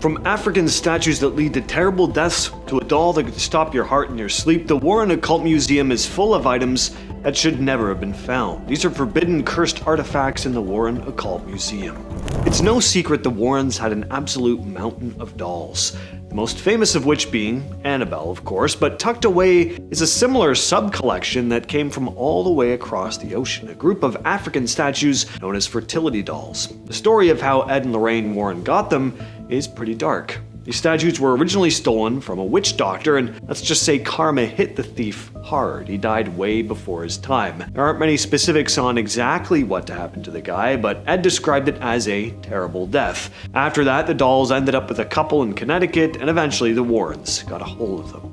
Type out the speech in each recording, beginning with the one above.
From African statues that lead to terrible deaths to a doll that could stop your heart in your sleep, the Warren Occult Museum is full of items that should never have been found. These are forbidden, cursed artifacts in the Warren Occult Museum. It's no secret the Warrens had an absolute mountain of dolls, the most famous of which being Annabelle, of course, but tucked away is a similar sub-collection that came from all the way across the ocean, a group of African statues known as fertility dolls. The story of how Ed and Lorraine Warren got them is pretty dark. These statues were originally stolen from a witch doctor, and let's just say karma hit the thief hard. He died way before his time. There aren't many specifics on exactly what happened to the guy, but Ed described it as a terrible death. After that, the dolls ended up with a couple in Connecticut, and eventually the Warrens got a hold of them.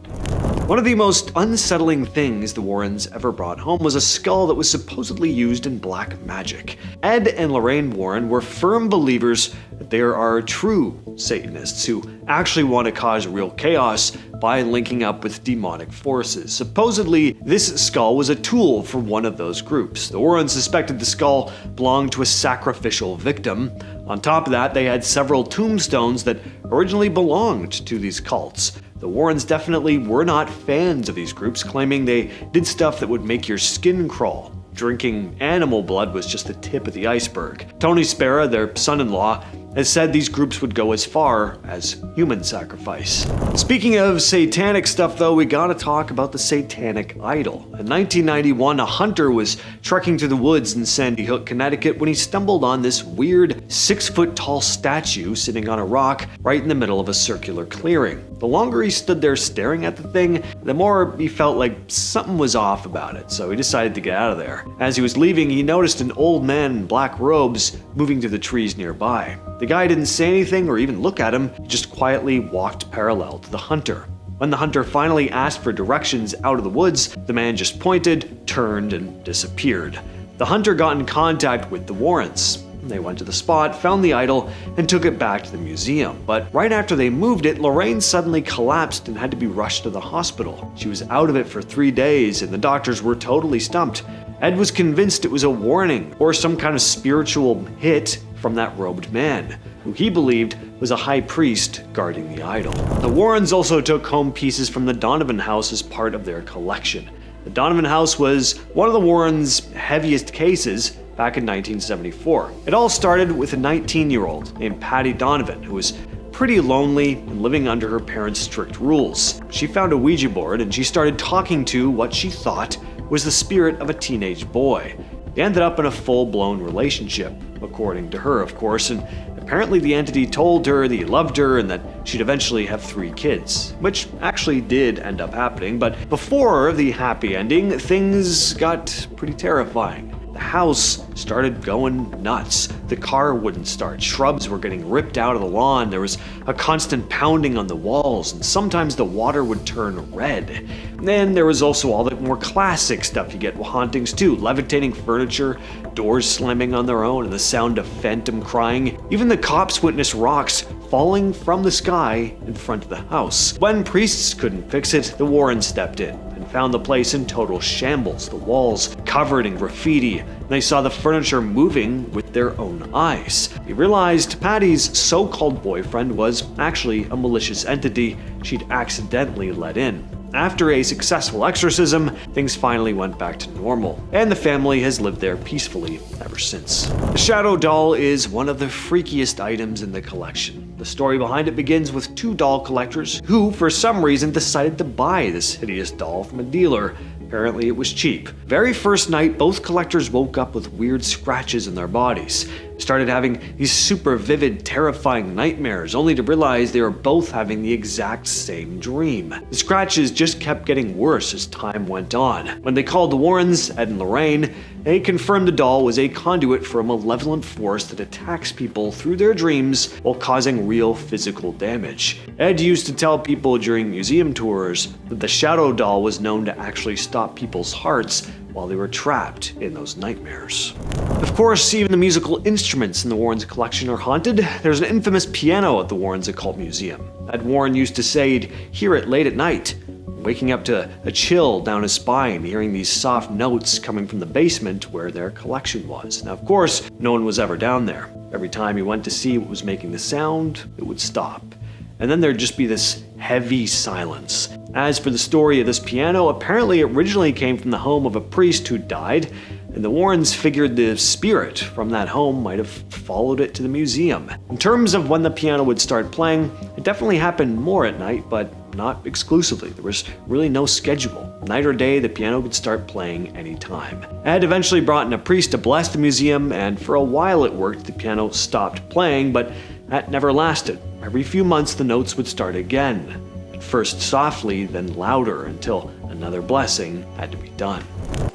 One of the most unsettling things the Warrens ever brought home was a skull that was supposedly used in black magic. Ed and Lorraine Warren were firm believers that there are true Satanists who actually want to cause real chaos by linking up with demonic forces. Supposedly, this skull was a tool for one of those groups. The Warrens suspected the skull belonged to a sacrificial victim. On top of that, they had several tombstones that originally belonged to these cults. The Warrens definitely were not fans of these groups, claiming they did stuff that would make your skin crawl. Drinking animal blood was just the tip of the iceberg. Tony Spera, their son-in-law, has said these groups would go as far as human sacrifice. Speaking of satanic stuff though, we gotta talk about the satanic idol. In 1991, a hunter was trekking through the woods in Sandy Hook, Connecticut when he stumbled on this weird 6-foot-tall statue sitting on a rock right in the middle of a circular clearing. The longer he stood there staring at the thing, the more he felt like something was off about it, so he decided to get out of there. As he was leaving, he noticed an old man in black robes moving through the trees nearby. The guy didn't say anything or even look at him, he just quietly walked parallel to the hunter. When the hunter finally asked for directions out of the woods, the man just pointed, turned, and disappeared. The hunter got in contact with the Warrens. They went to the spot, found the idol, and took it back to the museum. But right after they moved it, Lorraine suddenly collapsed and had to be rushed to the hospital. She was out of it for 3 days, and the doctors were totally stumped. Ed was convinced it was a warning or some kind of spiritual hit from that robed man, who he believed was a high priest guarding the idol. The Warrens also took home pieces from the Donovan house as part of their collection. The Donovan house was one of the Warrens' heaviest cases back in 1974. It all started with a 19-year-old named Patty Donovan, who was pretty lonely and living under her parents' strict rules. She found a Ouija board and she started talking to what she thought was the spirit of a teenage boy. They ended up in a full-blown relationship, according to her, of course, and apparently the entity told her that he loved her and that she'd eventually have 3 kids, which actually did end up happening, but before the happy ending, things got pretty terrifying. The house started going nuts. The car wouldn't start. Shrubs were getting ripped out of the lawn. There was a constant pounding on the walls, and sometimes the water would turn red. Then there was also all the more classic stuff you get with hauntings too. Levitating furniture, doors slamming on their own, and the sound of phantom crying. Even the cops witnessed rocks falling from the sky in front of the house. When priests couldn't fix it, the Warrens stepped in and found the place in total shambles, the walls covered in graffiti, and they saw the furniture moving with their own eyes. They realized Patty's so-called boyfriend was actually a malicious entity she'd accidentally let in. After a successful exorcism, things finally went back to normal, and the family has lived there peacefully ever since. The Shadow Doll is one of the freakiest items in the collection. The story behind it begins with 2 doll collectors who, for some reason, decided to buy this hideous doll from a dealer. Apparently it was cheap. Very first night, both collectors woke up with weird scratches in their bodies. Started having these super vivid, terrifying nightmares, only to realize they were both having the exact same dream. The scratches just kept getting worse as time went on. When they called the Warrens, Ed and Lorraine, they confirmed the doll was a conduit for a malevolent force that attacks people through their dreams while causing real physical damage. Ed used to tell people during museum tours that the Shadow Doll was known to actually stop people's hearts while they were trapped in those nightmares. Of course, even the musical instruments in the Warrens' collection are haunted. There's an infamous piano at the Warrens' Occult Museum. Ed Warren used to say he'd hear it late at night, waking up to a chill down his spine, hearing these soft notes coming from the basement where their collection was. Now, of course, no one was ever down there. Every time he went to see what was making the sound, it would stop. and then there'd just be this heavy silence. As for the story of this piano, apparently it originally came from the home of a priest who died, and the Warrens figured the spirit from that home might have followed it to the museum. In terms of when the piano would start playing, it definitely happened more at night, but not exclusively. There was really no schedule. Night or day, the piano would start playing anytime. Ed eventually brought in a priest to bless the museum, and for a while it worked. The piano stopped playing, but that never lasted. Every few months, the notes would start again. At first softly, then louder, until another blessing had to be done.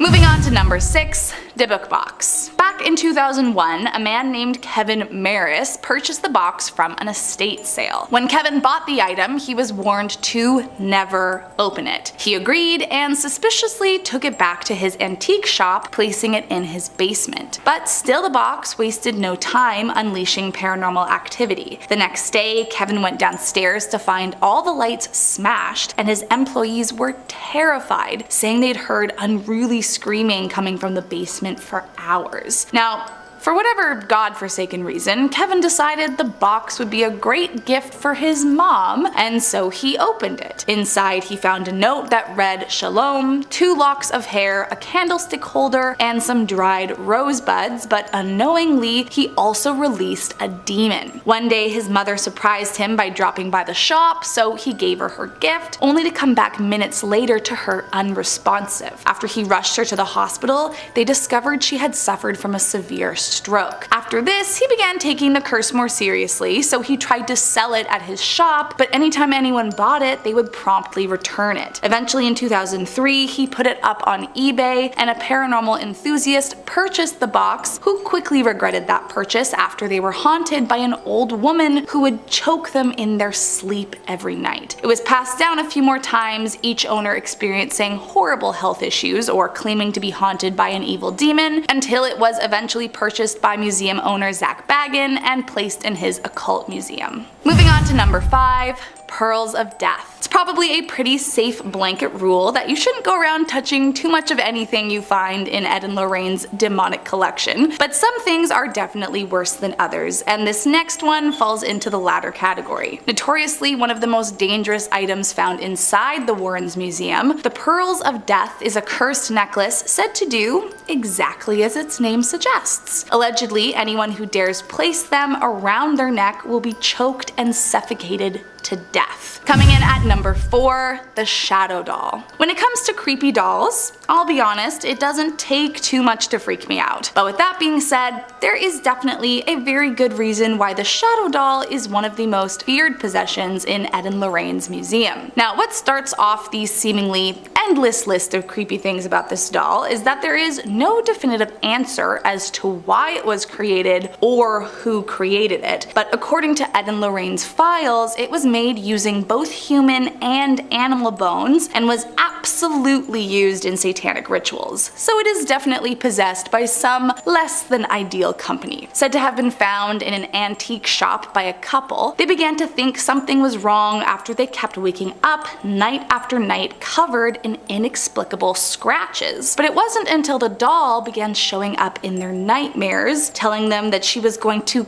Moving on to number 6, the book box. Back in 2001, a man named Kevin Maris purchased the box from an estate sale. When Kevin bought the item, he was warned to never open it. He agreed and suspiciously took it back to his antique shop, placing it in his basement. But still, the box wasted no time unleashing paranormal activity. The next day, Kevin went downstairs to find all the lights smashed, and his employees were terrified, saying they'd heard unruly screaming coming from the basement for hours. Now, for whatever godforsaken reason, Kevin decided the box would be a great gift for his mom, and so he opened it. Inside, he found a note that read "Shalom," 2 locks of hair, a candlestick holder, and some dried rosebuds, but unknowingly, he also released a demon. One day, his mother surprised him by dropping by the shop, so he gave her gift, only to come back minutes later to her unresponsive. After he rushed her to the hospital, they discovered she had suffered from a severe stroke. After this, he began taking the curse more seriously, so he tried to sell it at his shop, but anytime anyone bought it, they would promptly return it. Eventually in 2003, he put it up on eBay, and a paranormal enthusiast purchased the box, who quickly regretted that purchase after they were haunted by an old woman who would choke them in their sleep every night. It was passed down a few more times, each owner experiencing horrible health issues or claiming to be haunted by an evil demon, until it was eventually purchased by museum owner Zach Baggin and placed in his occult museum. Moving on to number 5, Pearls of Death. It's probably a pretty safe blanket rule that you shouldn't go around touching too much of anything you find in Ed and Lorraine's demonic collection, but some things are definitely worse than others, and this next one falls into the latter category. Notoriously one of the most dangerous items found inside the Warrens Museum, the Pearls of Death is a cursed necklace said to do exactly as its name suggests. Allegedly, anyone who dares place them around their neck will be choked and suffocated to death. Coming in at number 4, the Shadow Doll. When it comes to creepy dolls, I'll be honest, it doesn't take too much to freak me out. But with that being said, there is definitely a very good reason why the Shadow Doll is one of the most feared possessions in Ed and Lorraine's museum. Now, what starts off the seemingly endless list of creepy things about this doll is that there is no definitive answer as to why it was created or who created it. But according to Ed and Lorraine's files, it was made using both human and animal bones and was absolutely used in satanic rituals. So it is definitely possessed by some less than ideal company. Said to have been found in an antique shop by a couple, they began to think something was wrong after they kept waking up night after night covered in inexplicable scratches. But it wasn't until the doll began showing up in their nightmares, telling them that she was going to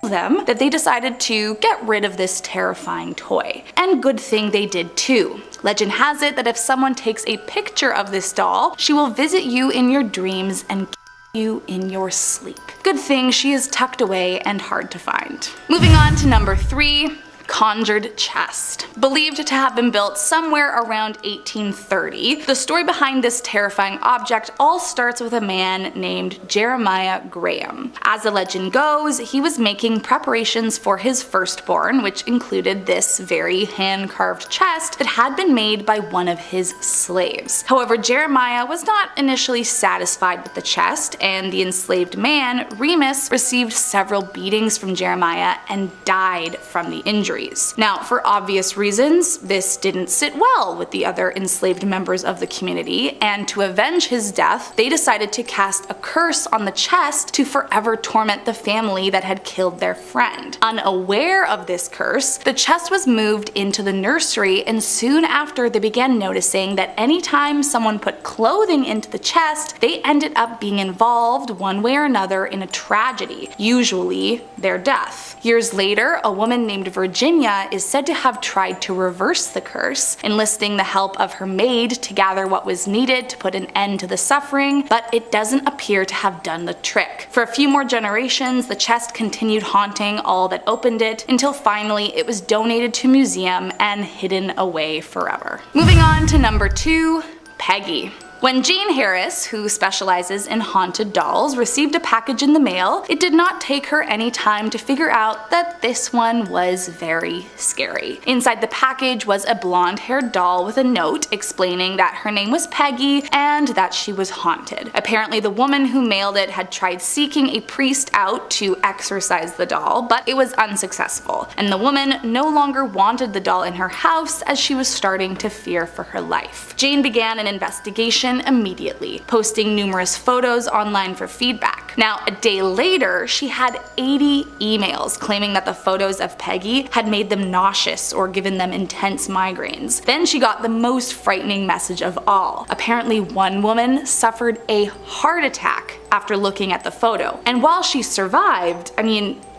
them, that they decided to get rid of this terrifying toy. And good thing they did too. Legend has it that if someone takes a picture of this doll, she will visit you in your dreams and you in your sleep. Good thing she is tucked away and hard to find. Moving on to number 3, conjured chest. Believed to have been built somewhere around 1830, the story behind this terrifying object all starts with a man named Jeremiah Graham. As the legend goes, he was making preparations for his firstborn, which included this very hand-carved chest that had been made by one of his slaves. However, Jeremiah was not initially satisfied with the chest, and the enslaved man, Remus, received several beatings from Jeremiah and died from the injury. Now, for obvious reasons, this didn't sit well with the other enslaved members of the community, and to avenge his death, they decided to cast a curse on the chest to forever torment the family that had killed their friend. Unaware of this curse, the chest was moved into the nursery, and soon after they began noticing that anytime someone put clothing into the chest, they ended up being involved one way or another in a tragedy, usually their death. Years later, a woman named Virginia Virginia is said to have tried to reverse the curse, enlisting the help of her maid to gather what was needed to put an end to the suffering, but it doesn't appear to have done the trick. For a few more generations, the chest continued haunting all that opened it, until finally it was donated to a museum and hidden away forever. Moving on to number 2, Peggy. When Jane Harris, who specializes in haunted dolls, received a package in the mail, it did not take her any time to figure out that this one was very scary. Inside the package was a blonde-haired doll with a note explaining that her name was Peggy and that she was haunted. Apparently the woman who mailed it had tried seeking a priest out to exorcise the doll, but it was unsuccessful, and the woman no longer wanted the doll in her house as she was starting to fear for her life. Jane began an investigation immediately, posting numerous photos online for feedback. Now, a day later, she had 80 emails claiming that the photos of Peggy had made them nauseous or given them intense migraines. Then she got the most frightening message of all. Apparently, one woman suffered a heart attack after looking at the photo. And while she survived,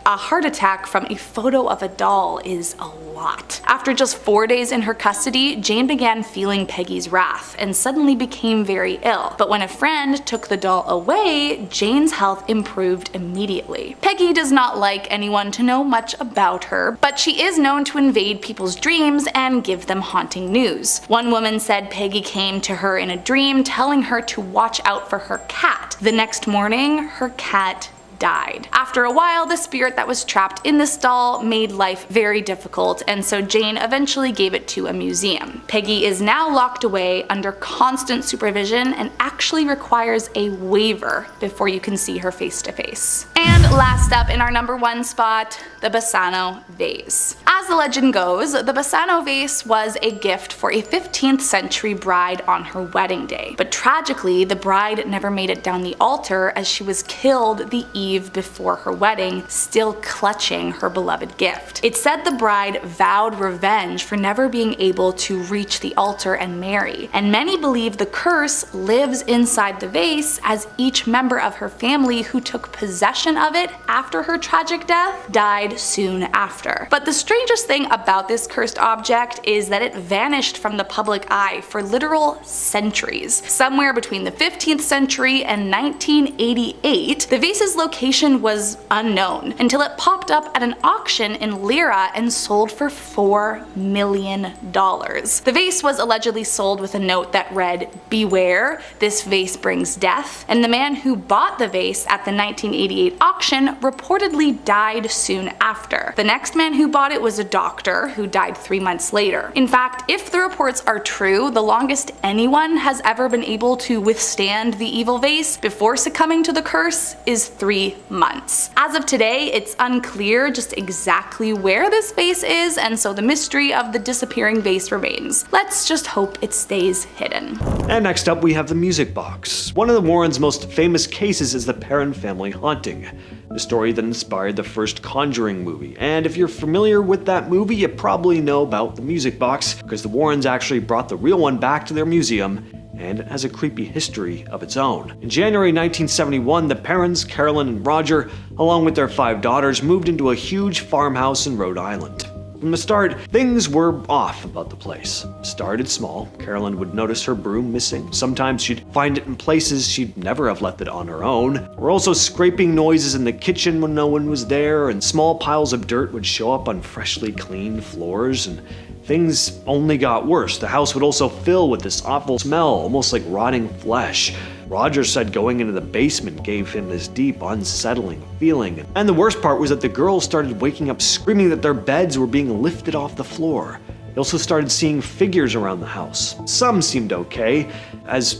a heart attack from a photo of a doll is a lot. After just 4 days in her custody, Jane began feeling Peggy's wrath and suddenly became very ill. But when a friend took the doll away, Jane's health improved immediately. Peggy does not like anyone to know much about her, but she is known to invade people's dreams and give them haunting news. One woman said Peggy came to her in a dream telling her to watch out for her cat. The next morning, her cat died. After a while, the spirit that was trapped in this doll made life very difficult, and so Jane eventually gave it to a museum. Peggy is now locked away under constant supervision and actually requires a waiver before you can see her face to face. And last up in our number 1 spot, the Bassano vase. As the legend goes, the Bassano vase was a gift for a 15th century bride on her wedding day. But tragically, the bride never made it down the altar as she was killed the eve before her wedding, still clutching her beloved gift. It's said the bride vowed revenge for never being able to reach the altar and marry, and many believe the curse lives inside the vase as each member of her family who took possession of it after her tragic death died soon after. But the strangest thing about this cursed object is that it vanished from the public eye for literal centuries. Somewhere between the 15th century and 1988, the vase's location was unknown until it popped up at an auction in Lira and sold for $4 million. The vase was allegedly sold with a note that read, "Beware, this vase brings death," and the man who bought the vase at the 1988 auction reportedly died soon after. The next man who bought it was a doctor who died 3 months later. In fact, if the reports are true, the longest anyone has ever been able to withstand the evil vase before succumbing to the curse is 3 months. As of today, it's unclear just exactly where this vase is, and so the mystery of the disappearing vase remains. Let's just hope it stays hidden. And next up we have the music box. One of the Warrens' most famous cases is the Perron family haunting, the story that inspired the first Conjuring movie. And if you're familiar with that movie, you probably know about the music box, because the Warrens actually brought the real one back to their museum, and it has a creepy history of its own. In January 1971, the Perrons, Carolyn and Roger, along with their 5 daughters, moved into a huge farmhouse in Rhode Island. From the start, things were off about the place. Started small. Carolyn would notice her broom missing. Sometimes she'd find it in places she'd never have left it on her own. There were also scraping noises in the kitchen when no one was there, and small piles of dirt would show up on freshly cleaned floors, and things only got worse. The house would also fill with this awful smell, almost like rotting flesh. Roger said going into the basement gave him this deep, unsettling feeling. And the worst part was that the girls started waking up screaming that their beds were being lifted off the floor. They also started seeing figures around the house. Some seemed okay as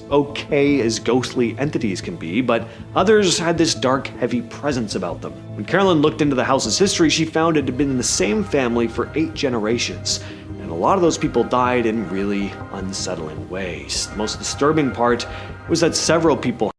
ghostly entities can be, but others had this dark, heavy presence about them. When Carolyn looked into the house's history, she found it had been in the same family for 8 generations. And a lot of those people died in really unsettling ways. The most disturbing part was that several people had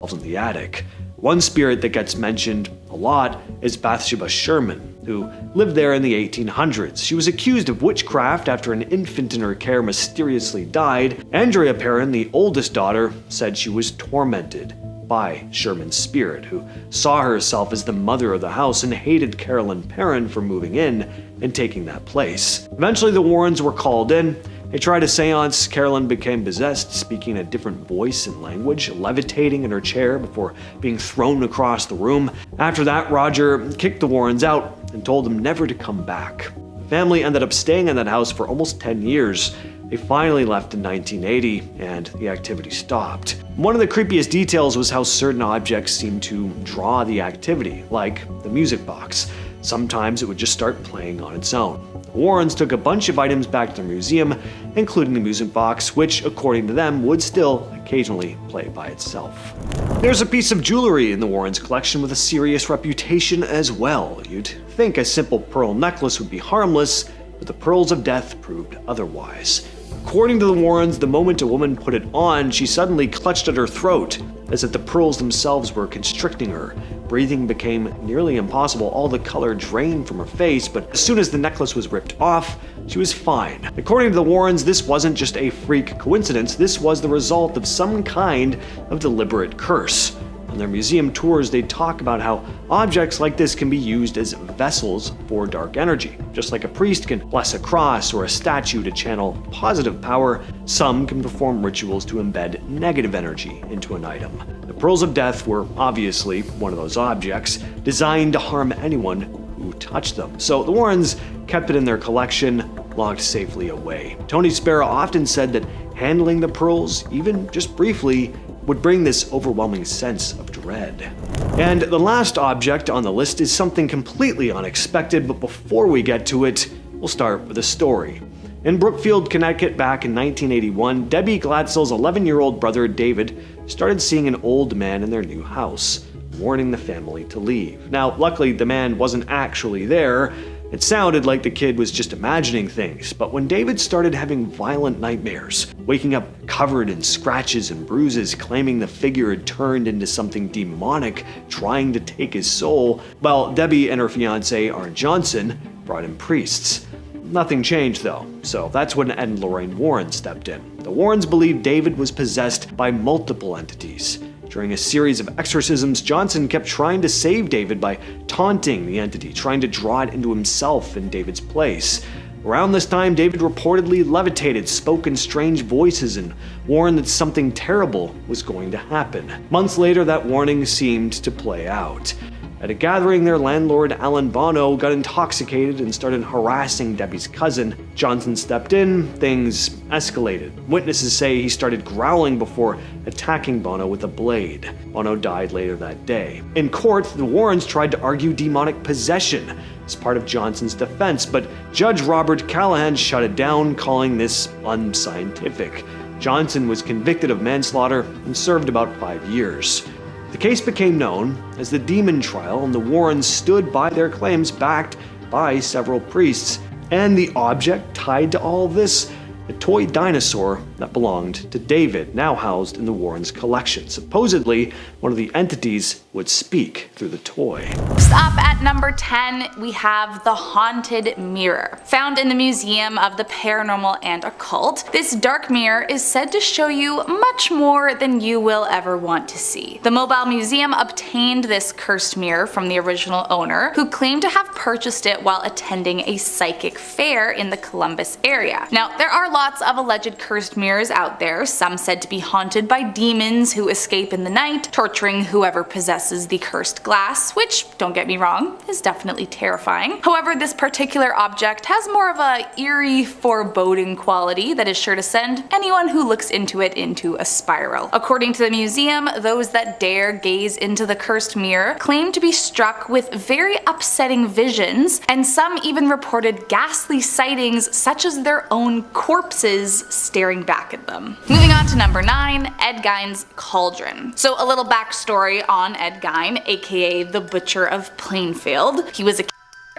themselves in the attic. One spirit that gets mentioned a lot is Bathsheba Sherman, who lived there in the 1800s. She was accused of witchcraft after an infant in her care mysteriously died. Andrea Perron, the oldest daughter, said she was tormented by Sherman's spirit, who saw herself as the mother of the house and hated Carolyn Perron for moving in. in taking that place. Eventually the Warrens were called in. They tried a seance. Carolyn became possessed, speaking a different voice and language, levitating in her chair before being thrown across the room. After that, Roger kicked the Warrens out and told them never to come back. The family ended up staying in that house for almost 10 years. They finally left in 1980, and the activity stopped. One of the creepiest details was how certain objects seemed to draw the activity, like the music box. Sometimes it would just start playing on its own. The Warrens took a bunch of items back to their museum, including the music box, which, according to them, would still occasionally play by itself. There's a piece of jewelry in the Warrens' collection with a serious reputation as well. You'd think a simple pearl necklace would be harmless, but the pearls of death proved otherwise. According to the Warrens, the moment a woman put it on, she suddenly clutched at her throat, as if the pearls themselves were constricting her. Breathing became nearly impossible, all the color drained from her face, but as soon as the necklace was ripped off, she was fine. According to the Warrens, this wasn't just a freak coincidence, this was the result of some kind of deliberate curse. On their museum tours, they talk about how objects like this can be used as vessels for dark energy. Just like a priest can bless a cross or a statue to channel positive power, some can perform rituals to embed negative energy into an item. The pearls of death were obviously one of those objects, designed to harm anyone who touched them. So the Warrens kept it in their collection, locked safely away. Tony Sparrow often said that handling the pearls, even just briefly, would bring this overwhelming sense of dread. And the last object on the list is something completely unexpected, but before we get to it, we'll start with a story. In Brookfield, Connecticut back in 1981, Debbie Gladsell's 11-year-old brother David started seeing an old man in their new house, warning the family to leave. Now, luckily the man wasn't actually there. It sounded like the kid was just imagining things, but when David started having violent nightmares, waking up covered in scratches and bruises, claiming the figure had turned into something demonic, trying to take his soul, well, Debbie and her fiance, Art Johnson, brought in priests. Nothing changed though, so that's when Ed and Lorraine Warren stepped in. The Warrens believed David was possessed by multiple entities. During a series of exorcisms, Johnson kept trying to save David by taunting the entity, trying to draw it into himself in David's place. Around this time, David reportedly levitated, spoke in strange voices, and warned that something terrible was going to happen. Months later, that warning seemed to play out. At a gathering, their landlord, Alan Bono, got intoxicated and started harassing Debbie's cousin. Johnson stepped in, things escalated. Witnesses say he started growling before attacking Bono with a blade. Bono died later that day. In court, the Warrens tried to argue demonic possession as part of Johnson's defense, but Judge Robert Callahan shut it down, calling this unscientific. Johnson was convicted of manslaughter and served about 5 years. The case became known as the Demon Trial, and the Warrens stood by their claims, backed by several priests. And the object tied to all of this? A toy dinosaur that belonged to David, now housed in the Warrens' collection. Supposedly, one of the entities would speak through the toy. Up at number 10, we have the Haunted Mirror. Found in the Museum of the Paranormal and Occult, this dark mirror is said to show you much more than you will ever want to see. The Mobile Museum obtained this cursed mirror from the original owner, who claimed to have purchased it while attending a psychic fair in the Columbus area. Now, there are lots of alleged cursed mirrors out there, some said to be haunted by demons who escape in the night, torturing whoever possesses the cursed glass, which, don't get me wrong, is definitely terrifying. However, this particular object has more of a eerie, foreboding quality that is sure to send anyone who looks into it into a spiral. According to the museum, those that dare gaze into the cursed mirror claim to be struck with very upsetting visions, and some even reported ghastly sightings such as their own corpses staring back at them. Moving on to number 9, Ed Gein's Cauldron. So a little backstory on Ed Gein, aka the Butcher of Plainfield. He was a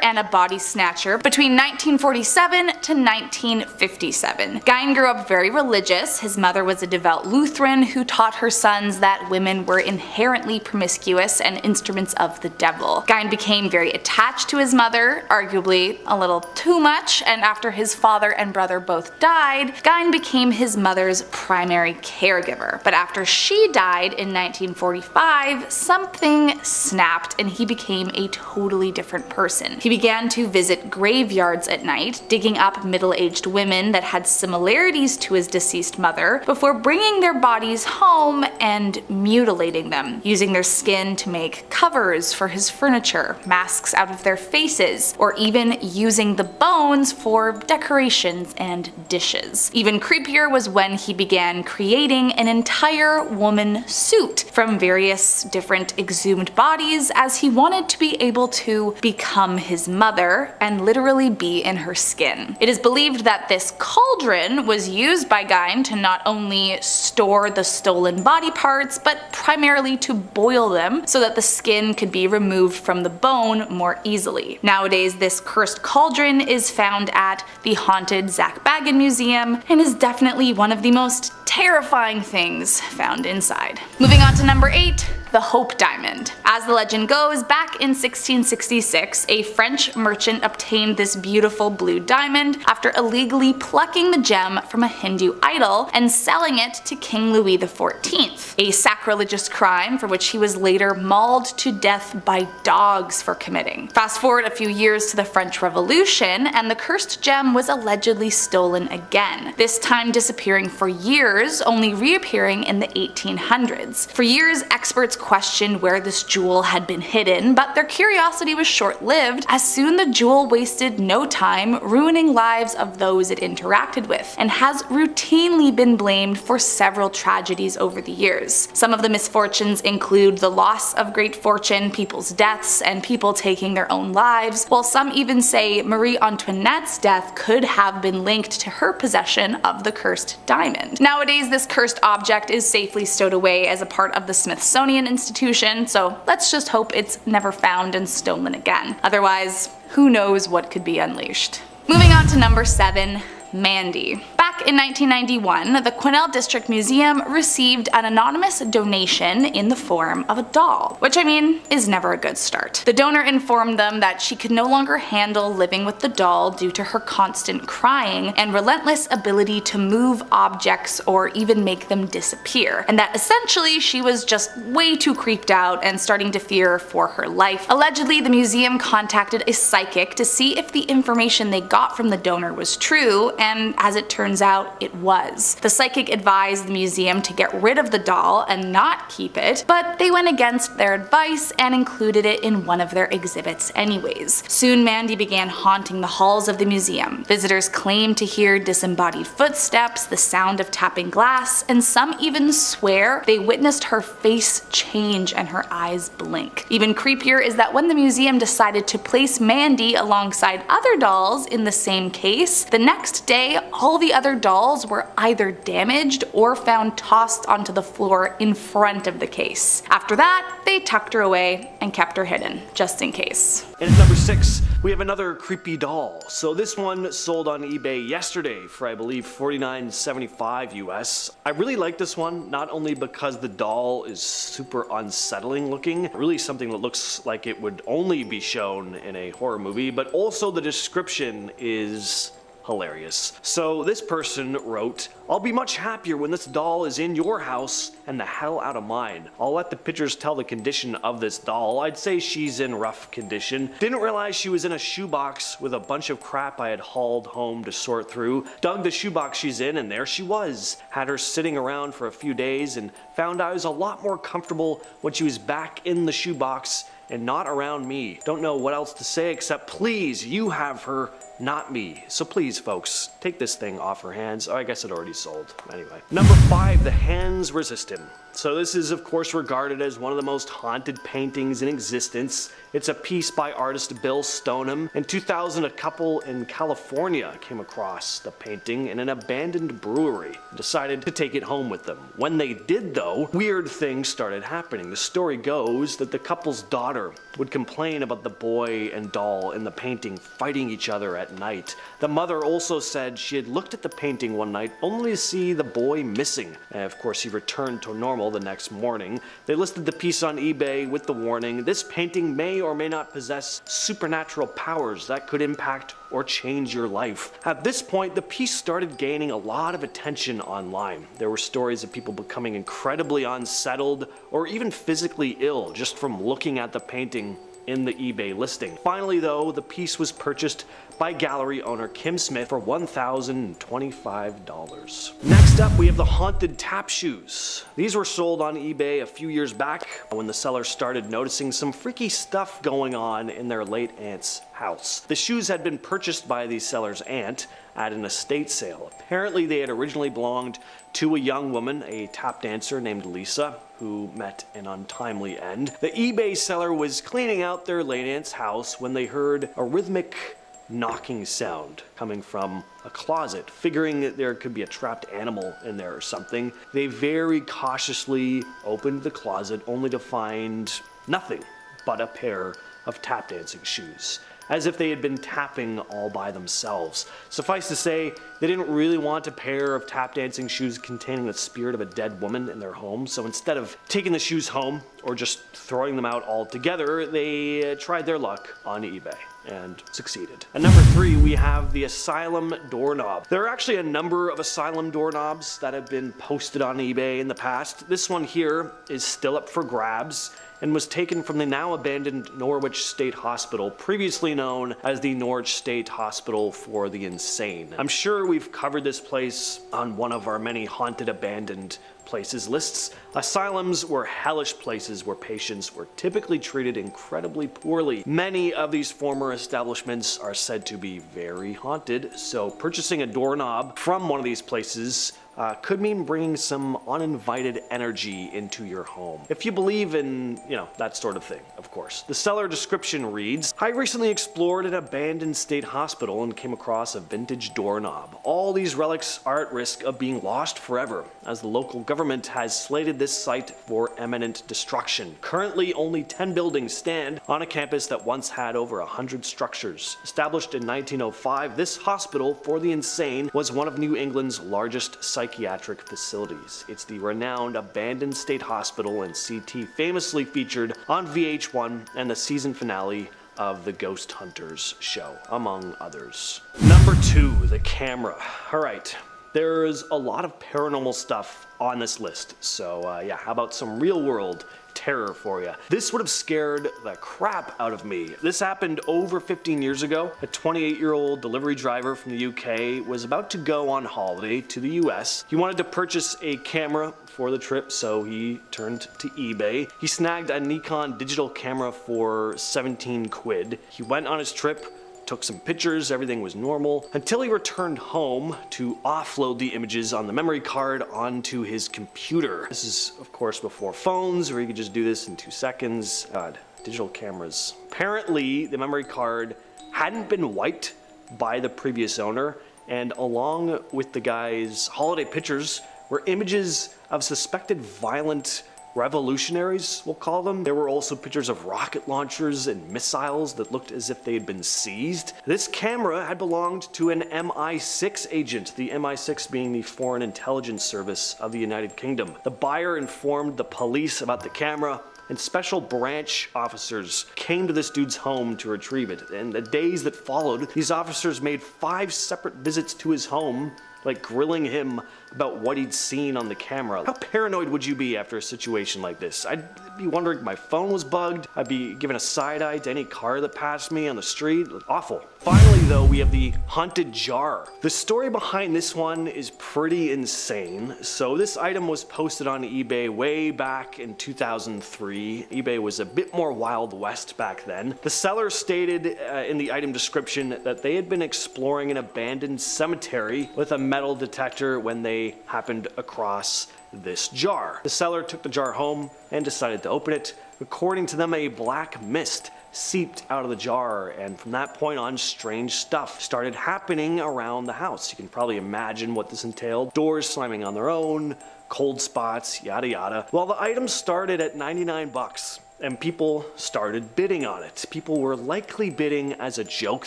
and a body snatcher between 1947 to 1957. Gein grew up very religious. His mother was a devout Lutheran who taught her sons that women were inherently promiscuous and instruments of the devil. Gein became very attached to his mother, arguably a little too much, and after his father and brother both died, Gein became his mother's primary caregiver. But after she died in 1945, something snapped and he became a totally different person. He began to visit graveyards at night, digging up middle-aged women that had similarities to his deceased mother, before bringing their bodies home and mutilating them, using their skin to make covers for his furniture, masks out of their faces, or even using the bones for decorations and dishes. Even creepier was when he began creating an entire woman suit from various different exhumed bodies, as he wanted to be able to become his mother and literally be in her skin. It is believed that this cauldron was used by Gein to not only store the stolen body parts, but primarily to boil them so that the skin could be removed from the bone more easily. Nowadays, this cursed cauldron is found at the haunted Zak Bagans Museum and is definitely one of the most terrifying things found inside. Moving on to number 8. The Hope Diamond. As the legend goes, back in 1666, a French merchant obtained this beautiful blue diamond after illegally plucking the gem from a Hindu idol and selling it to King Louis XIV, a sacrilegious crime for which he was later mauled to death by dogs for committing. Fast forward a few years to the French Revolution, and the cursed gem was allegedly stolen again, this time disappearing for years, only reappearing in the 1800s. For years, experts questioned where this jewel had been hidden, but their curiosity was short-lived, as soon the jewel wasted no time ruining lives of those it interacted with, and has routinely been blamed for several tragedies over the years. Some of the misfortunes include the loss of great fortune, people's deaths, and people taking their own lives, while some even say Marie Antoinette's death could have been linked to her possession of the cursed diamond. Nowadays, this cursed object is safely stowed away as a part of the Smithsonian Institution, so let's just hope it's never found and stolen again. Otherwise, who knows what could be unleashed. Moving on to number 7. Mandy. Back in 1991, the Quesnel District Museum received an anonymous donation in the form of a doll, which I mean is never a good start. The donor informed them that she could no longer handle living with the doll due to her constant crying and relentless ability to move objects or even make them disappear, and that essentially she was just way too creeped out and starting to fear for her life. Allegedly, the museum contacted a psychic to see if the information they got from the donor was true, and as it turns out, it was. The psychic advised the museum to get rid of the doll and not keep it, but they went against their advice and included it in one of their exhibits anyways. Soon Mandy began haunting the halls of the museum. Visitors claimed to hear disembodied footsteps, the sound of tapping glass, and some even swear they witnessed her face change and her eyes blink. Even creepier is that when the museum decided to place Mandy alongside other dolls in the same case, the next day all the other dolls were either damaged or found tossed onto the floor in front of the case. After that, they tucked her away and kept her hidden, just in case. And at number 6, we have another creepy doll. So this one sold on eBay yesterday for I believe $49.75 US. I really like this one, not only because the doll is super unsettling looking, really something that looks like it would only be shown in a horror movie, but also the description is hilarious. So this person wrote, "I'll be much happier when this doll is in your house and the hell out of mine. I'll let the pictures tell the condition of this doll. I'd say she's in rough condition. Didn't realize she was in a shoebox with a bunch of crap I had hauled home to sort through. Dug the shoebox she's in and there she was. Had her sitting around for a few days and found I was a lot more comfortable when she was back in the shoebox and not around me. Don't know what else to say except please, you have her, not me. So please folks, take this thing off her hands." Oh, I guess it already sold. Anyway. Number 5, The Hands Resist Him. So this is of course regarded as one of the most haunted paintings in existence. It's a piece by artist Bill Stoneham. In 2000, a couple in California came across the painting in an abandoned brewery and decided to take it home with them. When they did though, weird things started happening. The story goes that the couple's daughter would complain about the boy and doll in the painting fighting each other at night. The mother also said she had looked at the painting one night only to see the boy missing. And of course he returned to normal the next morning. They listed the piece on eBay with the warning, "This painting may or may not possess supernatural powers that could impact or change your life." At this point, the piece started gaining a lot of attention online. There were stories of people becoming incredibly unsettled or even physically ill just from looking at the painting in the eBay listing. Finally though, the piece was purchased by gallery owner Kim Smith for $1,025. Next up, we have the haunted tap shoes. These were sold on eBay a few years back when the seller started noticing some freaky stuff going on in their late aunt's house. The shoes had been purchased by the seller's aunt at an estate sale. Apparently they had originally belonged to a young woman, a tap dancer named Lisa, who met an untimely end. The eBay seller was cleaning out their late aunt's house when they heard a rhythmic knocking sound coming from a closet. Figuring that there could be a trapped animal in there or something, they very cautiously opened the closet only to find nothing but a pair of tap dancing shoes, as if they had been tapping all by themselves. Suffice to say, they didn't really want a pair of tap dancing shoes containing the spirit of a dead woman in their home, so instead of taking the shoes home or just throwing them out altogether, they tried their luck on eBay and succeeded. At number 3, we have the asylum doorknob. There are actually a number of asylum doorknobs that have been posted on eBay in the past. This one here is still up for grabs and was taken from the now abandoned Norwich State Hospital, previously known as the Norwich State Hospital for the Insane. I'm sure we've covered this place on one of our many haunted abandoned places lists. Asylums were hellish places where patients were typically treated incredibly poorly. Many of these former establishments are said to be very haunted, so purchasing a doorknob from one of these places could mean bringing some uninvited energy into your home. If you believe in, that sort of thing, of course. The seller description reads, I recently explored an abandoned state hospital and came across a vintage doorknob. All these relics are at risk of being lost forever, as the local government has slated this site for imminent destruction. Currently, only 10 buildings stand on a campus that once had over 100 structures. Established in 1905, this hospital for the insane was one of New England's largest psychiatric facilities. It's the renowned abandoned state hospital, and CT famously featured on VH1 and the season finale of the Ghost Hunters show, among others. Number 2, the camera. Alright, there's a lot of paranormal stuff on this list, so how about some real world terror for you. This would have scared the crap out of me. This happened over 15 years ago. A 28-year-old delivery driver from the UK was about to go on holiday to the US. He wanted to purchase a camera for the trip, so he turned to eBay. He snagged a Nikon digital camera for 17 quid. He went on his trip, took some pictures, everything was normal, until he returned home to offload the images on the memory card onto his computer. This is, of course, before phones, where you could just do this in 2 seconds. God, digital cameras. Apparently, the memory card hadn't been wiped by the previous owner, and along with the guy's holiday pictures were images of suspected violent revolutionaries, we'll call them. There were also pictures of rocket launchers and missiles that looked as if they had been seized. This camera had belonged to an MI6 agent, the MI6 being the Foreign Intelligence Service of the United Kingdom. The buyer informed the police about the camera, and special branch officers came to this dude's home to retrieve it. And the days that followed, these officers made 5 separate visits to his home, grilling him about what he'd seen on the camera. How paranoid would you be after a situation like this? I'd be wondering if my phone was bugged. I'd be giving a side eye to any car that passed me on the street. Awful. Finally though, we have the haunted jar. The story behind this one is pretty insane. So this item was posted on eBay way back in 2003. eBay was a bit more Wild West back then. The seller stated in the item description that they had been exploring an abandoned cemetery with a metal detector when they happened across this jar. The seller took the jar home and decided to open it. According to them, a black mist seeped out of the jar, and from that point on, strange stuff started happening around the house. You can probably imagine what this entailed. Doors slamming on their own, cold spots, yada yada. Well, the item started at 99 bucks. And people started bidding on it. People were likely bidding as a joke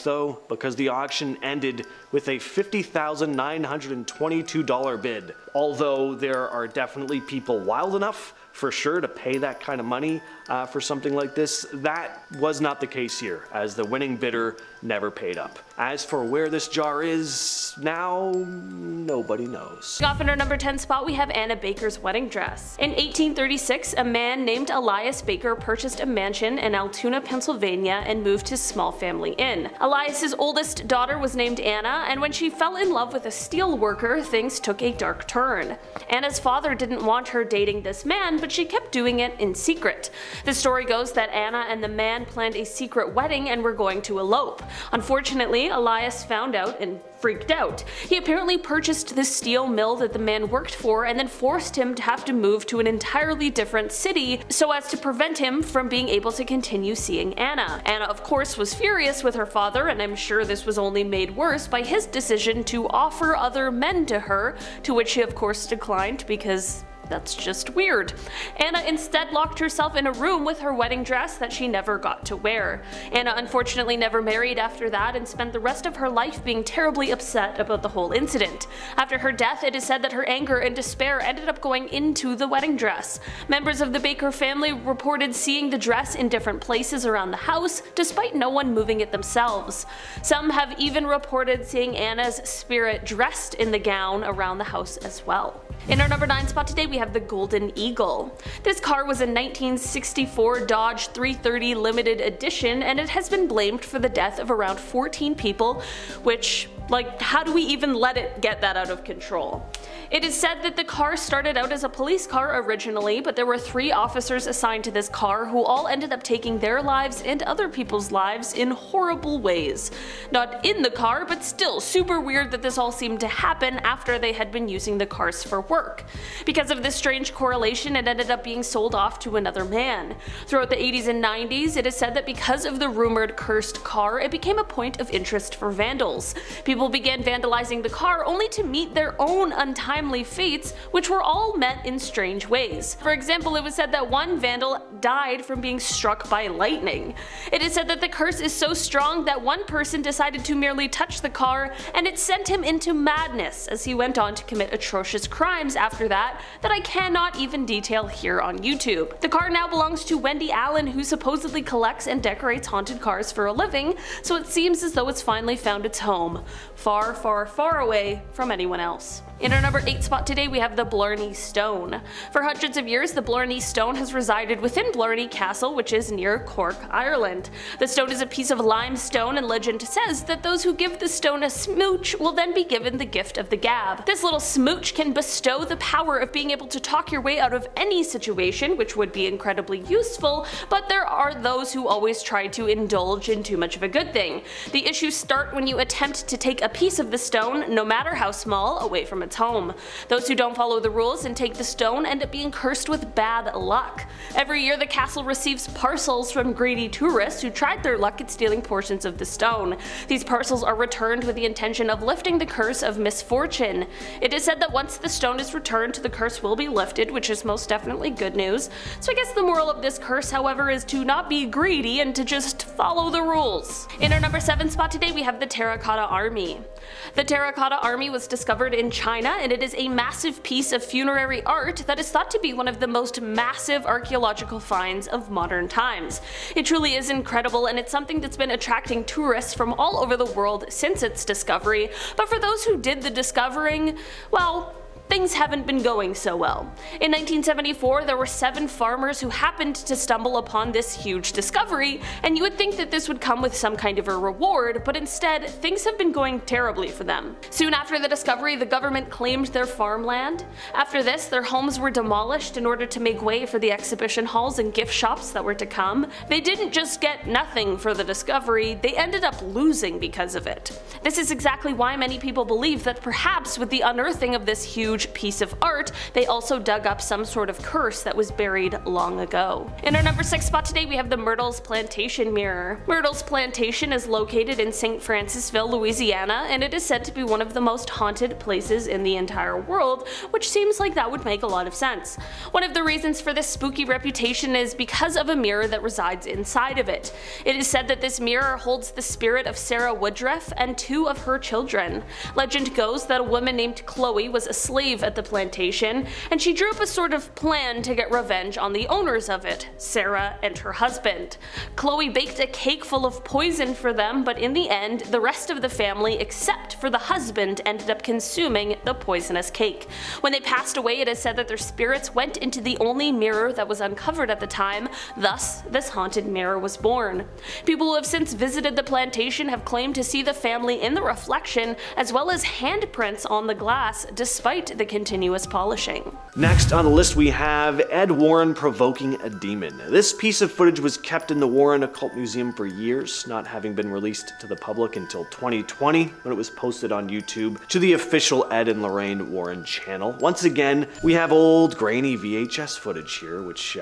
though, because the auction ended with a $50,922 bid. Although there are definitely people wild enough for sure to pay that kind of money for something like this. That was not the case here, as the winning bidder never paid up. As for where this jar is now, nobody knows. Off in our number 10 spot, we have Anna Baker's wedding dress. In 1836, a man named Elias Baker purchased a mansion in Altoona, Pennsylvania and moved his small family in. Elias's oldest daughter was named Anna, and when she fell in love with a steel worker, things took a dark turn. Anna's father didn't want her dating this man, but she kept doing it in secret. The story goes that Anna and the man planned a secret wedding and were going to elope. Unfortunately, Elias found out and freaked out. He apparently purchased the steel mill that the man worked for and then forced him to have to move to an entirely different city so as to prevent him from being able to continue seeing Anna. Anna, of course, was furious with her father, and I'm sure this was only made worse by his decision to offer other men to her, to which she of course declined because that's just weird. Anna instead locked herself in a room with her wedding dress that she never got to wear. Anna unfortunately never married after that and spent the rest of her life being terribly upset about the whole incident. After her death, it is said that her anger and despair ended up going into the wedding dress. Members of the Baker family reported seeing the dress in different places around the house, despite no one moving it themselves. Some have even reported seeing Anna's spirit dressed in the gown around the house as well. In our number 9 spot today, we have the Golden Eagle. This car was a 1964 Dodge 330 limited edition, and it has been blamed for the death of around 14 people, which, like, how do we even let it get that out of control? It is said that the car started out as a police car originally, but there were 3 officers assigned to this car who all ended up taking their lives and other people's lives in horrible ways. Not in the car, but still super weird that this all seemed to happen after they had been using the cars for work. Because of this strange correlation, it ended up being sold off to another man. Throughout the 80s and 90s, it is said that because of the rumored cursed car, it became a point of interest for vandals. People began vandalizing the car only to meet their own untimely fates, which were all met in strange ways. For example, it was said that one vandal died from being struck by lightning. It is said that the curse is so strong that one person decided to merely touch the car, and it sent him into madness as he went on to commit atrocious crimes after that I cannot even detail here on YouTube. The car now belongs to Wendy Allen, who supposedly collects and decorates haunted cars for a living, so it seems as though it's finally found its home, far, far, far away from anyone else. In our number 8 spot today, we have the Blarney Stone. For hundreds of years, the Blarney Stone has resided within Blarney Castle, which is near Cork, Ireland. The stone is a piece of limestone, and legend says that those who give the stone a smooch will then be given the gift of the gab. This little smooch can bestow the power of being able to talk your way out of any situation, which would be incredibly useful, but there are those who always try to indulge in too much of a good thing. The issues start when you attempt to take a piece of the stone, no matter how small, away from its home. Those who don't follow the rules and take the stone end up being cursed with bad luck. Every year the castle receives parcels from greedy tourists who tried their luck at stealing portions of the stone. These parcels are returned with the intention of lifting the curse of misfortune. It is said that once the stone is returned, the curse will be lifted, which is most definitely good news. So I guess the moral of this curse, however, is to not be greedy and to just follow the rules. In our number 7 spot today, we have the Terracotta Army. The Terracotta Army was discovered in China, and it is a massive piece of funerary art that is thought to be one of the most massive archaeological finds of modern times. It truly is incredible, and it's something that's been attracting tourists from all over the world since its discovery, but for those who did the discovering, well, things haven't been going so well. In 1974, there were 7 farmers who happened to stumble upon this huge discovery, and you would think that this would come with some kind of a reward, but instead, things have been going terribly for them. Soon after the discovery, the government claimed their farmland. After this, their homes were demolished in order to make way for the exhibition halls and gift shops that were to come. They didn't just get nothing for the discovery, they ended up losing because of it. This is exactly why many people believe that perhaps with the unearthing of this huge piece of art, they also dug up some sort of curse that was buried long ago. In our number 6 spot today, we have the Myrtle's Plantation Mirror. Myrtle's Plantation is located in St. Francisville, Louisiana, and it is said to be one of the most haunted places in the entire world, which seems like that would make a lot of sense. One of the reasons for this spooky reputation is because of a mirror that resides inside of it. It is said that this mirror holds the spirit of Sarah Woodruff and 2 of her children. Legend goes that a woman named Chloe was a slave slave at the plantation, and she drew up a sort of plan to get revenge on the owners of it, Sarah and her husband. Chloe baked a cake full of poison for them, but in the end, the rest of the family, except for the husband, ended up consuming the poisonous cake. When they passed away, it is said that their spirits went into the only mirror that was uncovered at the time, thus this haunted mirror was born. People who have since visited the plantation have claimed to see the family in the reflection, as well as handprints on the glass, despite the continuous polishing. Next on the list we have Ed Warren provoking a demon. This piece of footage was kept in the Warren Occult Museum for years, not having been released to the public until 2020 when it was posted on YouTube to the official Ed and Lorraine Warren channel. Once again, we have old grainy VHS footage here, which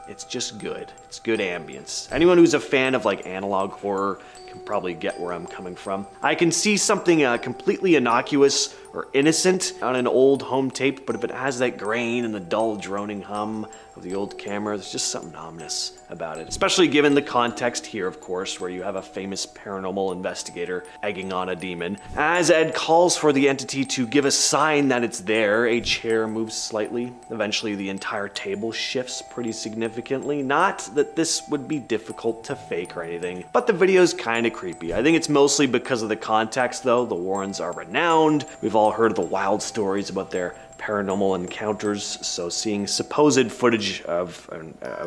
it's just good. It's good ambience. Anyone who's a fan of like analog horror can probably get where I'm coming from. I can see something completely innocuous or innocent on an old home tape, but if it has that grain and the dull droning hum of the old camera, there's just something ominous about it. Especially given the context here, of course, where you have a famous paranormal investigator egging on a demon. As Ed calls for the entity to give a sign that it's there, a chair moves slightly. Eventually the entire table shifts pretty significantly. Not that this would be difficult to fake or anything, but the video's kind of creepy. I think it's mostly because of the context though. The Warrens are renowned. We've all heard of the wild stories about their paranormal encounters, so seeing supposed footage of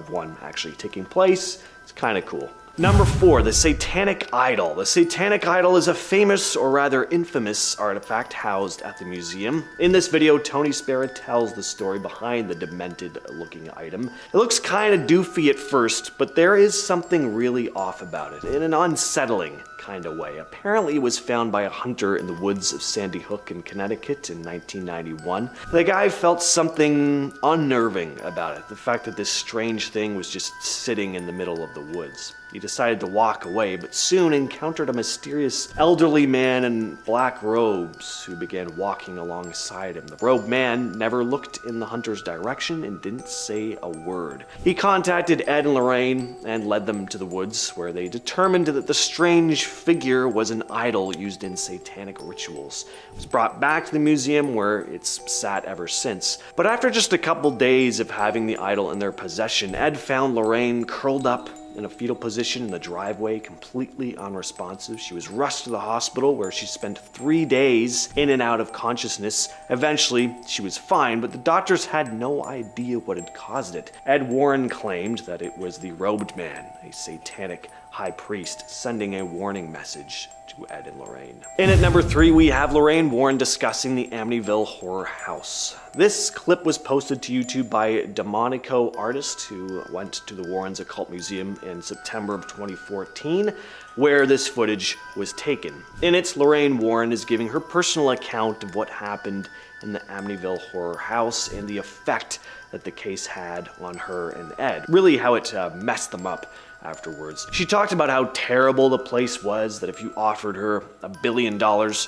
one actually taking place, it's kind of cool. Number 4, the Satanic Idol. The Satanic Idol is a famous, or rather infamous, artifact housed at the museum. In this video, Tony Spera tells the story behind the demented-looking item. It looks kind of doofy at first, but there is something really off about it, in an unsettling kind of way. Apparently it was found by a hunter in the woods of Sandy Hook in Connecticut in 1991. The guy felt something unnerving about it, the fact that this strange thing was just sitting in the middle of the woods. He decided to walk away, but soon encountered a mysterious elderly man in black robes who began walking alongside him. The robed man never looked in the hunter's direction and didn't say a word. He contacted Ed and Lorraine and led them to the woods, where they determined that the strange figure was an idol used in satanic rituals. It was brought back to the museum, where it's sat ever since. But after just a couple days of having the idol in their possession, Ed found Lorraine curled up in a fetal position in the driveway, completely unresponsive. She was rushed to the hospital, where she spent 3 days in and out of consciousness. Eventually, she was fine, but the doctors had no idea what had caused it. Ed Warren claimed that it was the robed man, a satanic high priest, sending a warning message to Ed and Lorraine. In at number 3, we have Lorraine Warren discussing the Amityville Horror House. This clip was posted to YouTube by a Demonico artist who went to the Warrens Occult Museum in September of 2014, where this footage was taken. In it, Lorraine Warren is giving her personal account of what happened in the Amityville Horror House and the effect that the case had on her and Ed. Really how it messed them up afterwards. She talked about how terrible the place was, that if you offered her $1 billion,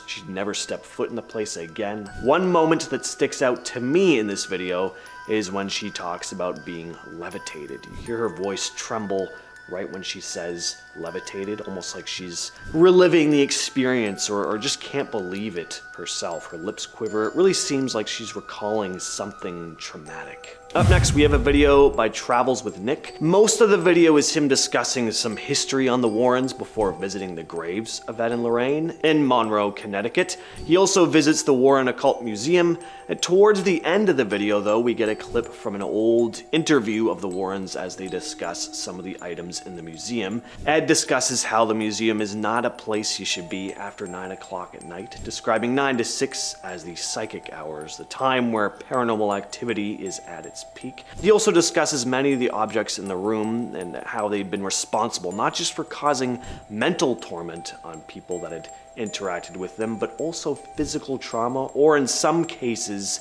she'd never step foot in the place again. One moment that sticks out to me in this video is when she talks about being levitated. You hear her voice tremble right when she says levitated, almost like she's reliving the experience or just can't believe it herself. Her lips quiver. It really seems like she's recalling something traumatic. Up next, we have a video by Travels with Nick. Most of the video is him discussing some history on the Warrens before visiting the graves of Ed and Lorraine in Monroe, Connecticut. He also visits the Warren Occult Museum. And towards the end of the video, though, we get a clip from an old interview of the Warrens as they discuss some of the items in the museum. Ed discusses how the museum is not a place you should be after 9 o'clock at night, describing 9 to 6 as the psychic hours, the time where paranormal activity is at its peak. He also discusses many of the objects in the room and how they'd been responsible, not just for causing mental torment on people that had interacted with them, but also physical trauma, or in some cases,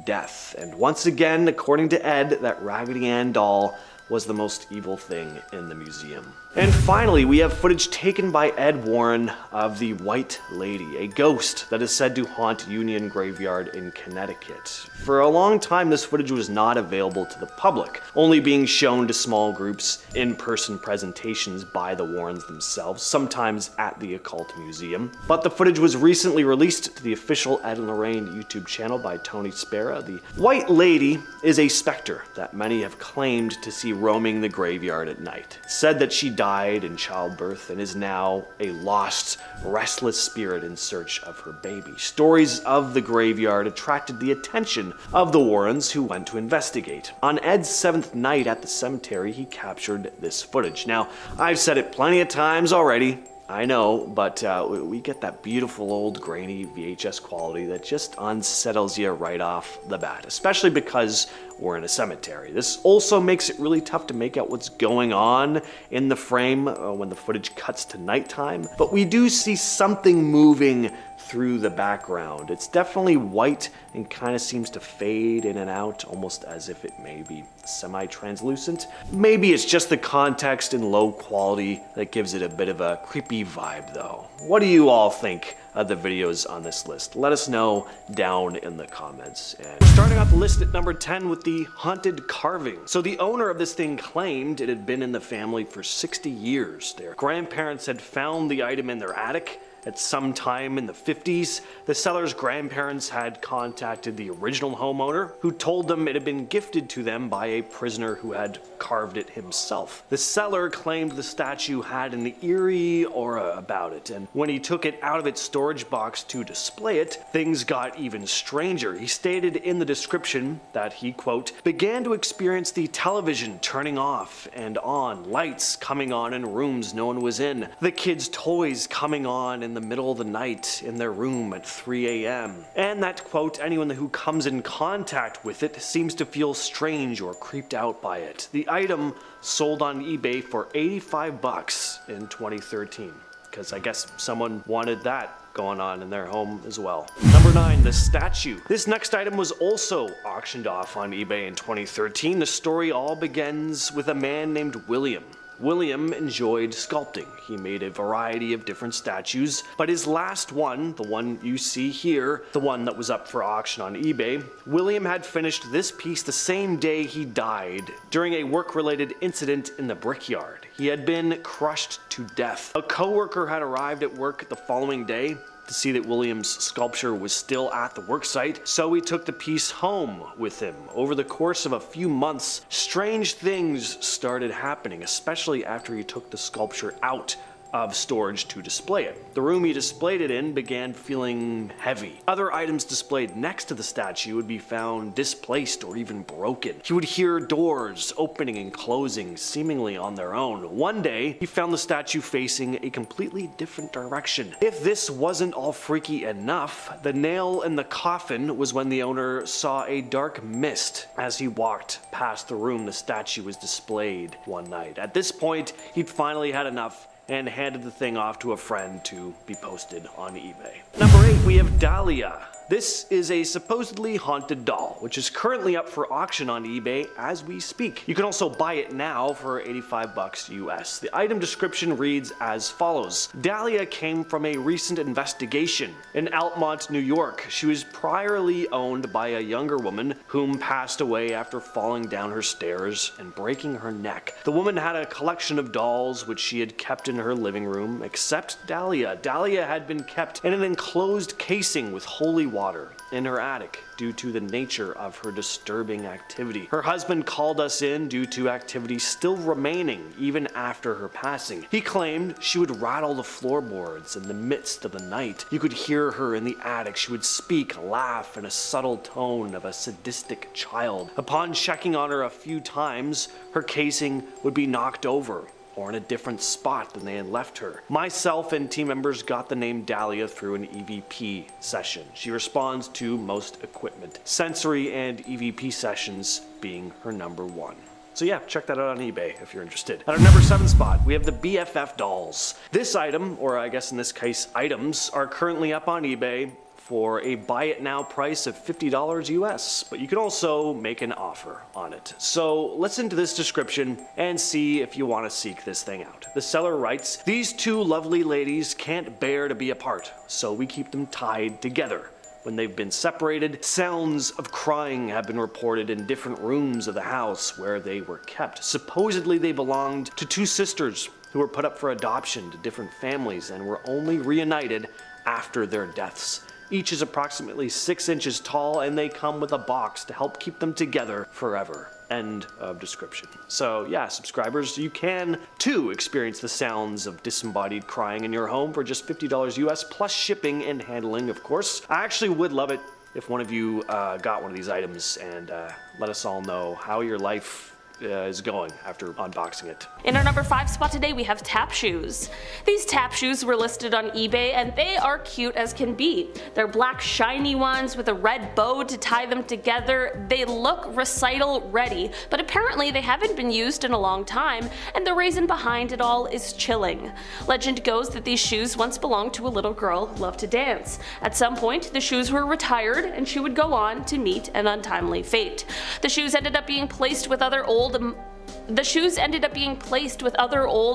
death. And once again, according to Ed, that Raggedy Ann doll was the most evil thing in the museum. And finally, we have footage taken by Ed Warren of the White Lady, a ghost that is said to haunt Union Graveyard in Connecticut. For a long time, this footage was not available to the public, only being shown to small groups, in-person presentations by the Warrens themselves, sometimes at the Occult Museum. But the footage was recently released to the official Ed and Lorraine YouTube channel by Tony Spera. The White Lady is a specter that many have claimed to see roaming the graveyard at night. It's said that she died in childbirth and is now a lost, restless spirit in search of her baby. Stories of the graveyard attracted the attention of the Warrens, who went to investigate. On Ed's 7th night at the cemetery, he captured this footage. Now, I've said it plenty of times already, I know, but we get that beautiful old grainy VHS quality that just unsettles you right off the bat, especially because we're in a cemetery. This also makes it really tough to make out what's going on in the frame when the footage cuts to nighttime, but we do see something moving through the background. It's definitely white and kind of seems to fade in and out, almost as if it may be semi-translucent. Maybe it's just the context and low quality that gives it a bit of a creepy vibe though. What do you all think of the videos on this list? Let us know down in the comments. And starting off the list at number 10 with the haunted carving. So the owner of this thing claimed it had been in the family for 60 years. Their grandparents had found the item in their attic at some time in the 50s. The seller's grandparents had contacted the original homeowner, who told them it had been gifted to them by a prisoner who had carved it himself. The seller claimed the statue had an eerie aura about it, and when he took it out of its storage box to display it, things got even stranger. He stated in the description that he, quote, began to experience the television turning off and on, lights coming on in rooms no one was in, the kids' toys coming on in the middle of the night in their room at 3 a.m. And that, quote, anyone who comes in contact with it seems to feel strange or creeped out by it. The item sold on eBay for 85 bucks in 2013, because I guess someone wanted that going on in their home as well. Number 9, the statue. This next item was also auctioned off on eBay in 2013. The story all begins with a man named William. William enjoyed sculpting. He made a variety of different statues, but his last one, the one you see here, the one that was up for auction on eBay, William had finished this piece the same day he died during a work-related incident in the brickyard. He had been crushed to death. A coworker had arrived at work the following day to see that William's sculpture was still at the worksite, so he took the piece home with him. Over the course of a few months, strange things started happening, especially after he took the sculpture out of storage to display it. The room he displayed it in began feeling heavy. Other items displayed next to the statue would be found displaced or even broken. He would hear doors opening and closing seemingly on their own. One day, he found the statue facing a completely different direction. If this wasn't all freaky enough, the nail in the coffin was when the owner saw a dark mist as he walked past the room the statue was displayed one night. At this point, he'd finally had enough and handed the thing off to a friend to be posted on eBay. Number 8, we have Dahlia. This is a supposedly haunted doll, which is currently up for auction on eBay as we speak. You can also buy it now for 85 bucks US. The item description reads as follows. Dahlia came from a recent investigation in Altamont, New York. She was priorly owned by a younger woman whom passed away after falling down her stairs and breaking her neck. The woman had a collection of dolls which she had kept in her living room, except Dahlia. Dahlia had been kept in an enclosed casing with holy water in her attic due to the nature of her disturbing activity. Her husband called us in due to activity still remaining even after her passing. He claimed she would rattle the floorboards in the midst of the night. You could hear her in the attic. She would speak, laugh in a subtle tone of a sadistic child. Upon checking on her a few times, her casing would be knocked over or in a different spot than they had left her. Myself and team members got the name Dahlia through an EVP session. She responds to most equipment, sensory and EVP sessions being her number 1. So yeah, check that out on eBay if you're interested. At our number 7 spot, we have the BFF dolls. This item, or I guess in this case items, are currently up on eBay for a buy it now price of $50 US, but you can also make an offer on it. So listen to this description and see if you want to seek this thing out. The seller writes, "These two lovely ladies can't bear to be apart, so we keep them tied together. When they've been separated, sounds of crying have been reported in different rooms of the house where they were kept. Supposedly they belonged to two sisters who were put up for adoption to different families and were only reunited after their deaths. Each is approximately 6 inches tall and they come with a box to help keep them together forever." End of description. So yeah, subscribers, you can too experience the sounds of disembodied crying in your home for just $50 US plus shipping and handling, of course. I actually would love it if one of you got one of these items and let us all know how your life is going after unboxing it. In our number 5 spot today, we have tap shoes. These tap shoes were listed on eBay and they are cute as can be. They're black shiny ones with a red bow to tie them together. They look recital ready, but apparently they haven't been used in a long time, and the reason behind it all is chilling. Legend goes that these shoes once belonged to a little girl who loved to dance. At some point, the shoes were retired and she would go on to meet an untimely fate. The shoes ended up being placed with other old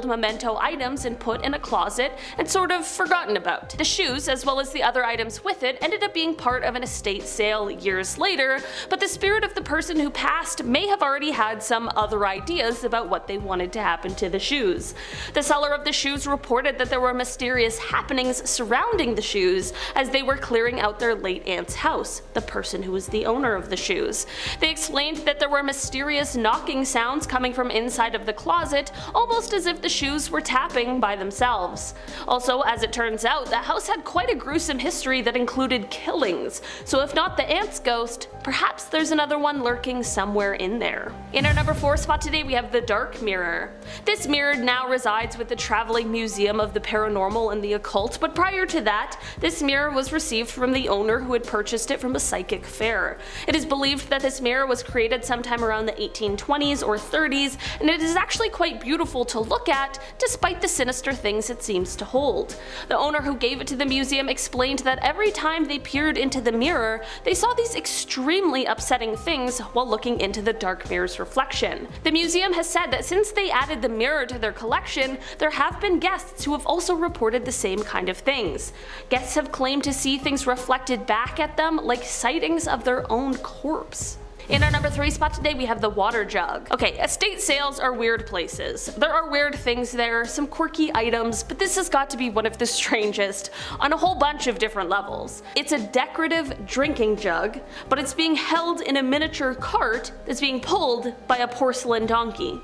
memento items and put in a closet and sort of forgotten about. The shoes, as well as the other items with it, ended up being part of an estate sale years later, but the spirit of the person who passed may have already had some other ideas about what they wanted to happen to the shoes. The seller of the shoes reported that there were mysterious happenings surrounding the shoes as they were clearing out their late aunt's house, the person who was the owner of the shoes. They explained that there were mysterious knocking sounds coming from inside of the closet, almost as if the shoes were tapping by themselves. Also, as it turns out, the house had quite a gruesome history that included killings, so if not the aunt's ghost, perhaps there's another one lurking somewhere in there. In our number 4 spot today, we have the dark mirror. This mirror now resides with the Traveling Museum of the Paranormal and the Occult, but prior to that, this mirror was received from the owner who had purchased it from a psychic fair. It is believed that this mirror was created sometime around the 1820s or 30s, and it is actually quite beautiful to look at despite the sinister things it seems to hold. The owner who gave it to the museum explained that every time they peered into the mirror, they saw these extremely upsetting things while looking into the dark mirror's reflection. The museum has said that since they added the mirror to their collection, there have been guests who have also reported the same kind of things. Guests have claimed to see things reflected back at them like sightings of their own corpse. In our number 3 spot today, we have the water jug. Okay, estate sales are weird places. There are weird things there, some quirky items, but this has got to be one of the strangest on a whole bunch of different levels. It's a decorative drinking jug, but it's being held in a miniature cart that's being pulled by a porcelain donkey.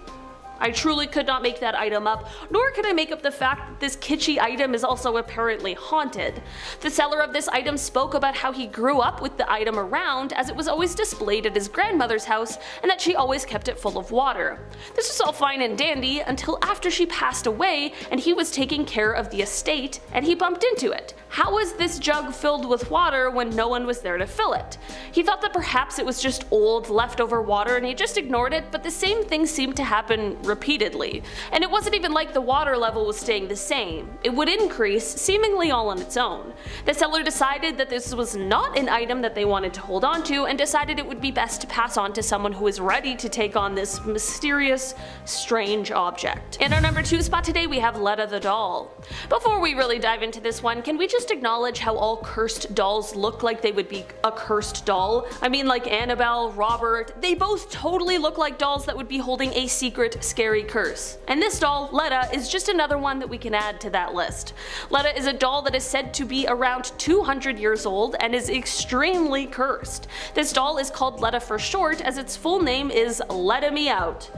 I truly could not make that item up, nor could I make up the fact that this kitschy item is also apparently haunted. The seller of this item spoke about how he grew up with the item around as it was always displayed at his grandmother's house and that she always kept it full of water. This was all fine and dandy until after she passed away and he was taking care of the estate and he bumped into it. How was this jug filled with water when no one was there to fill it? He thought that perhaps it was just old leftover water and he just ignored it, but the same thing seemed to happen repeatedly. And it wasn't even like the water level was staying the same. It would increase, seemingly all on its own. The seller decided that this was not an item that they wanted to hold on to and decided it would be best to pass on to someone who is ready to take on this mysterious, strange object. In our number 2 spot today, we have Letta the doll. Before we really dive into this one, can we just acknowledge how all cursed dolls look like they would be a cursed doll? I mean, like Annabelle, Robert, they both totally look like dolls that would be holding a secret, scary curse. And this doll, Letta, is just another one that we can add to that list. Letta is a doll that is said to be around 200 years old and is extremely cursed. This doll is called Letta for short, as its full name is Letta Me Out.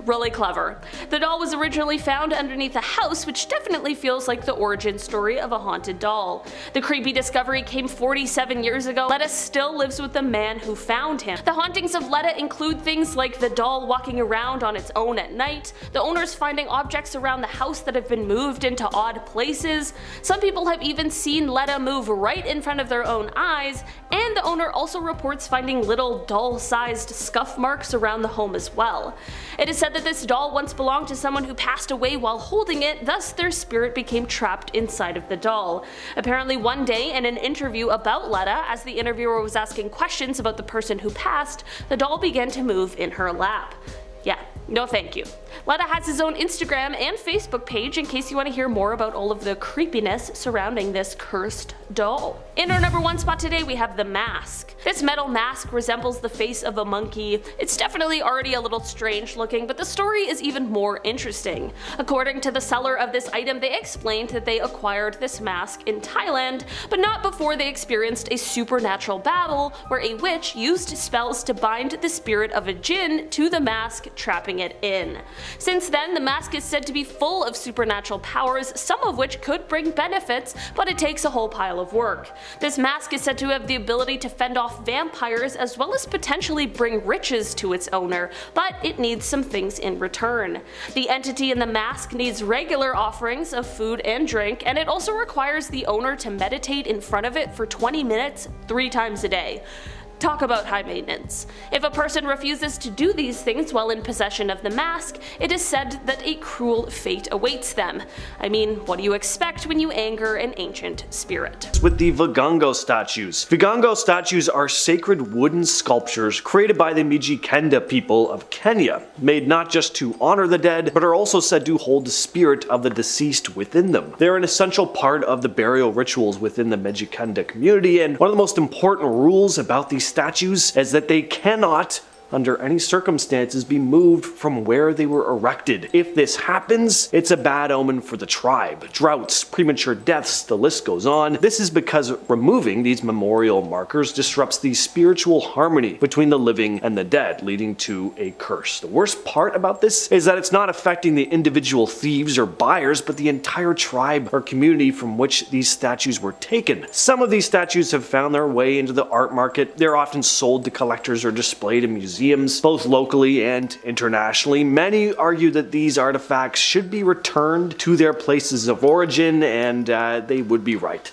Really clever. The doll was originally found underneath a house, which definitely feels like the origin story of a haunted doll. The creepy discovery came 47 years ago. Letta still lives with the man who found him. The hauntings of Letta include things like the doll walking around on its own at night, the owners finding objects around the house that have been moved into odd places. Some people have even seen Letta move right in front of their own eyes, and the owner also reports finding little doll-sized scuff marks around the home as well. It is said said that this doll once belonged to someone who passed away while holding it, thus their spirit became trapped inside of the doll. Apparently one day in an interview about Letta, as the interviewer was asking questions about the person who passed, the doll began to move in her lap. Yeah, no thank you. Letta has his own Instagram and Facebook page in case you want to hear more about all of the creepiness surrounding this cursed doll. In our number 1 spot today we have the mask. This metal mask resembles the face of a monkey. It's definitely already a little strange looking, but the story is even more interesting. According to the seller of this item, they explained that they acquired this mask in Thailand, but not before they experienced a supernatural battle where a witch used spells to bind the spirit of a jinn to the mask, trapping it in. Since then, the mask is said to be full of supernatural powers, some of which could bring benefits, but it takes a whole pile of work. This mask is said to have the ability to fend off vampires as well as potentially bring riches to its owner, but it needs some things in return. The entity in the mask needs regular offerings of food and drink, and it also requires the owner to meditate in front of it for 20 minutes 3 times a day. Talk about high maintenance. If a person refuses to do these things while in possession of the mask, it is said that a cruel fate awaits them. I mean, what do you expect when you anger an ancient spirit? With the Vigango statues. Vigango statues are sacred wooden sculptures created by the Mijikenda people of Kenya, made not just to honor the dead, but are also said to hold the spirit of the deceased within them. They are an essential part of the burial rituals within the Mijikenda community, and one of the most important rules about these statues is that they cannot, under any circumstances, be moved from where they were erected. If this happens, it's a bad omen for the tribe. Droughts, premature deaths, the list goes on. This is because removing these memorial markers disrupts the spiritual harmony between the living and the dead, leading to a curse. The worst part about this is that it's not affecting the individual thieves or buyers, but the entire tribe or community from which these statues were taken. Some of these statues have found their way into the art market. They're often sold to collectors or displayed in museums, both locally and internationally. Many argue that these artifacts should be returned to their places of origin, and they would be right.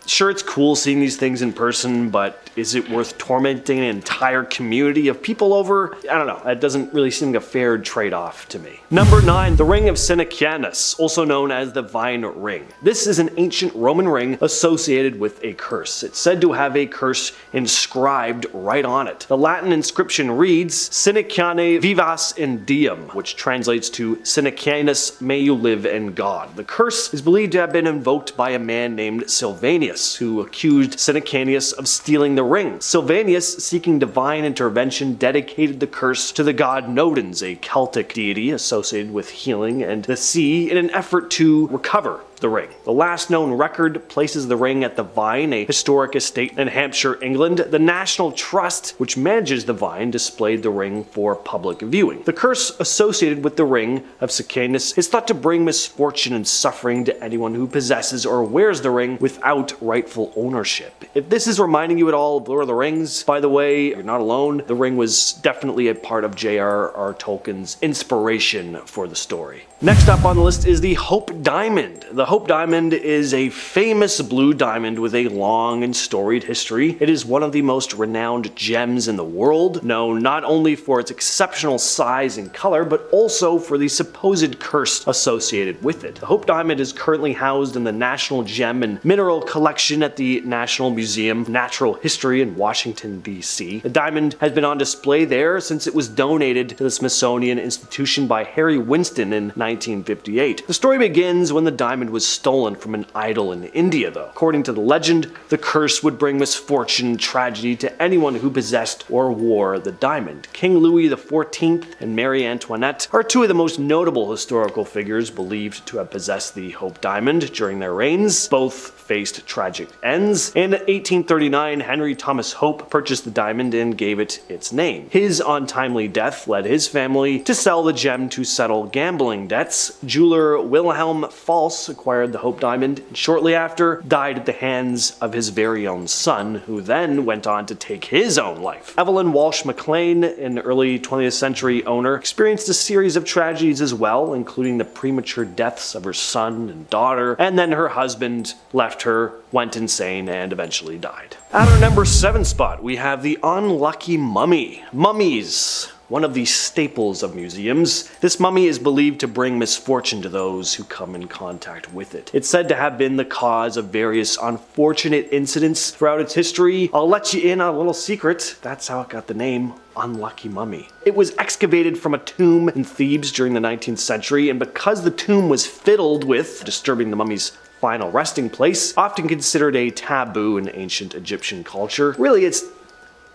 Sure, it's cool seeing these things in person, but is it worth tormenting an entire community of people over? I don't know, that doesn't really seem like a fair trade-off to me. Number 9, the Ring of Sinacianus, also known as the Vine Ring. This is an ancient Roman ring associated with a curse. It's said to have a curse inscribed right on it. The Latin inscription reads, Sinaciane vivas in diem, which translates to Sinacianus, may you live in God. The curse is believed to have been invoked by a man named Sylvanus, who accused Sinacianus of stealing the ring. Sylvanus, seeking divine intervention, dedicated the curse to the god Nodens, a Celtic deity associated with healing and the sea, in an effort to recover the ring. The last known record places the ring at the Vine, a historic estate in Hampshire, England. The National Trust, which manages the Vine, displayed the ring for public viewing. The curse associated with the ring of Sinacianus is thought to bring misfortune and suffering to anyone who possesses or wears the ring without rightful ownership. If this is reminding you at all of Lord of the Rings, by the way, you're not alone. The ring was definitely a part of J.R.R. Tolkien's inspiration for the story. Next up on the list is the Hope Diamond. The Hope Diamond is a famous blue diamond with a long and storied history. It is one of the most renowned gems in the world, known not only for its exceptional size and color, but also for the supposed curse associated with it. The Hope Diamond is currently housed in the National Gem and Mineral Collection at the National Museum of Natural History in Washington, D.C. The diamond has been on display there since it was donated to the Smithsonian Institution by Harry Winston in 1958. The story begins when the diamond was stolen from an idol in India, though. According to the legend, the curse would bring misfortune and tragedy to anyone who possessed or wore the diamond. King Louis XIV and Marie Antoinette are two of the most notable historical figures believed to have possessed the Hope Diamond during their reigns. Both faced tragic ends. In 1839, Henry Thomas Hope purchased the diamond and gave it its name. His untimely death led his family to sell the gem to settle gambling debts. Jeweler Wilhelm False acquired the Hope Diamond and shortly after died at the hands of his very own son, who then went on to take his own life. Evelyn Walsh McLean, an early 20th century owner, experienced a series of tragedies as well, including the premature deaths of her son and daughter, and then her husband left her, went insane, and eventually died. At our number 7 spot, we have the unlucky mummy. Mummies one of the staples of museums. This mummy is believed to bring misfortune to those who come in contact with it. It's said to have been the cause of various unfortunate incidents throughout its history. I'll let you in on a little secret. That's how it got the name Unlucky Mummy. It was excavated from a tomb in Thebes during the 19th century, and because the tomb was fiddled with, disturbing the mummy's final resting place, often considered a taboo in ancient Egyptian culture. Really, it's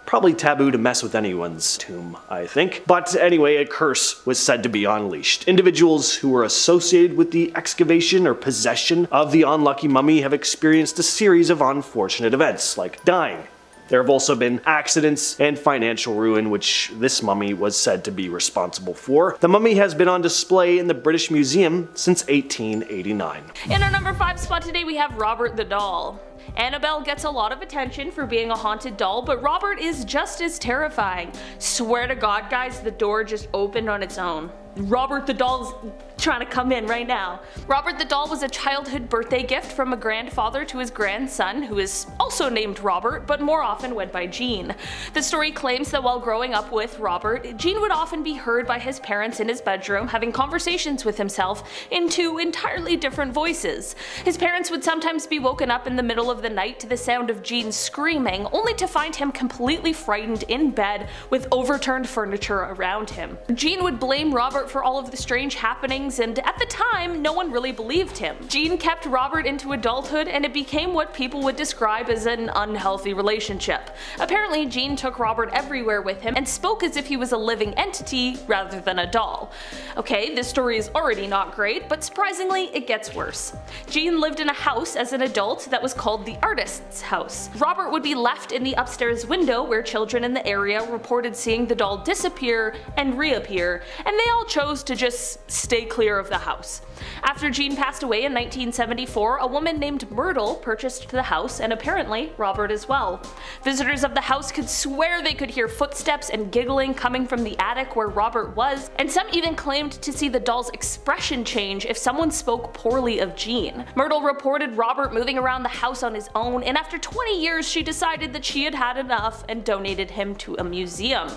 probably taboo to mess with anyone's tomb, I think. But anyway, a curse was said to be unleashed. Individuals who were associated with the excavation or possession of the unlucky mummy have experienced a series of unfortunate events, like dying. There have also been accidents and financial ruin, which this mummy was said to be responsible for. The mummy has been on display in the British Museum since 1889. In our number 5 spot today, we have Robert the Doll. Annabelle gets a lot of attention for being a haunted doll, but Robert is just as terrifying. Swear to God, guys, the door just opened on its own. Robert the Doll's trying to come in right now. Robert the Doll was a childhood birthday gift from a grandfather to his grandson, who is also named Robert, but more often went by Gene. The story claims that while growing up with Robert, Gene would often be heard by his parents in his bedroom having conversations with himself in 2 entirely different voices. His parents would sometimes be woken up in the middle of the night to the sound of Gene screaming, only to find him completely frightened in bed with overturned furniture around him. Gene would blame Robert for all of the strange happenings, and at the time, no one really believed him. Gene kept Robert into adulthood, and it became what people would describe as an unhealthy relationship. Apparently, Gene took Robert everywhere with him and spoke as if he was a living entity rather than a doll. Okay, this story is already not great, but surprisingly, it gets worse. Gene lived in a house as an adult that was called the Artist's House. Robert would be left in the upstairs window where children in the area reported seeing the doll disappear and reappear, and they all chose to just stay clear of the house. After Gene passed away in 1974, a woman named Myrtle purchased the house, and apparently Robert as well. Visitors of the house could swear they could hear footsteps and giggling coming from the attic where Robert was, and some even claimed to see the doll's expression change if someone spoke poorly of Gene. Myrtle reported Robert moving around the house on his own, and after 20 years she decided that she had had enough and donated him to a museum.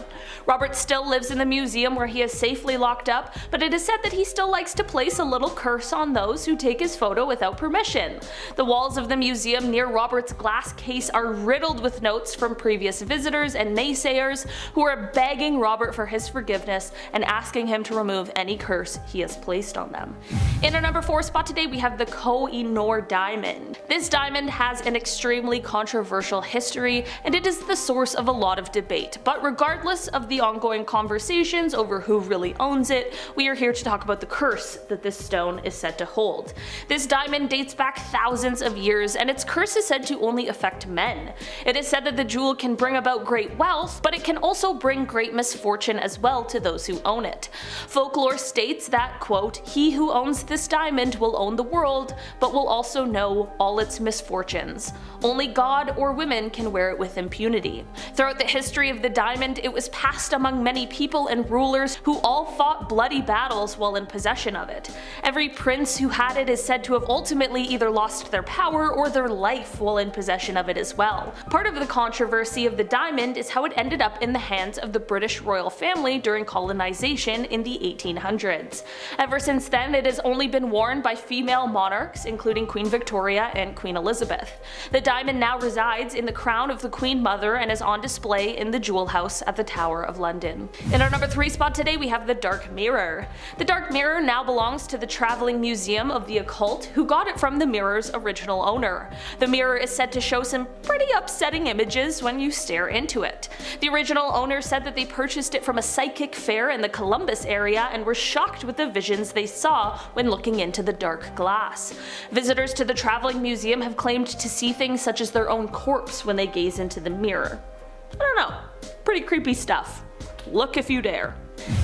Robert still lives in the museum where he is safely locked up, but it is said that he still likes to place a little curse on those who take his photo without permission. The walls of the museum near Robert's glass case are riddled with notes from previous visitors and naysayers who are begging Robert for his forgiveness and asking him to remove any curse he has placed on them. In our number 4 spot today, we have the Koh-i-Noor diamond. This diamond has an extremely controversial history, and it is the source of a lot of debate, but regardless of the ongoing conversations over who really owns it, we are here to talk about the curse that this stone is said to hold. This diamond dates back thousands of years, and its curse is said to only affect men. It is said that the jewel can bring about great wealth, but it can also bring great misfortune as well to those who own it. Folklore states that, quote, "He who owns this diamond will own the world, but will also know all its misfortunes. Only God or women can wear it with impunity." Throughout the history of the diamond, it was passed among many people and rulers who all fought bloody battles while in possession of it. Every prince who had it is said to have ultimately either lost their power or their life while in possession of it as well. Part of the controversy of the diamond is how it ended up in the hands of the British royal family during colonization in the 1800s. Ever since then, it has only been worn by female monarchs, including Queen Victoria and Queen Elizabeth. The diamond now resides in the crown of the Queen Mother and is on display in the Jewel House at the Tower of London. In our number 3 spot today, we have the Dark Mirror. The Dark Mirror now belongs to the Traveling Museum of the Occult, who got it from the mirror's original owner. The mirror is said to show some pretty upsetting images when you stare into it. The original owner said that they purchased it from a psychic fair in the Columbus area and were shocked with the visions they saw when looking into the dark glass. Visitors to the Traveling Museum have claimed to see things such as their own corpse when they gaze into the mirror. I don't know, pretty creepy stuff. Look if you dare.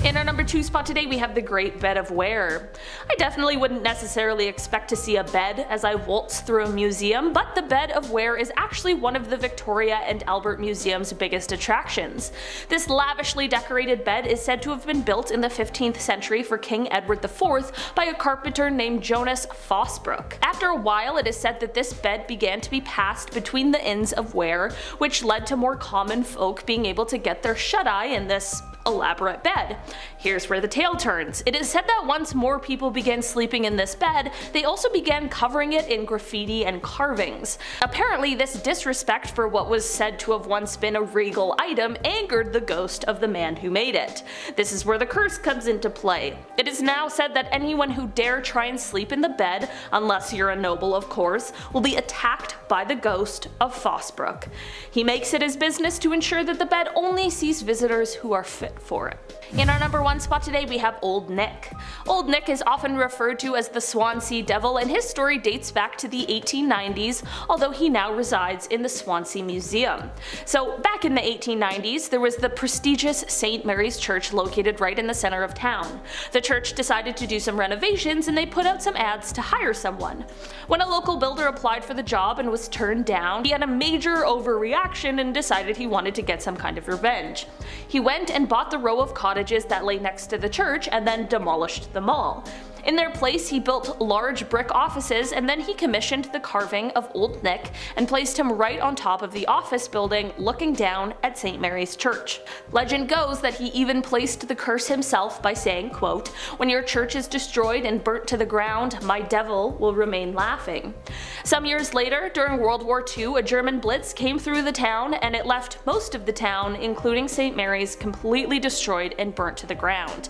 In our number 2 spot today, we have the Great Bed of Ware. I definitely wouldn't necessarily expect to see a bed as I waltz through a museum, but the Bed of Ware is actually one of the Victoria and Albert Museum's biggest attractions. This lavishly decorated bed is said to have been built in the 15th century for King Edward IV by a carpenter named Jonas Fosbrook. After a while, it is said that this bed began to be passed between the inns of Ware, which led to more common folk being able to get their shut-eye in this elaborate bed. Here's where the tale turns. It is said that once more people began sleeping in this bed, they also began covering it in graffiti and carvings. Apparently, this disrespect for what was said to have once been a regal item angered the ghost of the man who made it. This is where the curse comes into play. It is now said that anyone who dare try and sleep in the bed, unless you're a noble of course, will be attacked by the ghost of Fosbrook. He makes it his business to ensure that the bed only sees visitors who are fit for it. In our number 1 spot today we have Old Nick. Old Nick is often referred to as the Swansea Devil, and his story dates back to the 1890s, although he now resides in the Swansea Museum. So back in the 1890s, there was the prestigious St. Mary's Church located right in the center of town. The church decided to do some renovations and they put out some ads to hire someone. When a local builder applied for the job and was turned down, he had a major overreaction and decided he wanted to get some kind of revenge. He went and bought the row of cottages that lay next to the church and then demolished them all. In their place, he built large brick offices, and then he commissioned the carving of Old Nick and placed him right on top of the office building looking down at St. Mary's Church. Legend goes that he even placed the curse himself by saying, quote, "When your church is destroyed and burnt to the ground, my devil will remain laughing." Some years later, during World War II, a German blitz came through the town and it left most of the town, including St. Mary's, completely destroyed and burnt to the ground.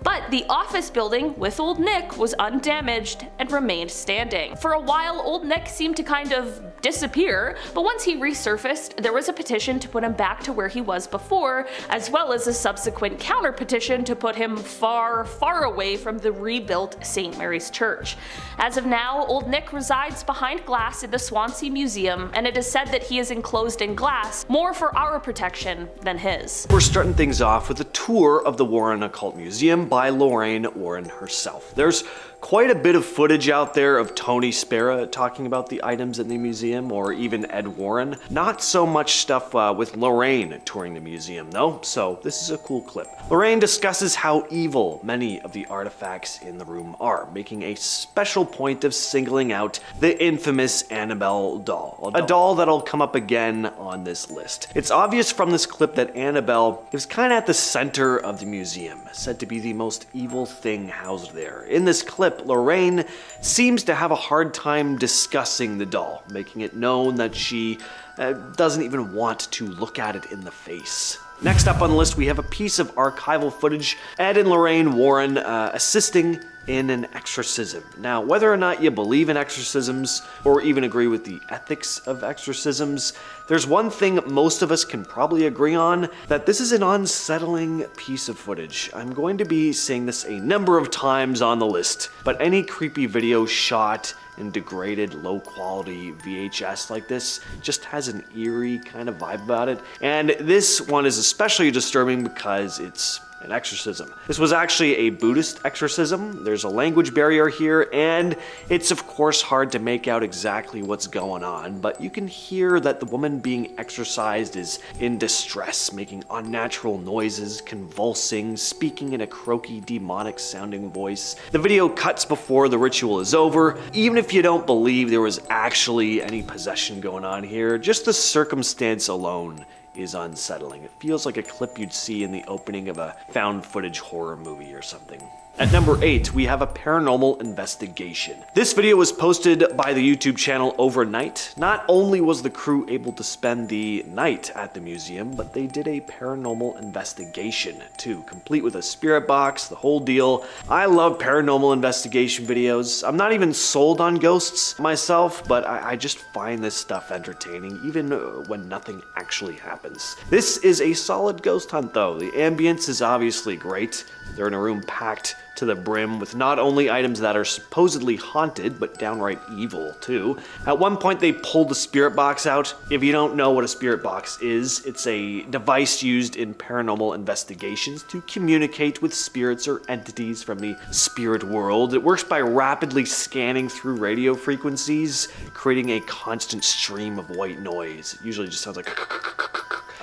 But the office building with Old Nick was undamaged and remained standing. For a while, Old Nick seemed to kind of disappear, but once he resurfaced, there was a petition to put him back to where he was before, as well as a subsequent counter petition to put him far, far away from the rebuilt St. Mary's Church. As of now, Old Nick resides behind glass in the Swansea Museum, and it is said that he is enclosed in glass, more for our protection than his. We're starting things off with a tour of the Warren Occult Museum by Lorraine Warren herself. There's quite a bit of footage out there of Tony Spera talking about the items in the museum, or even Ed Warren. Not so much stuff with Lorraine touring the museum though, so this is a cool clip. Lorraine discusses how evil many of the artifacts in the room are, making a special point of singling out the infamous Annabelle doll, a doll that'll come up again on this list. It's obvious from this clip that Annabelle is kind of at the center of the museum, said to be the most evil thing housed there. In this clip, Lorraine seems to have a hard time discussing the doll, making it known that she doesn't even want to look at it in the face. Next up on the list, we have a piece of archival footage, Ed and Lorraine Warren assisting in an exorcism. Now, whether or not you believe in exorcisms, or even agree with the ethics of exorcisms, there's one thing most of us can probably agree on, that this is an unsettling piece of footage. I'm going to be saying this a number of times on the list, but any creepy video shot in degraded, low-quality VHS like this just has an eerie kind of vibe about it, and this one is especially disturbing because it's an exorcism. This was actually a Buddhist exorcism. There's a language barrier here, and it's of course hard to make out exactly what's going on, but you can hear that the woman being exorcised is in distress, making unnatural noises, convulsing, speaking in a croaky, demonic sounding voice. The video cuts before the ritual is over. Even if you don't believe there was actually any possession going on here, just the circumstance alone is unsettling. It feels like a clip you'd see in the opening of a found footage horror movie or something. At number 8, we have a paranormal investigation. This video was posted by the YouTube channel overnight. Not only was the crew able to spend the night at the museum, but they did a paranormal investigation too, complete with a spirit box, the whole deal. I love paranormal investigation videos. I'm not even sold on ghosts myself, but I just find this stuff entertaining, even when nothing actually happens. This is a solid ghost hunt though. The ambience is obviously great. They're in a room packed to the brim with not only items that are supposedly haunted, but downright evil too. At one point they pulled the spirit box out. If you don't know what a spirit box is, it's a device used in paranormal investigations to communicate with spirits or entities from the spirit world. It works by rapidly scanning through radio frequencies, creating a constant stream of white noise. It usually just sounds like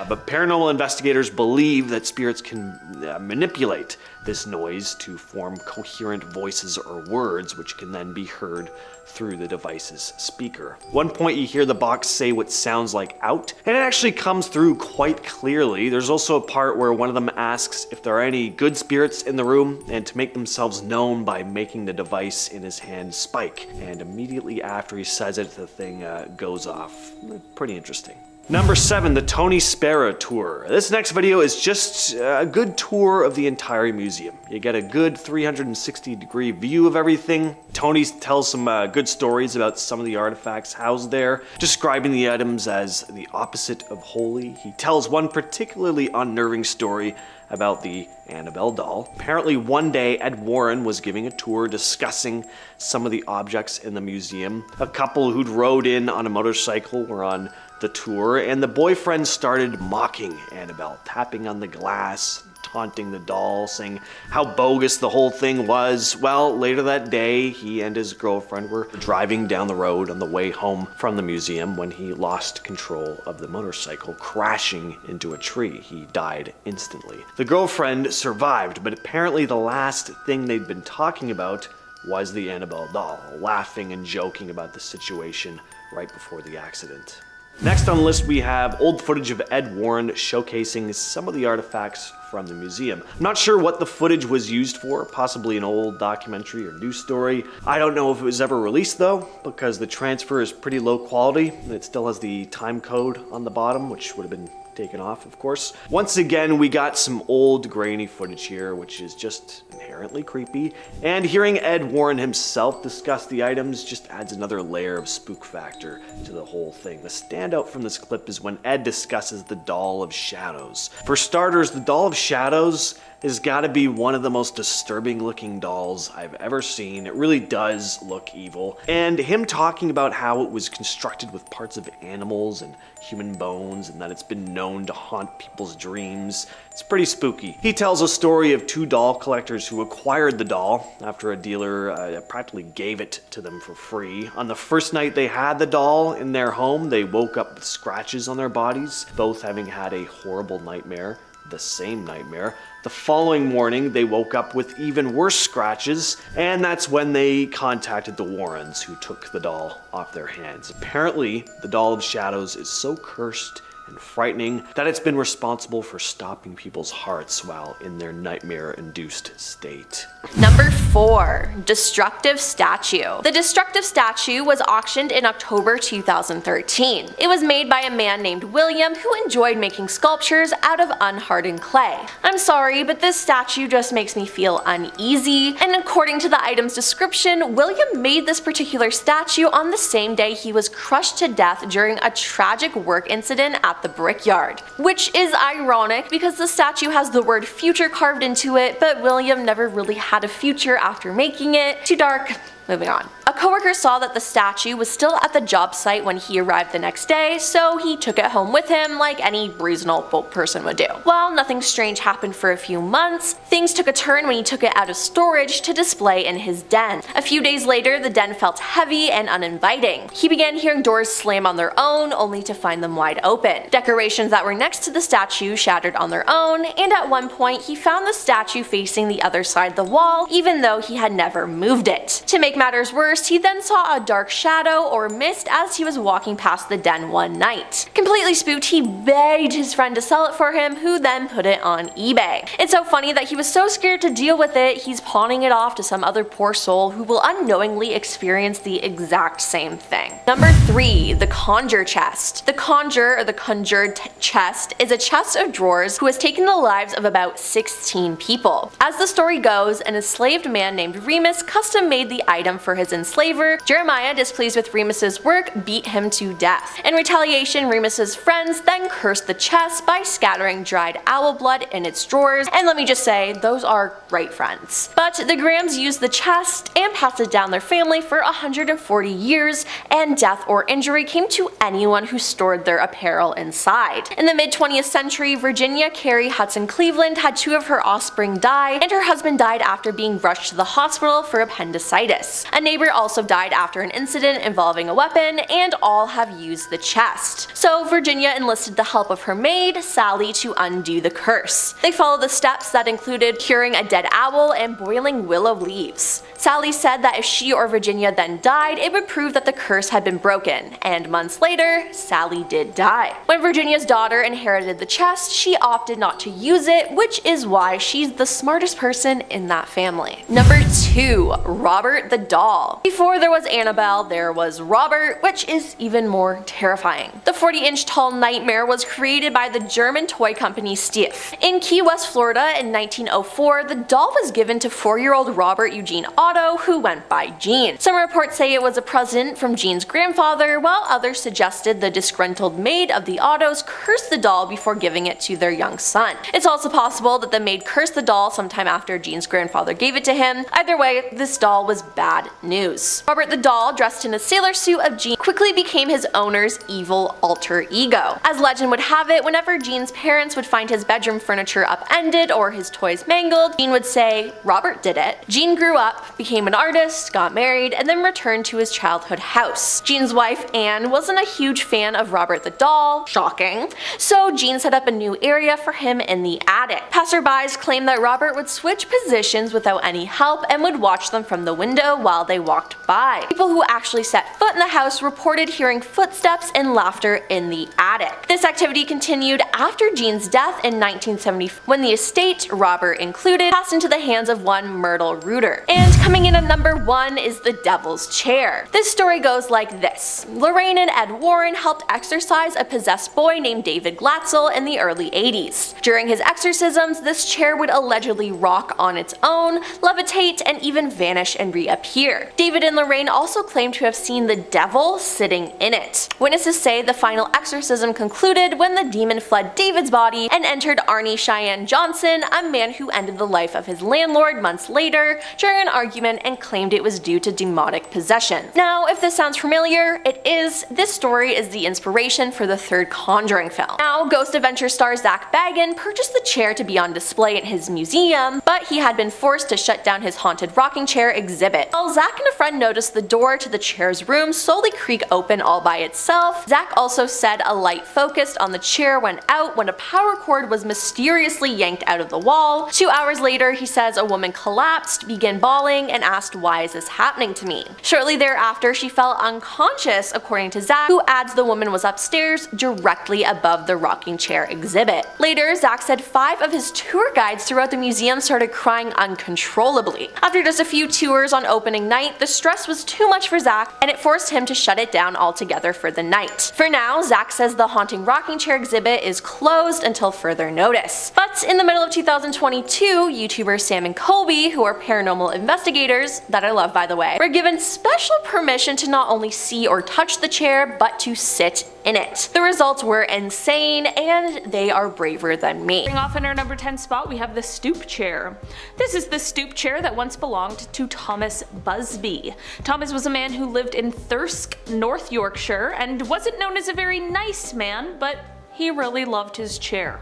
But paranormal investigators believe that spirits can manipulate this noise to form coherent voices or words, which can then be heard through the device's speaker. At one point you hear the box say what sounds like out, and it actually comes through quite clearly. There's also a part where one of them asks if there are any good spirits in the room, and to make themselves known by making the device in his hand spike. And immediately after he says it, the thing goes off. Pretty interesting. Number 7, the Tony Spera tour. This next video is just a good tour of the entire museum. You get a good 360-degree view of everything. Tony tells some good stories about some of the artifacts housed there, describing the items as the opposite of holy. He tells one particularly unnerving story about the Annabelle doll. Apparently one day Ed Warren was giving a tour discussing some of the objects in the museum. A couple who'd rode in on a motorcycle were on the tour, and the boyfriend started mocking Annabelle, tapping on the glass, taunting the doll, saying how bogus the whole thing was. Well, later that day, he and his girlfriend were driving down the road on the way home from the museum when he lost control of the motorcycle, crashing into a tree. He died instantly. The girlfriend survived, but apparently the last thing they'd been talking about was the Annabelle doll, laughing and joking about the situation right before the accident. Next on the list we have old footage of Ed Warren showcasing some of the artifacts from the museum. I'm not sure what the footage was used for, possibly an old documentary or news story. I don't know if it was ever released though, because the transfer is pretty low quality and it still has the time code on the bottom, which would have been taken off, of course. Once again, we got some old grainy footage here, which is just inherently creepy. And hearing Ed Warren himself discuss the items just adds another layer of spook factor to the whole thing. The standout from this clip is when Ed discusses the Doll of Shadows. For starters, the Doll of Shadows has got to be one of the most disturbing looking dolls I've ever seen. It really does look evil. And him talking about how it was constructed with parts of animals and human bones and that it's been known to haunt people's dreams. It's pretty spooky. He tells a story of 2 doll collectors who acquired the doll after a dealer practically gave it to them for free. On the first night they had the doll in their home, they woke up with scratches on their bodies, both having had a horrible nightmare. The same nightmare. The following morning, they woke up with even worse scratches, and that's when they contacted the Warrens, who took the doll off their hands. Apparently, the Doll of Shadows is so cursed and frightening that it's been responsible for stopping people's hearts while in their nightmare-induced state. Number 4. Destructive Statue. The destructive statue was auctioned in October 2013. It was made by a man named William who enjoyed making sculptures out of unhardened clay. I'm sorry, but this statue just makes me feel uneasy, and according to the item's description, William made this particular statue on the same day he was crushed to death during a tragic work incident at the Brickyard. Which is ironic because the statue has the word future carved into it, but William never really had a future after making it. Too dark. Moving on. A coworker saw that the statue was still at the job site when he arrived the next day, so he took it home with him like any reasonable person would do. Well, nothing strange happened for a few months. Things took a turn when he took it out of storage to display in his den. A few days later, the den felt heavy and uninviting. He began hearing doors slam on their own, only to find them wide open. Decorations that were next to the statue shattered on their own, and at one point he found the statue facing the other side of the wall, even though he had never moved it. To make matters worse, he then saw a dark shadow or mist as he was walking past the den one night. Completely spooked, he begged his friend to sell it for him, who then put it on eBay. It's so funny that he was so scared to deal with it, he's pawning it off to some other poor soul who will unknowingly experience the exact same thing. Number 3. The Conjure Chest. The Conjure, or the Conjured Chest, is a chest of drawers who has taken the lives of about 16 people. As the story goes, an enslaved man named Remus custom made the item for his enslaver. Jeremiah, displeased with Remus's work, beat him to death. In retaliation, Remus's friends then cursed the chest by scattering dried owl blood in its drawers, and let me just say, those are great friends. But the Grahams used the chest and passed it down their family for 140 years, and death or injury came to anyone who stored their apparel inside. In the mid-20th century, Virginia Carey Hudson Cleveland had 2 of her offspring die, and her husband died after being rushed to the hospital for appendicitis. A neighbor also died after an incident involving a weapon, and all have used the chest. So Virginia enlisted the help of her maid, Sally, to undo the curse. They followed the steps that included curing a dead owl and boiling willow leaves. Sally said that if she or Virginia then died, it would prove that the curse had been broken, and months later, Sally did die. When Virginia's daughter inherited the chest, she opted not to use it, which is why she's the smartest person in that family. Number 2. Robert the Doll. Before there was Annabelle, there was Robert, which is even more terrifying. The 40-inch tall nightmare was created by the German toy company Steiff. In Key West, Florida in 1904, the doll was given to 4-year-old Robert Eugene Otto, who went by Gene. Some reports say it was a present from Gene's grandfather, while others suggested the disgruntled maid of the Ottos cursed the doll before giving it to their young son. It's also possible that the maid cursed the doll sometime after Gene's grandfather gave it to him. Either way, this doll was bad news. Robert the Doll, dressed in a sailor suit of Gene, quickly became his owner's evil alter ego. As legend would have it, whenever Gene's parents would find his bedroom furniture upended or his toys mangled, Gene would say, "Robert did it." Gene grew up, became an artist, got married, and then returned to his childhood house. Gene's wife, Anne, wasn't a huge fan of Robert the Doll, shocking, so Gene set up a new area for him in the attic. Passerbys claimed that Robert would switch positions without any help and would watch them from the window while they walked by. People who actually set foot in the house reported hearing footsteps and laughter in the attic. This activity continued after Gene's death in 1970, when the estate, Robert included, passed into the hands of one Myrtle Reuter. And coming in at number 1 is the Devil's Chair. This story goes like this. Lorraine and Ed Warren helped exorcise a possessed boy named David Glatzel in the early 80s. During his exorcisms, this chair would allegedly rock on its own, levitate, and even vanish and reappear. David and Lorraine also claimed to have seen the devil sitting in it. Witnesses say the final exorcism concluded when the demon fled David's body and entered Arnie Cheyenne Johnson, a man who ended the life of his landlord months later during an argument and claimed it was due to demonic possession. Now, if this sounds familiar, it is. This story is the inspiration for the third Conjuring film. Now, Ghost Adventure star Zach Baggan purchased the chair to be on display in his museum, but he had been forced to shut down his haunted rocking chair exhibit. While Zach and a friend noticed the door to the chair's room slowly creak open all by itself, Zach also said a light focused on the chair went out when a power cord was mysteriously yanked out of the wall. 2 hours later, he says a woman collapsed, began bawling, and asked, "Why is this happening to me?" Shortly thereafter, she fell unconscious, according to Zach, who adds the woman was upstairs, directly above the rocking chair exhibit. Later, Zach said 5 of his tour guides throughout the museum started crying uncontrollably. After just a few tours on opening night, the stress was too much for Zach, and it forced him to shut it down altogether for the night. For now, Zach says the haunting rocking chair exhibit is closed until further notice. But in the middle of 2022, YouTubers Sam and Colby, who are paranormal investigators, that I love by the way, were given special permission to not only see or touch the chair, but to sit in it. The results were insane, and they are braver than me. Off in our number 10 spot, we have the stoop chair. This is the stoop chair that once belonged to Thomas Busby. Thomas was a man who lived in Thirsk, North Yorkshire, and wasn't known as a very nice man, but he really loved his chair.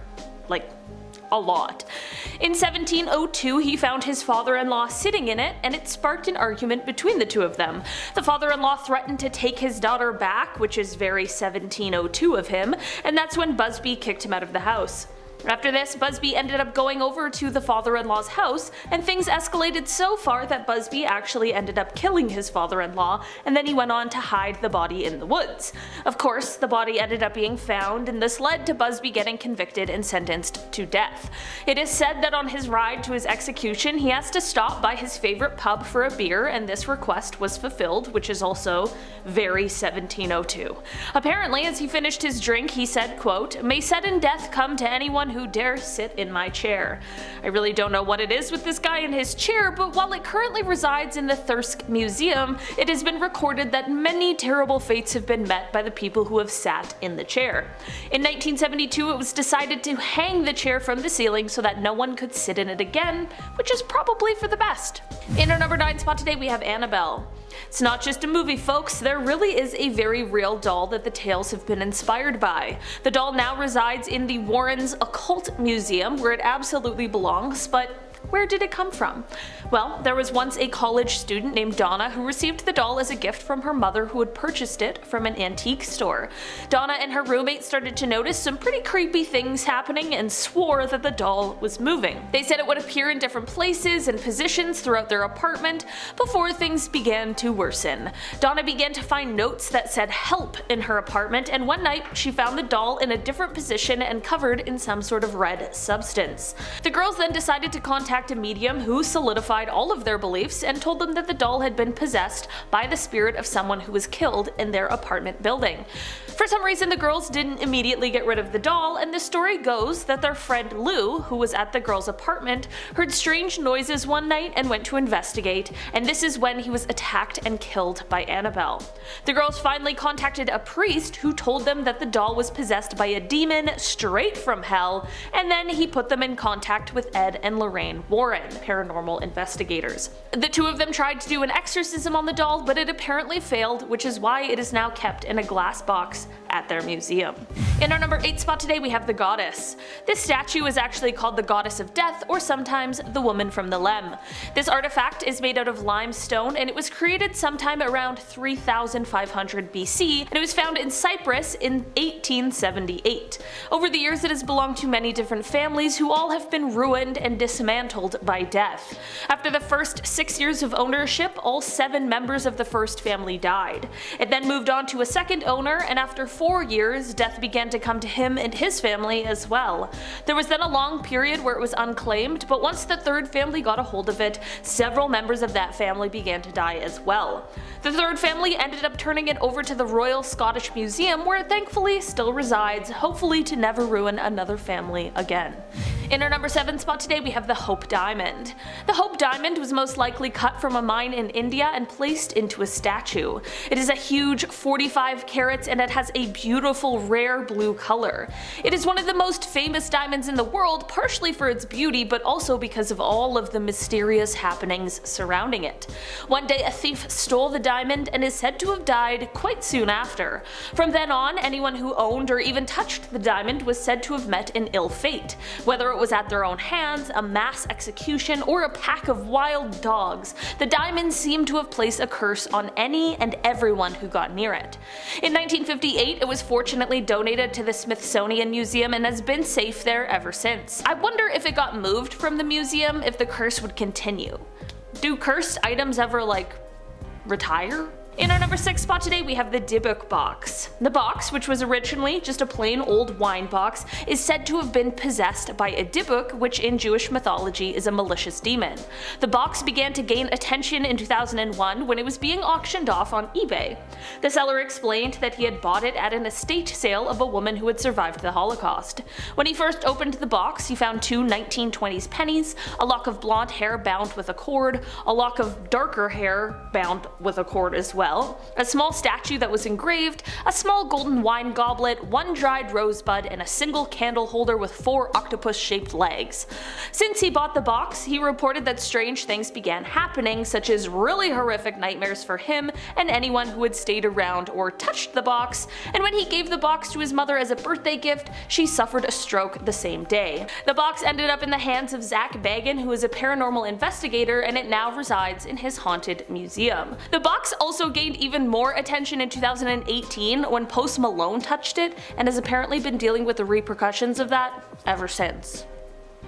Like, a lot. In 1702, he found his father-in-law sitting in it, and it sparked an argument between the two of them. The father-in-law threatened to take his daughter back, which is very 1702 of him, and that's when Busby kicked him out of the house. After this, Busby ended up going over to the father-in-law's house, and things escalated so far that Busby actually ended up killing his father-in-law, and then he went on to hide the body in the woods. Of course, the body ended up being found, and this led to Busby getting convicted and sentenced to death. It is said that on his ride to his execution, he has to stop by his favorite pub for a beer, and this request was fulfilled, which is also very 1702. Apparently, as he finished his drink, he said, quote, "May sudden death come to anyone who dare sit in my chair." I really don't know what it is with this guy in his chair, but while it currently resides in the Thirsk Museum, it has been recorded that many terrible fates have been met by the people who have sat in the chair. In 1972, it was decided to hang the chair from the ceiling so that no one could sit in it again, which is probably for the best. In our number 9 spot today, we have Annabelle. It's not just a movie, folks, there really is a very real doll that the tales have been inspired by. The doll now resides in the Warrens Occult Museum, where it absolutely belongs, but Where did it come from? Well, there was once a college student named Donna who received the doll as a gift from her mother, who had purchased it from an antique store. Donna and her roommate started to notice some pretty creepy things happening and swore that the doll was moving. They said it would appear in different places and positions throughout their apartment before things began to worsen. Donna began to find notes that said help in her apartment, and one night she found the doll in a different position and covered in some sort of red substance. The girls then decided to contact a medium who solidified all of their beliefs and told them that the doll had been possessed by the spirit of someone who was killed in their apartment building. For some reason, the girls didn't immediately get rid of the doll, and the story goes that their friend Lou, who was at the girls' apartment, heard strange noises one night and went to investigate, and this is when he was attacked and killed by Annabelle. The girls finally contacted a priest who told them that the doll was possessed by a demon straight from hell, and then he put them in contact with Ed and Lorraine Warren, paranormal investigators. The two of them tried to do an exorcism on the doll, but it apparently failed, which is why it is now kept in a glass box at their museum. In our number 8 spot today, we have the Goddess. This statue is actually called the Goddess of Death, or sometimes the Woman from the Lem. This artifact is made out of limestone, and it was created sometime around 3500 BC, and it was found in Cyprus in 1878. Over the years, it has belonged to many different families who all have been ruined and dismantled by death. After the first 6 years of ownership, all 7 members of the first family died. It then moved on to a second owner, and after 4 years, death began to come to him and his family as well. There was then a long period where it was unclaimed, but once the third family got a hold of it, several members of that family began to die as well. The third family ended up turning it over to the Royal Scottish Museum, where it thankfully still resides, hopefully to never ruin another family again. In our number 7 spot today, we have the Hope Diamond. The Hope Diamond was most likely cut from a mine in India and placed into a statue. It is a huge 45 carats, and it has a beautiful rare blue color. It is one of the most famous diamonds in the world, partially for its beauty, but also because of all of the mysterious happenings surrounding it. One day a thief stole the diamond and is said to have died quite soon after. From then on, anyone who owned or even touched the diamond was said to have met an ill fate. Whether it was at their own hands, a mass execution, or a pack of wild dogs, the diamond seemed to have placed a curse on any and everyone who got near it. In 1958, it was fortunately donated to the Smithsonian Museum and has been safe there ever since. I wonder if it got moved from the museum, if the curse would continue. Do cursed items ever, retire? In our number 6 spot today, we have the Dybbuk box. The box, which was originally just a plain old wine box, is said to have been possessed by a Dybbuk, which in Jewish mythology is a malicious demon. The box began to gain attention in 2001 when it was being auctioned off on eBay. The seller explained that he had bought it at an estate sale of a woman who had survived the Holocaust. When he first opened the box, he found 2 1920s pennies, a lock of blonde hair bound with a cord, a lock of darker hair bound with a cord as well, a small statue that was engraved, a small golden wine goblet, 1 dried rosebud, and a single candle holder with 4 octopus-shaped legs. Since he bought the box, he reported that strange things began happening, such as really horrific nightmares for him and anyone who had stayed around or touched the box, and when he gave the box to his mother as a birthday gift, she suffered a stroke the same day. The box ended up in the hands of Zach Bagan, who is a paranormal investigator, and it now resides in his haunted museum. The box also gained even more attention in 2018 when Post Malone touched it, and has apparently been dealing with the repercussions of that ever since.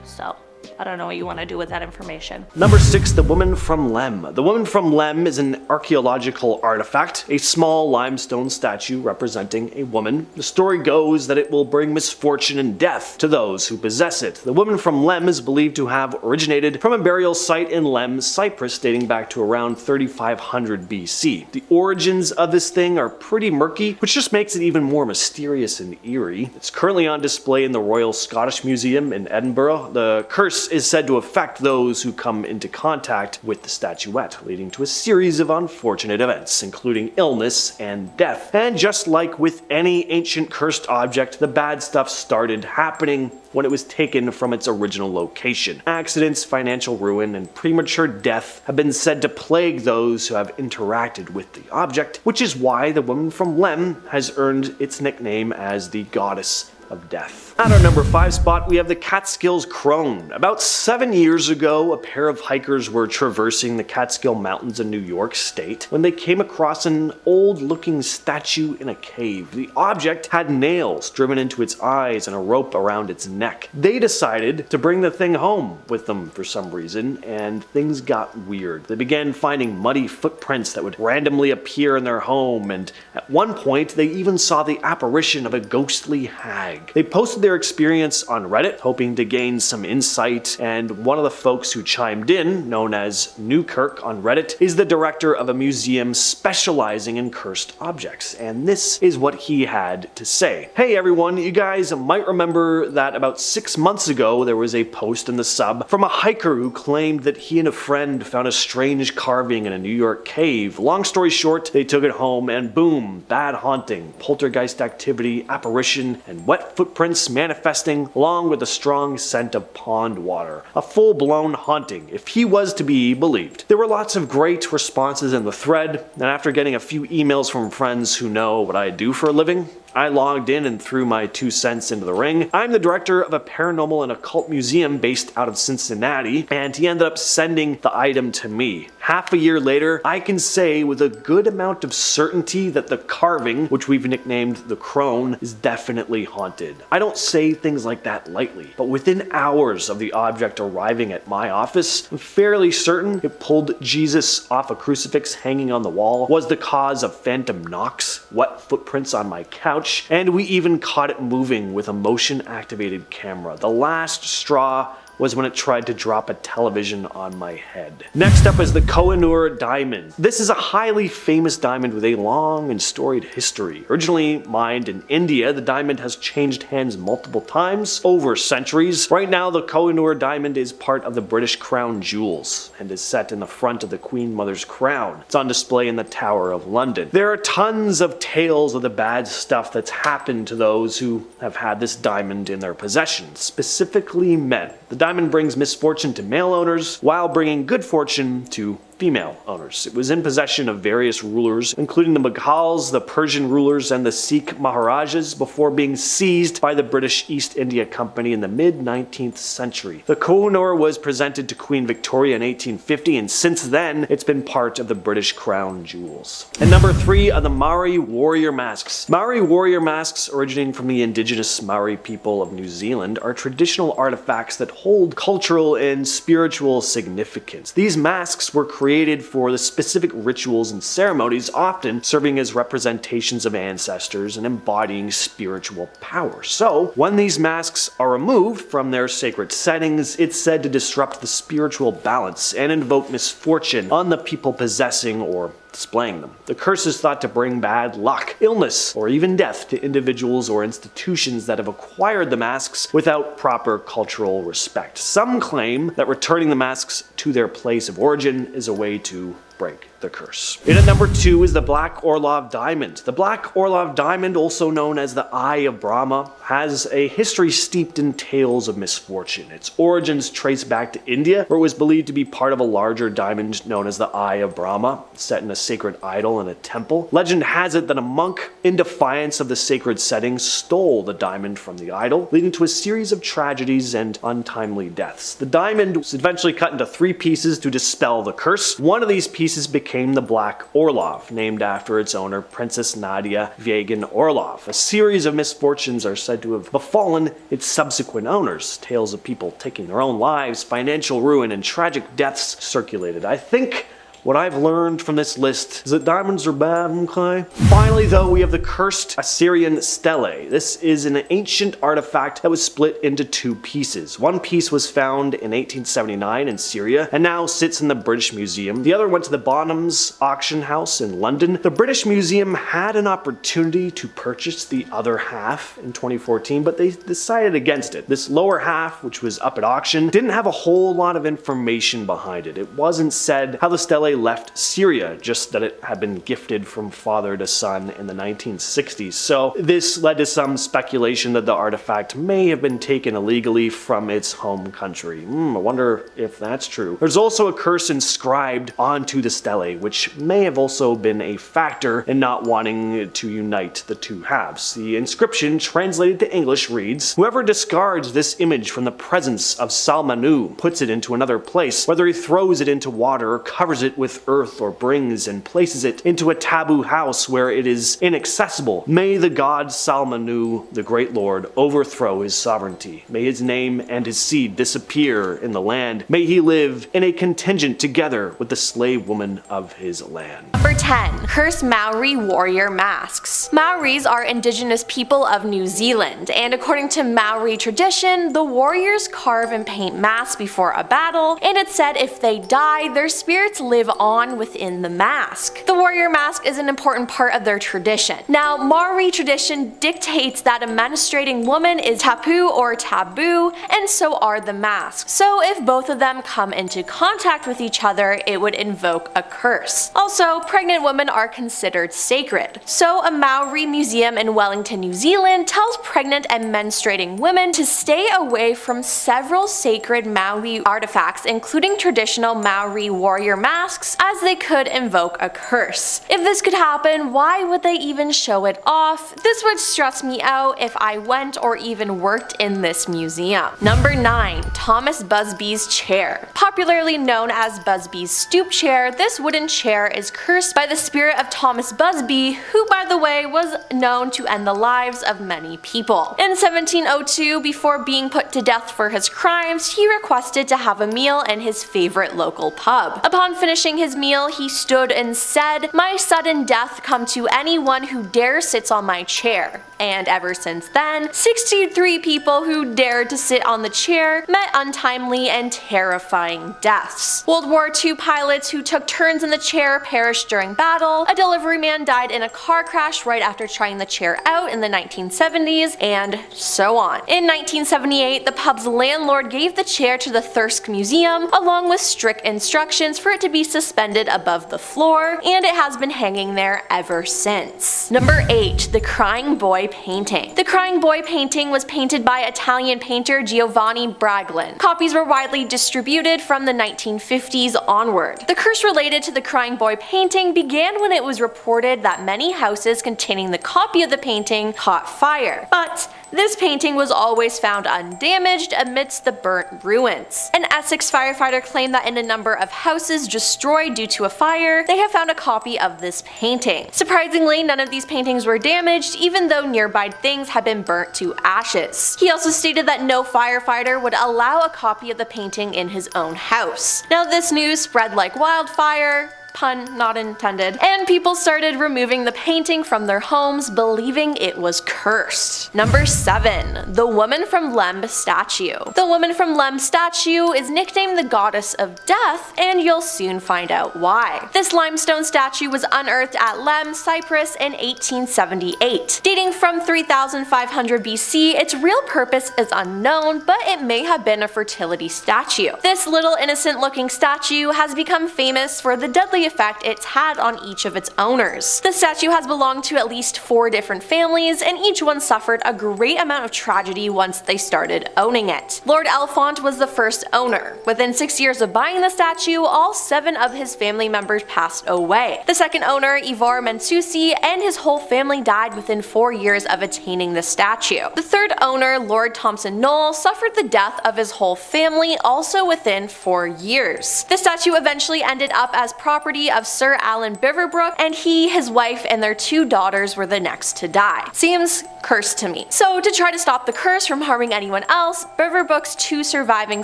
So, I don't know what you want to do with that information. Number 6, the Woman from Lem. The Woman from Lem is an archaeological artifact, a small limestone statue representing a woman. The story goes that it will bring misfortune and death to those who possess it. The Woman from Lem is believed to have originated from a burial site in Lem, Cyprus, dating back to around 3500 BC. The origins of this thing are pretty murky, which just makes it even more mysterious and eerie. It's currently on display in the Royal Scottish Museum in Edinburgh. The curse is said to affect those who come into contact with the statuette, leading to a series of unfortunate events, including illness and death. And just like with any ancient cursed object, the bad stuff started happening when it was taken from its original location. Accidents, financial ruin, and premature death have been said to plague those who have interacted with the object, which is why the Woman from Lem has earned its nickname as the Goddess of death. At our number 5 spot, we have the Catskills crone. About 7 years ago, a pair of hikers were traversing the Catskill Mountains in New York State when they came across an old-looking statue in a cave. The object had nails driven into its eyes and a rope around its neck. They decided to bring the thing home with them for some reason, and things got weird. They began finding muddy footprints that would randomly appear in their home, and at one point, they even saw the apparition of a ghostly hag. They posted their experience on Reddit, hoping to gain some insight, and one of the folks who chimed in, known as Newkirk on Reddit, is the director of a museum specializing in cursed objects, and this is what he had to say. Hey everyone, you guys might remember that about 6 months ago there was a post in the sub from a hiker who claimed that he and a friend found a strange carving in a New York cave. Long story short, they took it home and boom, bad haunting, poltergeist activity, apparition, and wet footprints manifesting along with a strong scent of pond water. A full-blown haunting, if he was to be believed. There were lots of great responses in the thread, and after getting a few emails from friends who know what I do for a living, I logged in and threw my 2 cents into the ring. I'm the director of a paranormal and occult museum based out of Cincinnati, and he ended up sending the item to me. Half a year later, I can say with a good amount of certainty that the carving, which we've nicknamed the crone, is definitely haunted. I don't say things like that lightly, but within hours of the object arriving at my office, I'm fairly certain it pulled Jesus off a crucifix hanging on the wall, was the cause of phantom knocks, wet footprints on my couch, and we even caught it moving with a motion-activated camera. The last straw was when it tried to drop a television on my head. Next up is the Kohinoor diamond. This is a highly famous diamond with a long and storied history. Originally mined in India, the diamond has changed hands multiple times over centuries. Right now, the Kohinoor diamond is part of the British Crown Jewels and is set in the front of the Queen Mother's crown. It's on display in the Tower of London. There are tons of tales of the bad stuff that's happened to those who have had this diamond in their possession, specifically men. The diamond brings misfortune to male owners while bringing good fortune to female owners. It was in possession of various rulers, including the Mughals, the Persian rulers, and the Sikh Maharajas, before being seized by the British East India Company in the mid-19th century. The Kohinoor was presented to Queen Victoria in 1850, and since then, it's been part of the British Crown Jewels. And number 3 are the Maori warrior masks. Maori warrior masks, originating from the indigenous Maori people of New Zealand, are traditional artifacts that hold cultural and spiritual significance. These masks were created for the specific rituals and ceremonies, often serving as representations of ancestors and embodying spiritual power. So, when these masks are removed from their sacred settings, it's said to disrupt the spiritual balance and invoke misfortune on the people possessing or displaying them. The curse is thought to bring bad luck, illness, or even death to individuals or institutions that have acquired the masks without proper cultural respect. Some claim that returning the masks to their place of origin is a way to break the curse. In at number 2 is the Black Orlov Diamond. The Black Orlov Diamond, also known as the Eye of Brahma, has a history steeped in tales of misfortune. Its origins trace back to India, where it was believed to be part of a larger diamond known as the Eye of Brahma, set in a sacred idol in a temple. Legend has it that a monk, in defiance of the sacred setting, stole the diamond from the idol, leading to a series of tragedies and untimely deaths. The diamond was eventually cut into 3 pieces to dispel the curse. One of these pieces became the Black Orlov, named after its owner, Princess Nadia Vyagin Orlov. A series of misfortunes are said to have befallen its subsequent owners. Tales of people taking their own lives, financial ruin, and tragic deaths circulated. I think what I've learned from this list is that diamonds are bad, okay? Finally, though, we have the cursed Assyrian stele. This is an ancient artifact that was split into 2 pieces. One piece was found in 1879 in Syria and now sits in the British Museum. The other went to the Bonhams auction house in London. The British Museum had an opportunity to purchase the other half in 2014, but they decided against it. This lower half, which was up at auction, didn't have a whole lot of information behind it. It wasn't said how the stele stele left Syria, just that it had been gifted from father to son in the 1960s. So this led to some speculation that the artifact may have been taken illegally from its home country. I wonder if that's true. There's also a curse inscribed onto the stele, which may have also been a factor in not wanting to unite the two halves. The inscription, translated to English, reads, "Whoever discards this image from the presence of Salmanu puts it into another place, whether he throws it into water or covers it with earth or brings and places it into a taboo house where it is inaccessible. May the god Salmanu, the great lord, overthrow his sovereignty. May his name and his seed disappear in the land. May he live in a contingent together with the slave woman of his land." Number 10. Cursed Maori warrior masks. Maoris are indigenous people of New Zealand, and according to Maori tradition, the warriors carve and paint masks before a battle, and it's said if they die, their spirits live on within the mask. The warrior mask is an important part of their tradition. Now, Maori tradition dictates that a menstruating woman is tapu or taboo, and so are the masks. So if both of them come into contact with each other, it would invoke a curse. Also, pregnant women are considered sacred. So a Maori museum in Wellington, New Zealand tells pregnant and menstruating women to stay away from several sacred Maori artifacts, including traditional Maori warrior masks, as they could invoke a curse. If this could happen, why would they even show it off? This would stress me out if I went or even worked in this museum. Number 9. Thomas Busby's chair. Popularly known as Busby's stoop chair, this wooden chair is cursed by the spirit of Thomas Busby, who by the way was known to end the lives of many people. In 1702, before being put to death for his crimes, he requested to have a meal in his favorite local pub. Upon finishing his meal, he stood and said, "My sudden death come to anyone who dare sits on my chair." And ever since then, 63 people who dared to sit on the chair met untimely and terrifying deaths. World War II pilots who took turns in the chair perished during battle, a delivery man died in a car crash right after trying the chair out in the 1970s, and so on. In 1978, the pub's landlord gave the chair to the Thirsk Museum, along with strict instructions for it to be suspended above the floor, and it has been hanging there ever since. Number 8. The Crying Boy painting. The Crying Boy painting was painted by Italian painter Giovanni Braglin. Copies were widely distributed from the 1950s onward. The curse related to the Crying Boy painting began when it was reported that many houses containing the copy of the painting caught fire. But this painting was always found undamaged amidst the burnt ruins. An Essex firefighter claimed that in a number of houses destroyed due to a fire, they have found a copy of this painting. Surprisingly, none of these paintings were damaged, even though nearby things had been burnt to ashes. He also stated that no firefighter would allow a copy of the painting in his own house. Now, this news spread like wildfire, pun not intended, and people started removing the painting from their homes, believing it was cursed. Number 7. The Woman from Lemb statue. The Woman from Lemb statue is nicknamed the Goddess of Death, and you'll soon find out why. This limestone statue was unearthed at Lemb, Cyprus in 1878. Dating from 3500 BC, its real purpose is unknown, but it may have been a fertility statue. This little innocent looking statue has become famous for the deadly effect it's had on each of its owners. The statue has belonged to at least 4 different families, and each one suffered a great amount of tragedy once they started owning it. Lord Elfont was the first owner. Within 6 years of buying the statue, all 7 of his family members passed away. The second owner, Ivor Mensusi, and his whole family died within 4 years of attaining the statue. The third owner, Lord Thompson Knoll, suffered the death of his whole family also within 4 years. The statue eventually ended up as property of Sir Alan Beaverbrook, and he, his wife, and their 2 daughters were the next to die. Seems cursed to me. So to try to stop the curse from harming anyone else, Beaverbrook's 2 surviving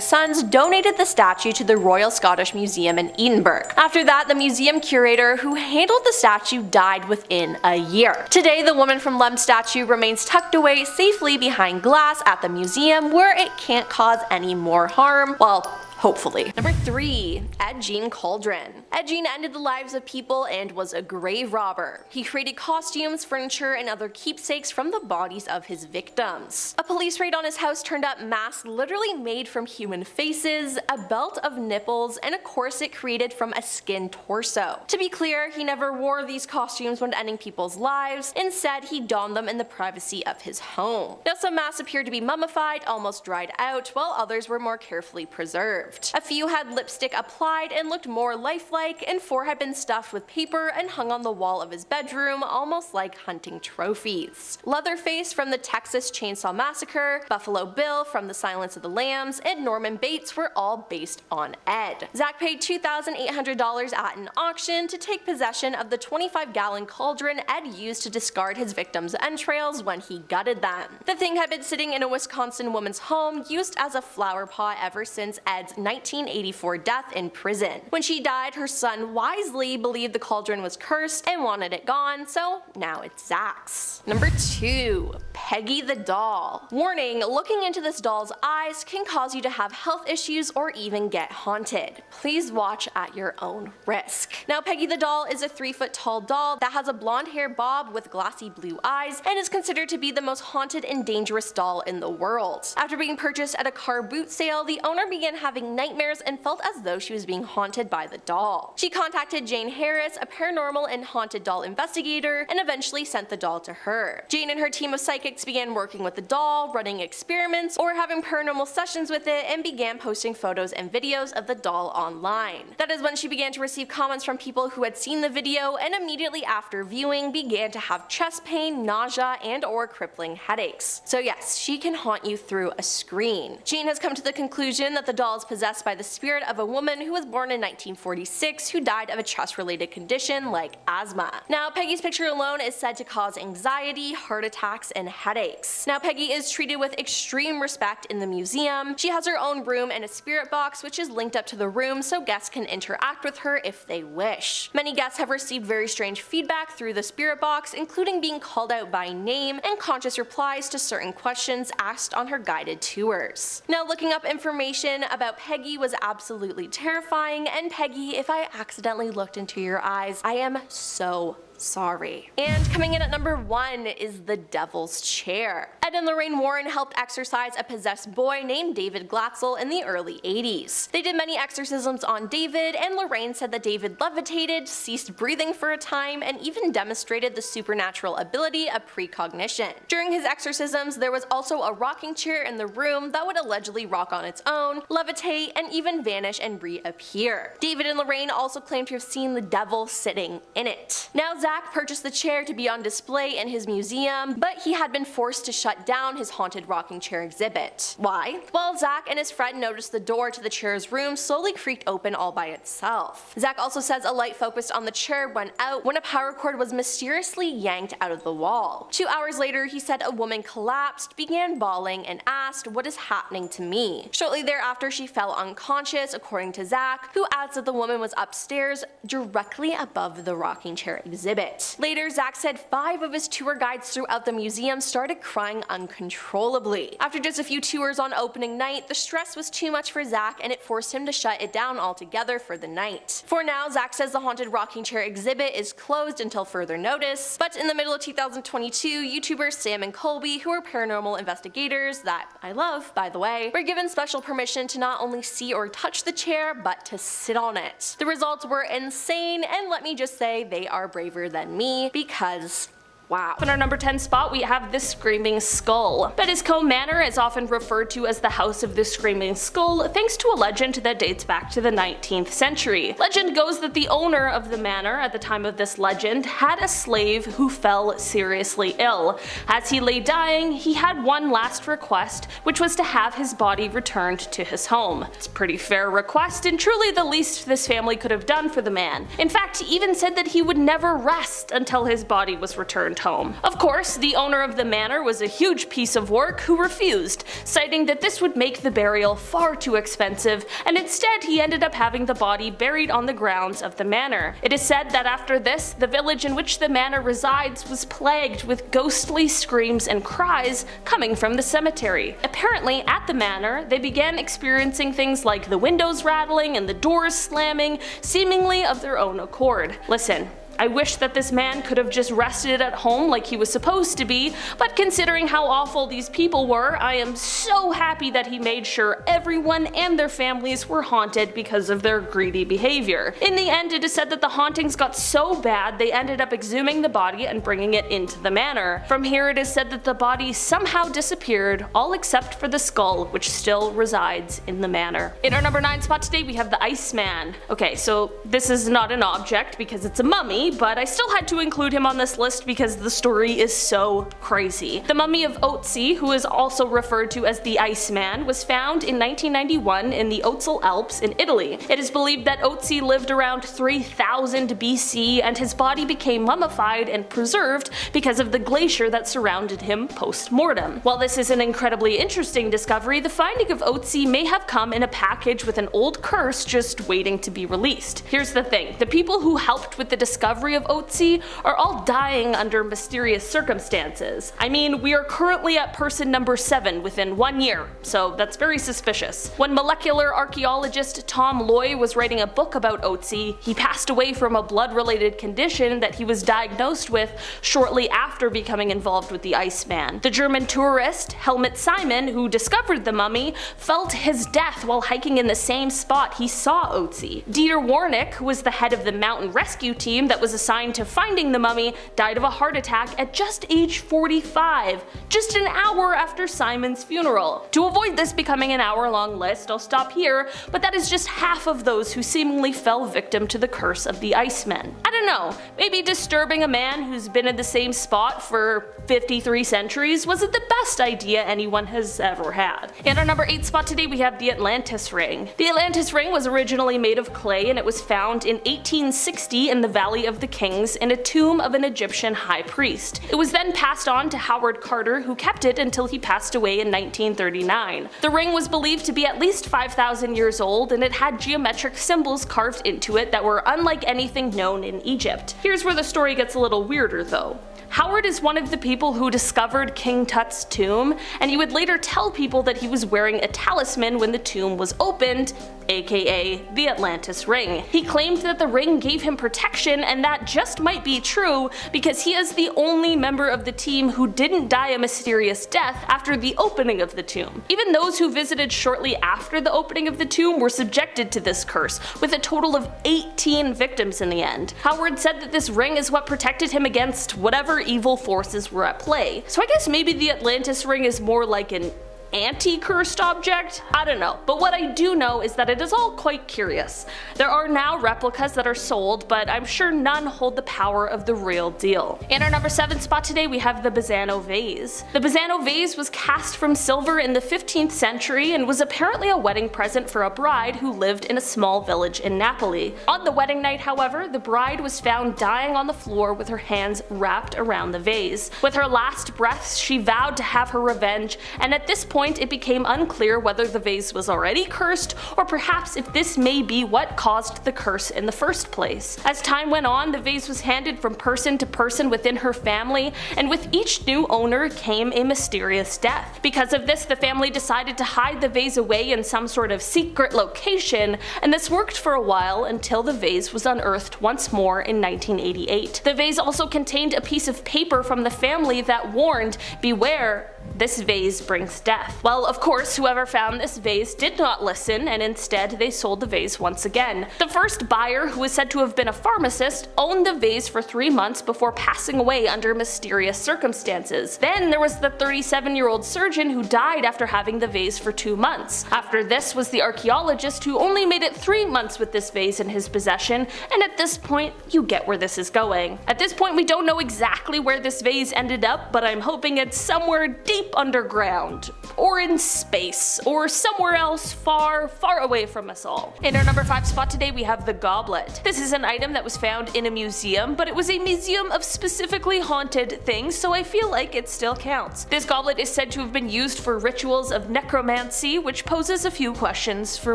sons donated the statue to the Royal Scottish Museum in Edinburgh. After that, the museum curator who handled the statue died within a year. Today, the Woman from Lemb statue remains tucked away safely behind glass at the museum, where it can't cause any more harm, well, Hopefully. Number 3. Ed Gein Cauldron. Ed Gein ended the lives of people and was a grave robber. He created costumes, furniture, and other keepsakes from the bodies of his victims. A police raid on his house turned up masks literally made from human faces, a belt of nipples, and a corset created from a skin torso. To be clear, he never wore these costumes when ending people's lives. Instead, he donned them in the privacy of his home. Now, some masks appeared to be mummified, almost dried out, while others were more carefully preserved. A few had lipstick applied and looked more lifelike, and 4 had been stuffed with paper and hung on the wall of his bedroom, almost like hunting trophies. Leatherface from the Texas Chainsaw Massacre, Buffalo Bill from The Silence of the Lambs, and Norman Bates were all based on Ed. Zach paid $2,800 at an auction to take possession of the 25-gallon cauldron Ed used to discard his victims' entrails when he gutted them. The thing had been sitting in a Wisconsin woman's home, used as a flower pot ever since Ed's 1984 death in prison. When she died, her son wisely believed the cauldron was cursed and wanted it gone, so now it's Zach's. Number 2. Peggy the Doll. Warning, looking into this doll's eyes can cause you to have health issues or even get haunted. Please watch at your own risk. Now, Peggy the Doll is a 3-foot tall doll that has a blonde hair bob with glassy blue eyes and is considered to be the most haunted and dangerous doll in the world. After being purchased at a car boot sale, the owner began having nightmares and felt as though she was being haunted by the doll. She contacted Jane Harris, a paranormal and haunted doll investigator, and eventually sent the doll to her. Jane and her team of psychics began working with the doll, running experiments, or having paranormal sessions with it, and began posting photos and videos of the doll online. That is when she began to receive comments from people who had seen the video, and immediately after viewing began to have chest pain, nausea, and or crippling headaches. So yes, she can haunt you through a screen. Jane has come to the conclusion that the doll is possessed by the spirit of a woman who was born in 1946 who died of a chest-related condition like asthma. Now, Peggy's picture alone is said to cause anxiety, heart attacks, and headaches. Now, Peggy is treated with extreme respect in the museum. She has her own room and a spirit box which is linked up to the room so guests can interact with her if they wish. Many guests have received very strange feedback through the spirit box, including being called out by name and conscious replies to certain questions asked on her guided tours. Now, looking up information about Peggy was absolutely terrifying, and Peggy, if I accidentally looked into your eyes, I am so sorry. And coming in at number 1 is the Devil's Chair. Ed and Lorraine Warren helped exorcise a possessed boy named David Glatzel in the early 80s. They did many exorcisms on David, and Lorraine said that David levitated, ceased breathing for a time, and even demonstrated the supernatural ability of precognition. During his exorcisms, there was also a rocking chair in the room that would allegedly rock on its own, levitate, and even vanish and reappear. David and Lorraine also claimed to have seen the devil sitting in it. Now, Zach purchased the chair to be on display in his museum, but he had been forced to shut down his haunted rocking chair exhibit. Why? Well, Zach and his friend noticed the door to the chair's room slowly creaked open all by itself. Zach also says a light focused on the chair went out when a power cord was mysteriously yanked out of the wall. 2 hours later, he said a woman collapsed, began bawling, and asked, "What is happening to me?" Shortly thereafter, she fell unconscious, according to Zach, who adds that the woman was upstairs directly above the rocking chair exhibit. Later, Zach said 5 of his tour guides throughout the museum started crying uncontrollably. After just a few tours on opening night, the stress was too much for Zach and it forced him to shut it down altogether for the night. For now, Zach says the haunted rocking chair exhibit is closed until further notice, but in the middle of 2022, YouTubers Sam and Colby, who are paranormal investigators that I love, by the way, were given special permission to not only see or touch the chair, but to sit on it. The results were insane, and let me just say they are braver than me, because wow. In our number 10 spot, we have the Screaming Skull. Bettiscombe Manor is often referred to as the House of the Screaming Skull thanks to a legend that dates back to the 19th century. Legend goes that the owner of the manor at the time of this legend had a slave who fell seriously ill. As he lay dying, he had one last request, which was to have his body returned to his home. It's a pretty fair request and truly the least this family could have done for the man. In fact, he even said that he would never rest until his body was returned home. Of course, the owner of the manor was a huge piece of work who refused, citing that this would make the burial far too expensive, and instead he ended up having the body buried on the grounds of the manor. It is said that after this, the village in which the manor resides was plagued with ghostly screams and cries coming from the cemetery. Apparently, at the manor, they began experiencing things like the windows rattling and the doors slamming, seemingly of their own accord. Listen, I wish that this man could have just rested at home like he was supposed to be, but considering how awful these people were, I am so happy that he made sure everyone and their families were haunted because of their greedy behavior. In the end, it is said that the hauntings got so bad they ended up exhuming the body and bringing it into the manor. From here, it is said that the body somehow disappeared, all except for the skull, which still resides in the manor. In our number 9 spot today, we have the Iceman. Okay, so this is not an object because it's a mummy, but I still had to include him on this list because the story is so crazy. The mummy of Otzi, who is also referred to as the Iceman, was found in 1991 in the Otzal Alps in Italy. It is believed that Otzi lived around 3000 BC, and his body became mummified and preserved because of the glacier that surrounded him post-mortem. While this is an incredibly interesting discovery, the finding of Otzi may have come in a package with an old curse just waiting to be released. Here's the thing, the people who helped with the discovery of Otzi are all dying under mysterious circumstances. I mean, we are currently at person number 7 within 1 year, so that's very suspicious. When molecular archaeologist Tom Loy was writing a book about Otzi, he passed away from a blood-related condition that he was diagnosed with shortly after becoming involved with the Iceman. The German tourist Helmut Simon, who discovered the mummy, felt his death while hiking in the same spot he saw Otzi. Dieter Warnick, who was the head of the mountain rescue team that was assigned to finding the mummy, died of a heart attack at just age 45, just an hour after Simon's funeral. To avoid this becoming an hour-long list, I'll stop here, but that is just half of those who seemingly fell victim to the curse of the Iceman. I don't know, maybe disturbing a man who's been in the same spot for 53 centuries wasn't the best idea anyone has ever had. In our number 8 spot today, we have the Atlantis Ring. The Atlantis Ring was originally made of clay, and it was found in 1860 in the Valley of the Kings in a tomb of an Egyptian high priest. It was then passed on to Howard Carter, who kept it until he passed away in 1939. The ring was believed to be at least 5,000 years old, and it had geometric symbols carved into it that were unlike anything known in Egypt. Here's where the story gets a little weirder though. Howard is one of the people who discovered King Tut's tomb, and he would later tell people that he was wearing a talisman when the tomb was opened, aka the Atlantis Ring. He claimed that the ring gave him protection, and that just might be true because he is the only member of the team who didn't die a mysterious death after the opening of the tomb. Even those who visited shortly after the opening of the tomb were subjected to this curse, with a total of 18 victims in the end. Howard said that this ring is what protected him against whatever evil forces were at play. So I guess maybe the Atlantis Ring is more like an anti-cursed object? I don't know, but what I do know is that it is all quite curious. There are now replicas that are sold, but I'm sure none hold the power of the real deal. In our number 7 spot today, we have the Bassano vase. The Bassano vase was cast from silver in the 15th century and was apparently a wedding present for a bride who lived in a small village in Napoli. On the wedding night, however, the bride was found dying on the floor with her hands wrapped around the vase. With her last breaths, she vowed to have her revenge, and at this point it became unclear whether the vase was already cursed, or perhaps if this may be what caused the curse in the first place. As time went on, the vase was handed from person to person within her family, and with each new owner came a mysterious death. Because of this, the family decided to hide the vase away in some sort of secret location, and this worked for a while until the vase was unearthed once more in 1988. The vase also contained a piece of paper from the family that warned, "Beware, this vase brings death." Well, of course, whoever found this vase did not listen, and instead they sold the vase once again. The first buyer, who is said to have been a pharmacist, owned the vase for 3 months before passing away under mysterious circumstances. Then there was the 37-year-old surgeon who died after having the vase for 2 months. After this was the archaeologist who only made it 3 months with this vase in his possession, and at this point, you get where this is going. At this point, we don't know exactly where this vase ended up, but I'm hoping it's somewhere deep deep underground, or in space, or somewhere else far, far away from us all. In our number 5 spot today, we have the goblet. This is an item that was found in a museum, but it was a museum of specifically haunted things, so I feel like it still counts. This goblet is said to have been used for rituals of necromancy, which poses a few questions for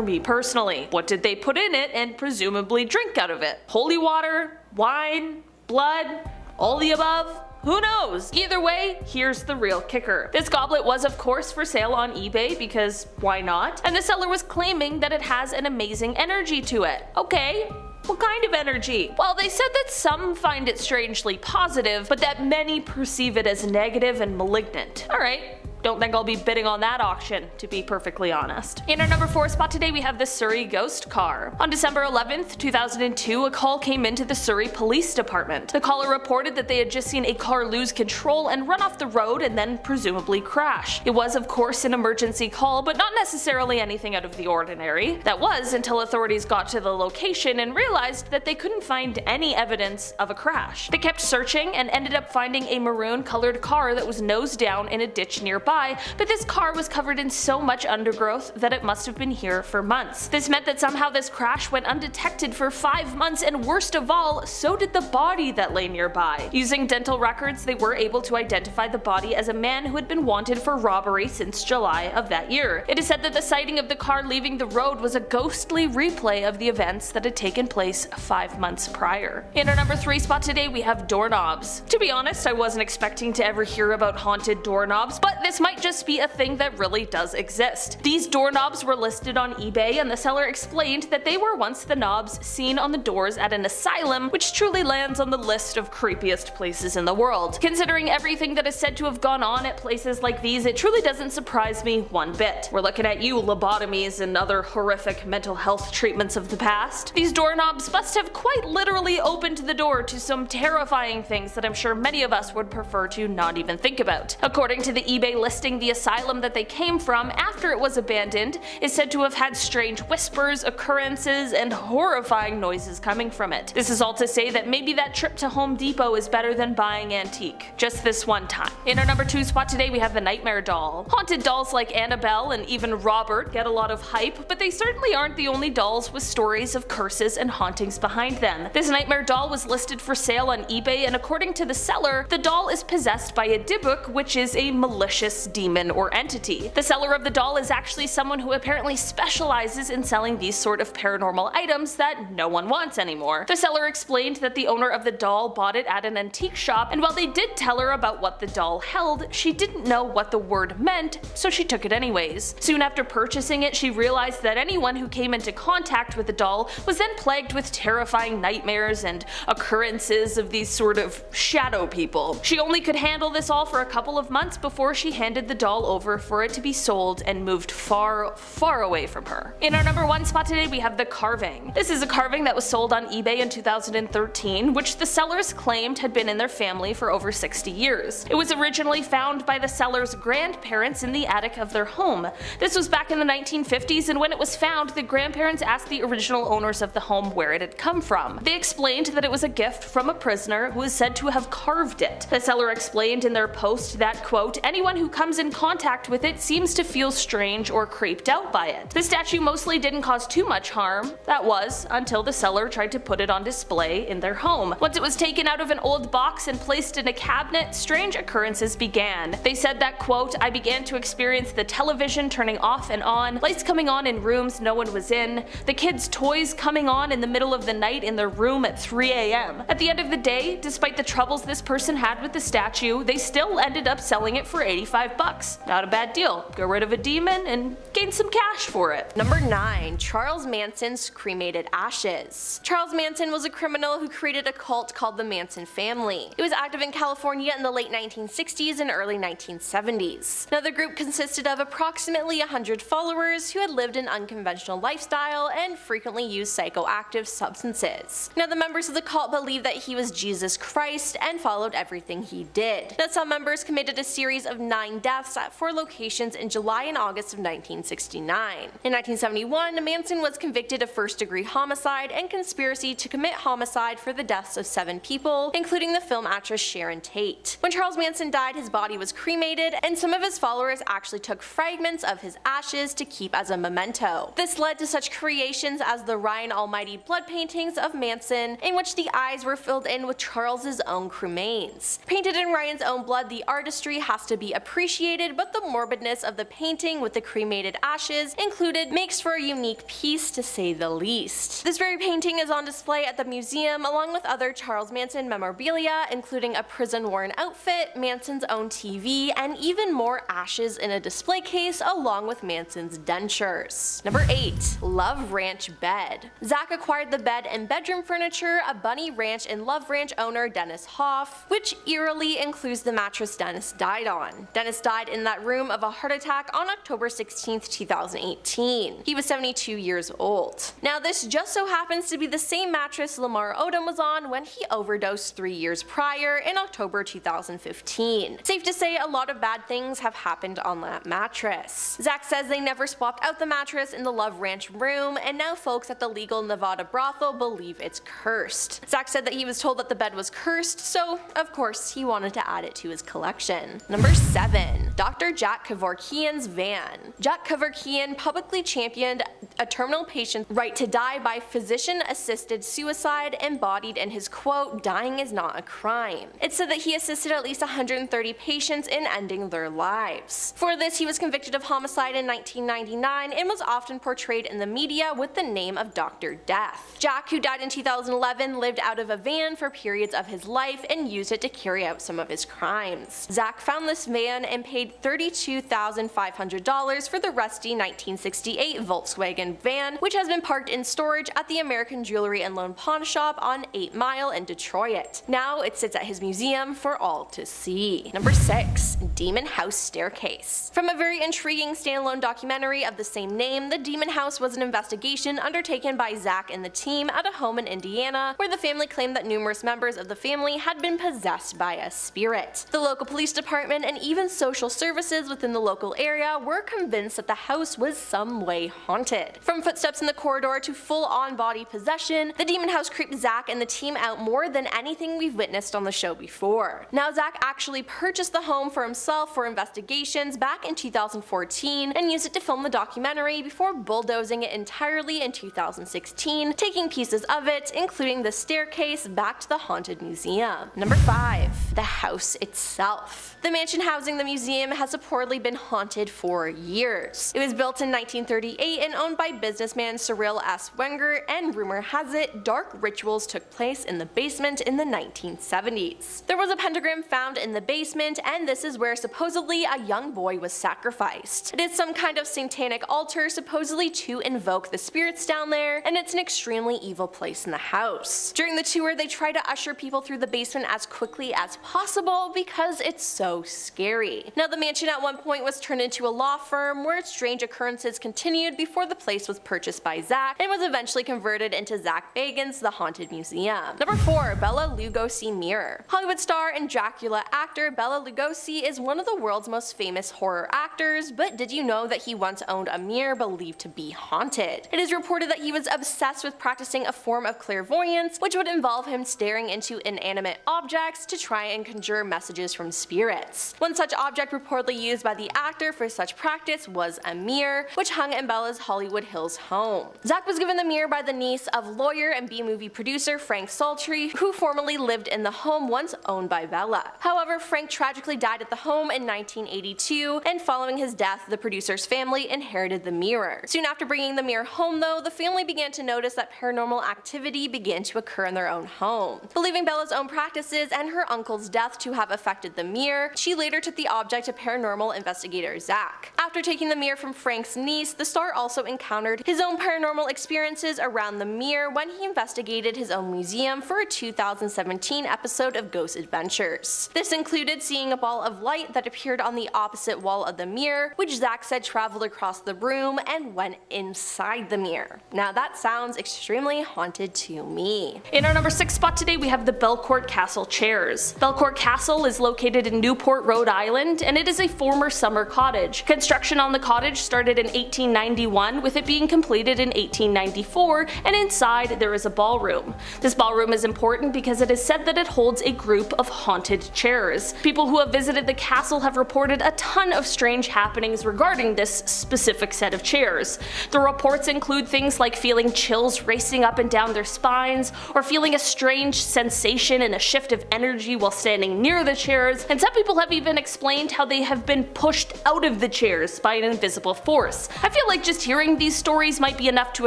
me personally. What did they put in it and presumably drink out of it? Holy water? Wine? Blood? All the above? Who knows? Either way, here's the real kicker. This goblet was of course for sale on eBay because why not? And the seller was claiming that it has an amazing energy to it. Okay, what kind of energy? Well, they said that some find it strangely positive, but that many perceive it as negative and malignant. Alright. Don't think I'll be bidding on that auction, to be perfectly honest. In our number 4 spot today, we have the Surrey ghost car. On December 11th, 2002, a call came into the Surrey Police Department. The caller reported that they had just seen a car lose control and run off the road and then presumably crash. It was of course an emergency call, but not necessarily anything out of the ordinary. That was until authorities got to the location and realized that they couldn't find any evidence of a crash. They kept searching and ended up finding a maroon colored car that was nose down in a ditch nearby, but this car was covered in so much undergrowth that it must have been here for months. This meant that somehow this crash went undetected for 5 months, and worst of all, so did the body that lay nearby. Using dental records, they were able to identify the body as a man who had been wanted for robbery since July of that year. It is said that the sighting of the car leaving the road was a ghostly replay of the events that had taken place 5 months prior. In our number 3 spot today, we have doorknobs. To be honest, I wasn't expecting to ever hear about haunted doorknobs, but this might just be a thing that really does exist. These doorknobs were listed on eBay, and the seller explained that they were once the knobs seen on the doors at an asylum, which truly lands on the list of creepiest places in the world. Considering everything that is said to have gone on at places like these, it truly doesn't surprise me one bit. We're looking at you, lobotomies and other horrific mental health treatments of the past. These doorknobs must have quite literally opened the door to some terrifying things that I'm sure many of us would prefer to not even think about. According to the eBay listing, the asylum that they came from after it was abandoned is said to have had strange whispers, occurrences, and horrifying noises coming from it. This is all to say that maybe that trip to Home Depot is better than buying antique. Just this one time. In our number 2 spot today, we have the Nightmare Doll. Haunted dolls like Annabelle and even Robert get a lot of hype, but they certainly aren't the only dolls with stories of curses and hauntings behind them. This Nightmare Doll was listed for sale on eBay, and according to the seller, the doll is possessed by a Dybbuk, which is a malicious demon or entity. The seller of the doll is actually someone who apparently specializes in selling these sort of paranormal items that no one wants anymore. The seller explained that the owner of the doll bought it at an antique shop, and while they did tell her about what the doll held, she didn't know what the word meant, so she took it anyways. Soon after purchasing it, she realized that anyone who came into contact with the doll was then plagued with terrifying nightmares and occurrences of these sort of shadow people. She only could handle this all for a couple of months before she handed the doll over for it to be sold and moved far, far away from her. In our number 1 spot today, we have the carving. This is a carving that was sold on eBay in 2013, which the sellers claimed had been in their family for over 60 years. It was originally found by the seller's grandparents in the attic of their home. This was back in the 1950s, and when it was found, the grandparents asked the original owners of the home where it had come from. They explained that it was a gift from a prisoner who is said to have carved it. The seller explained in their post that, quote, anyone who comes in contact with it seems to feel strange or creeped out by it. The statue mostly didn't cause too much harm. That was until the seller tried to put it on display in their home. Once it was taken out of an old box and placed in a cabinet, strange occurrences began. They said that, quote, I began to experience the television turning off and on, lights coming on in rooms no one was in, the kids' toys coming on in the middle of the night in their room at 3 a.m. At the end of the day, despite the troubles this person had with the statue, they still ended up selling it for $85. Not a bad deal. Get rid of a demon and gain some cash for it. Number 9. Charles Manson's cremated ashes. Charles Manson was a criminal who created a cult called the Manson family. It was active in California in the late 1960s and early 1970s. Now, the group consisted of approximately 100 followers who had lived an unconventional lifestyle and frequently used psychoactive substances. Now, the members of the cult believed that he was Jesus Christ and followed everything he did. Now, some members committed a series of 9 deaths at 4 locations in July and August of 1960. 1969. In 1971, Manson was convicted of first-degree homicide and conspiracy to commit homicide for the deaths of 7 people, including the film actress Sharon Tate. When Charles Manson died, his body was cremated, and some of his followers actually took fragments of his ashes to keep as a memento. This led to such creations as the Ryan Almighty blood paintings of Manson, in which the eyes were filled in with Charles's own cremains. Painted in Ryan's own blood, the artistry has to be appreciated, but the morbidness of the painting with the cremated ashes included makes for a unique piece to say the least. This very painting is on display at the museum along with other Charles Manson memorabilia, including a prison-worn outfit, Manson's own TV, and even more ashes in a display case along with Manson's dentures. Number 8. Love Ranch Bed. Zach acquired the bed and bedroom furniture of Bunny Ranch and Love Ranch owner Dennis Hoff, which eerily includes the mattress Dennis died on. Dennis died in that room of a heart attack on October 16, 2018. He was 72 years old. Now this just so happens to be the same mattress Lamar Odom was on when he overdosed 3 years prior in October 2015. Safe to say a lot of bad things have happened on that mattress. Zach says they never swapped out the mattress in the Love Ranch room, and now folks at the legal Nevada brothel believe it's cursed. Zach said that he was told that the bed was cursed, so of course he wanted to add it to his collection. Number 7. Dr. Jack Kevorkian's van. Jack Kevorkian publicly championed a terminal patient's right to die by physician-assisted suicide, embodied in his quote, "Dying is not a crime." It said that he assisted at least 130 patients in ending their lives. For this, he was convicted of homicide in 1999 and was often portrayed in the media with the name of Dr. Death. Jack, who died in 2011, lived out of a van for periods of his life and used it to carry out some of his crimes. Zach found this van and paid $32,500 for the rusty 1968 Volkswagen van, which has been parked in storage at the American Jewelry and Loan Pawn Shop on 8 Mile in Detroit. Now it sits at his museum for all to see. Number 6. Demon House Staircase. From a very intriguing standalone documentary of the same name, the Demon House was an investigation undertaken by Zach and the team at a home in Indiana, where the family claimed that numerous members of the family had been possessed by a spirit. The local police department and even social services within the local area were convinced that the house was some way haunted. From footsteps in the corridor to full-on body possession, the Demon House creeped Zach and the team out more than anything we've witnessed on the show before. Now Zach actually purchased the home for himself for investigations back in 2014 and used it to film the documentary before bulldozing it entirely in 2016, taking pieces of it, including the staircase, back to the haunted museum. Number 5. The house itself. The mansion housing the museum has reportedly been haunted for years. It was built in 1938 and owned by businessman Cyril S. Wenger, and rumor has it dark rituals took place in the basement in the 1970s. There was a pentagram found in the basement, and this is where supposedly a young boy was sacrificed. It is some kind of satanic altar supposedly to invoke the spirits down there, and it's an extremely evil place in the house. During the tour, they try to usher people through the basement as quickly as possible because it's so scary. Now the mansion at one point was turned into a law firm where strange occurrences continued before the place was purchased by Zach and was eventually converted into Zach Bagans' The Haunted Museum. Number 4. Bela Lugosi Mirror. Hollywood star and Dracula actor Bela Lugosi is one of the world's most famous horror actors, but did you know that he once owned a mirror believed to be haunted? It is reported that he was obsessed with practicing a form of clairvoyance, which would involve him staring into inanimate objects to try and conjure messages from spirits. One such object reportedly used by the actor for such practice was a mirror, which hung in Bela's Hollywood Hills home. Zach was given the mirror by the niece of lawyer and B-movie producer Frank Saltry, who formerly lived in the home once owned by Bela. However, Frank tragically died at the home in 1982, and following his death, the producer's family inherited the mirror. Soon after bringing the mirror home though, the family began to notice that paranormal activity began to occur in their own home. Believing Bela's own practices and her uncle's death to have affected the mirror, she later took the object to paranormal investigator Zach. After taking the mirror from Frank's niece, the star also encountered encountered his own paranormal experiences around the mirror when he investigated his own museum for a 2017 episode of Ghost Adventures. This included seeing a ball of light that appeared on the opposite wall of the mirror, which Zach said traveled across the room and went inside the mirror. Now that sounds extremely haunted to me. In our number 6 spot today, we have the Belcourt Castle chairs. Belcourt Castle is located in Newport, Rhode Island, and it is a former summer cottage. Construction on the cottage started in 1891, with it being completed in 1894, and inside there is a ballroom. This ballroom is important because it is said that it holds a group of haunted chairs. People who have visited the castle have reported a ton of strange happenings regarding this specific set of chairs. The reports include things like feeling chills racing up and down their spines, or feeling a strange sensation and a shift of energy while standing near the chairs, and some people have even explained how they have been pushed out of the chairs by an invisible force. I feel like just hearing these stories might be enough to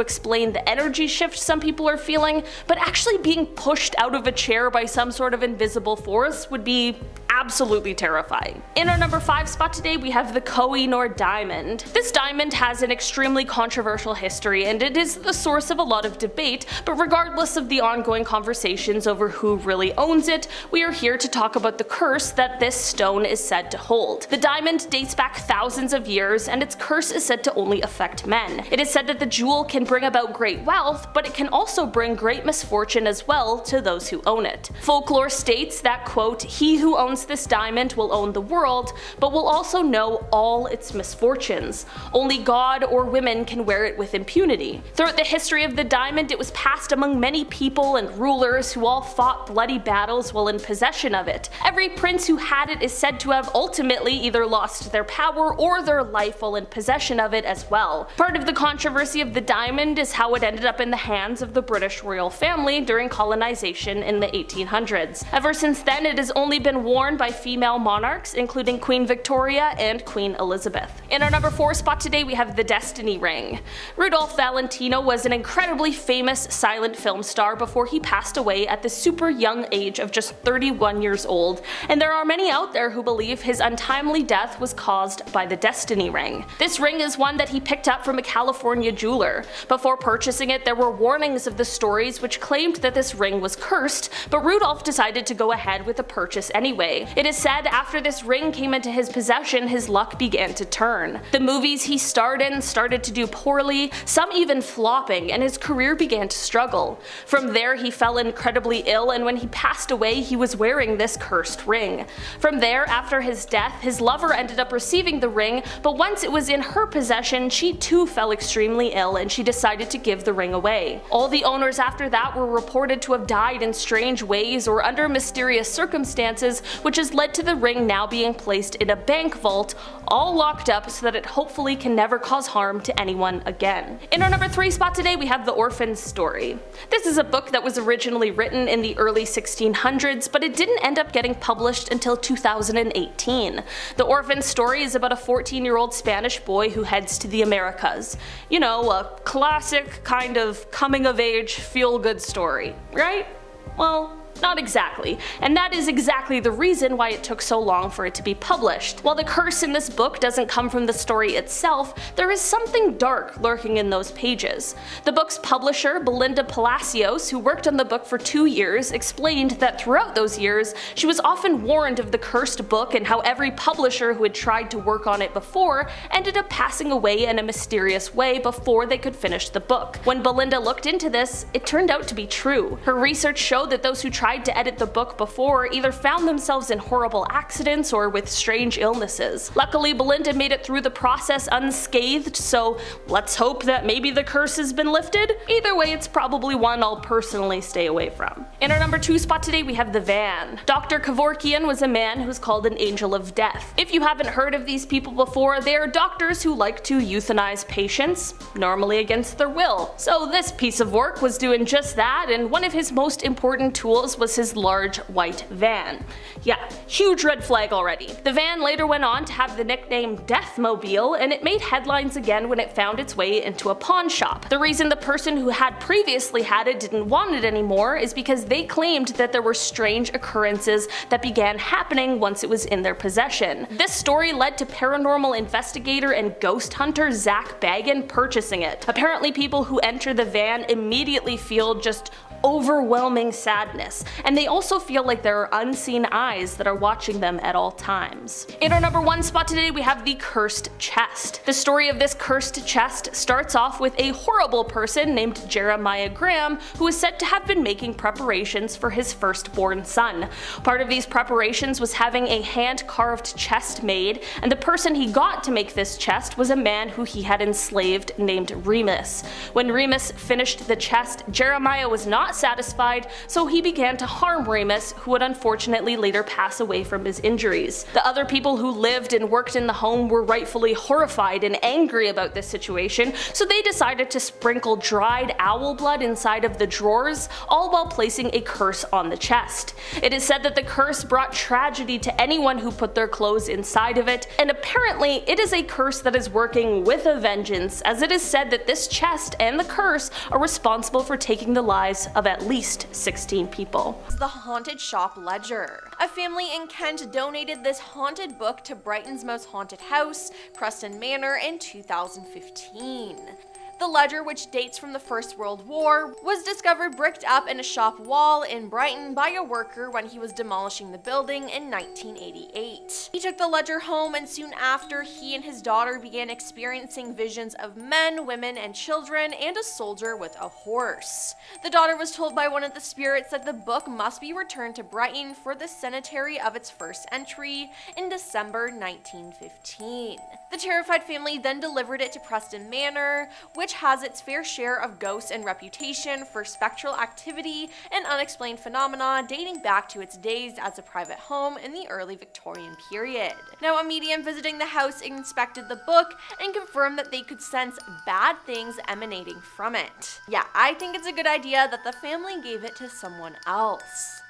explain the energy shift some people are feeling, but actually being pushed out of a chair by some sort of invisible force would be absolutely terrifying. In our number 5 spot today, we have the Koh-i-Noor diamond. This diamond has an extremely controversial history, and it is the source of a lot of debate, but regardless of the ongoing conversations over who really owns it, we are here to talk about the curse that this stone is said to hold. The diamond dates back thousands of years, and its curse is said to only affect men. It is said that the jewel can bring about great wealth, but it can also bring great misfortune as well to those who own it. Folklore states that, quote, "He who owns this diamond will own the world, but will also know all its misfortunes. Only God or women can wear it with impunity." Throughout the history of the diamond, it was passed among many people and rulers who all fought bloody battles while in possession of it. Every prince who had it is said to have ultimately either lost their power or their life while in possession of it as well. Part of the controversy of the diamond is how it ended up in the hands of the British royal family during colonization in the 1800s. Ever since then, it has only been worn by female monarchs, including Queen Victoria and Queen Elizabeth. In our number 4 spot today, we have the Destiny Ring. Rudolph Valentino was an incredibly famous silent film star before he passed away at the super young age of just 31 years old, and there are many out there who believe his untimely death was caused by the Destiny Ring. This ring is one that he picked up from a California jeweler. Before purchasing it, there were warnings of the stories which claimed that this ring was cursed, but Rudolph decided to go ahead with the purchase anyway. It is said after this ring came into his possession, his luck began to turn. The movies he starred in started to do poorly, some even flopping, and his career began to struggle. From there, he fell incredibly ill, and when he passed away, he was wearing this cursed ring. From there, after his death, his lover ended up receiving the ring, but once it was in her possession, she too fell extremely ill, and she decided to give the ring away. All the owners after that were reported to have died in strange ways or under mysterious circumstances, which has led to the ring now being placed in a bank vault, all locked up so that it hopefully can never cause harm to anyone again. In our number 3 spot today, we have The Orphan's Story. This is a book that was originally written in the early 1600s, but it didn't end up getting published until 2018. The Orphan's Story is about a 14-year-old Spanish boy who heads to the Americas. You know, a classic kind of coming-of-age, feel-good story, right? Well, not exactly, and that is exactly the reason why it took so long for it to be published. While the curse in this book doesn't come from the story itself, there is something dark lurking in those pages. The book's publisher, Belinda Palacios, who worked on the book for 2 years, explained that throughout those years, she was often warned of the cursed book and how every publisher who had tried to work on it before ended up passing away in a mysterious way before they could finish the book. When Belinda looked into this, it turned out to be true. Her research showed that those who tried to edit the book before either found themselves in horrible accidents or with strange illnesses. Luckily, Belinda made it through the process unscathed, so let's hope that maybe the curse has been lifted. Either way, it's probably one I'll personally stay away from. In our number 2 spot today, we have the van. Dr. Kevorkian was a man who's called an angel of death. If you haven't heard of these people before, they are doctors who like to euthanize patients, normally against their will. So this piece of work was doing just that, and one of his most important tools chose was his large white van. Yeah, huge red flag already. The van later went on to have the nickname Deathmobile, and it made headlines again when it found its way into a pawn shop. The reason the person who had previously had it didn't want it anymore is because they claimed that there were strange occurrences that began happening once it was in their possession. This story led to paranormal investigator and ghost hunter Zach Baggin purchasing it. Apparently people who enter the van immediately feel just overwhelming sadness, and they also feel like there are unseen eyes that are watching them at all times. In our number 1 spot today we have the cursed chest. The story of this cursed chest starts off with a horrible person named Jeremiah Graham who is said to have been making preparations for his firstborn son. Part of these preparations was having a hand-carved chest made, and the person he got to make this chest was a man who he had enslaved named Remus. When Remus finished the chest, Jeremiah was not satisfied, so he began to harm Remus, who would unfortunately later pass away from his injuries. The other people who lived and worked in the home were rightfully horrified and angry about this situation, so they decided to sprinkle dried owl blood inside of the drawers, all while placing a curse on the chest. It is said that the curse brought tragedy to anyone who put their clothes inside of it, and apparently it is a curse that is working with a vengeance, as it is said that this chest and the curse are responsible for taking the lives of at least 16 people. The Haunted Shop Ledger. A family in Kent donated this haunted book to Brighton's most haunted house, Preston Manor, in 2015. The ledger, which dates from the First World War, was discovered bricked up in a shop wall in Brighton by a worker when he was demolishing the building in 1988. He took the ledger home, and soon after, he and his daughter began experiencing visions of men, women, and children, and a soldier with a horse. The daughter was told by one of the spirits that the book must be returned to Brighton for the centenary of its first entry in December 1915. The terrified family then delivered it to Preston Manor, which has its fair share of ghosts and reputation for spectral activity and unexplained phenomena dating back to its days as a private home in the early Victorian period. Now, a medium visiting the house inspected the book and confirmed that they could sense bad things emanating from it. Yeah, I think it's a good idea that the family gave it to someone else.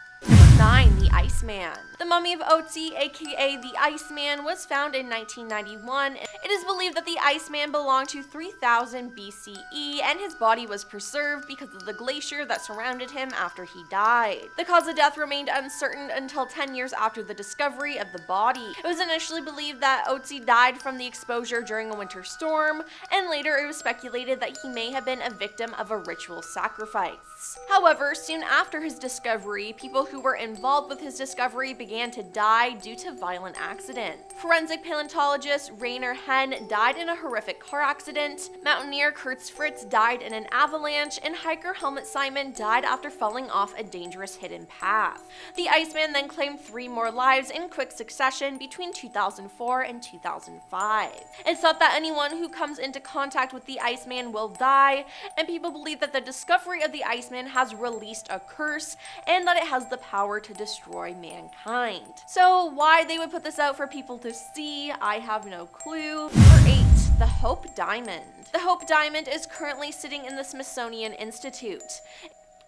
9. The Iceman. The mummy of Otzi, aka the Iceman, was found in 1991. It is believed that the Iceman belonged to 3000 BCE, and his body was preserved because of the glacier that surrounded him after he died. The cause of death remained uncertain until 10 years after the discovery of the body. It was initially believed that Otzi died from the exposure during a winter storm, and later it was speculated that he may have been a victim of a ritual sacrifice. However, soon after his discovery, people who were involved with his discovery began to die due to violent accidents. Forensic paleontologist Rainer Henn died in a horrific car accident, mountaineer Kurtz Fritz died in an avalanche, and hiker Helmut Simon died after falling off a dangerous hidden path. The Iceman then claimed 3 more lives in quick succession between 2004 and 2005. It's thought that anyone who comes into contact with the Iceman will die, and people believe that the discovery of the Iceman has released a curse and that it has the power to destroy mankind. So why they would put this out for people to see, I have no clue. Number 8. The Hope Diamond. The Hope Diamond is currently sitting in the Smithsonian Institute.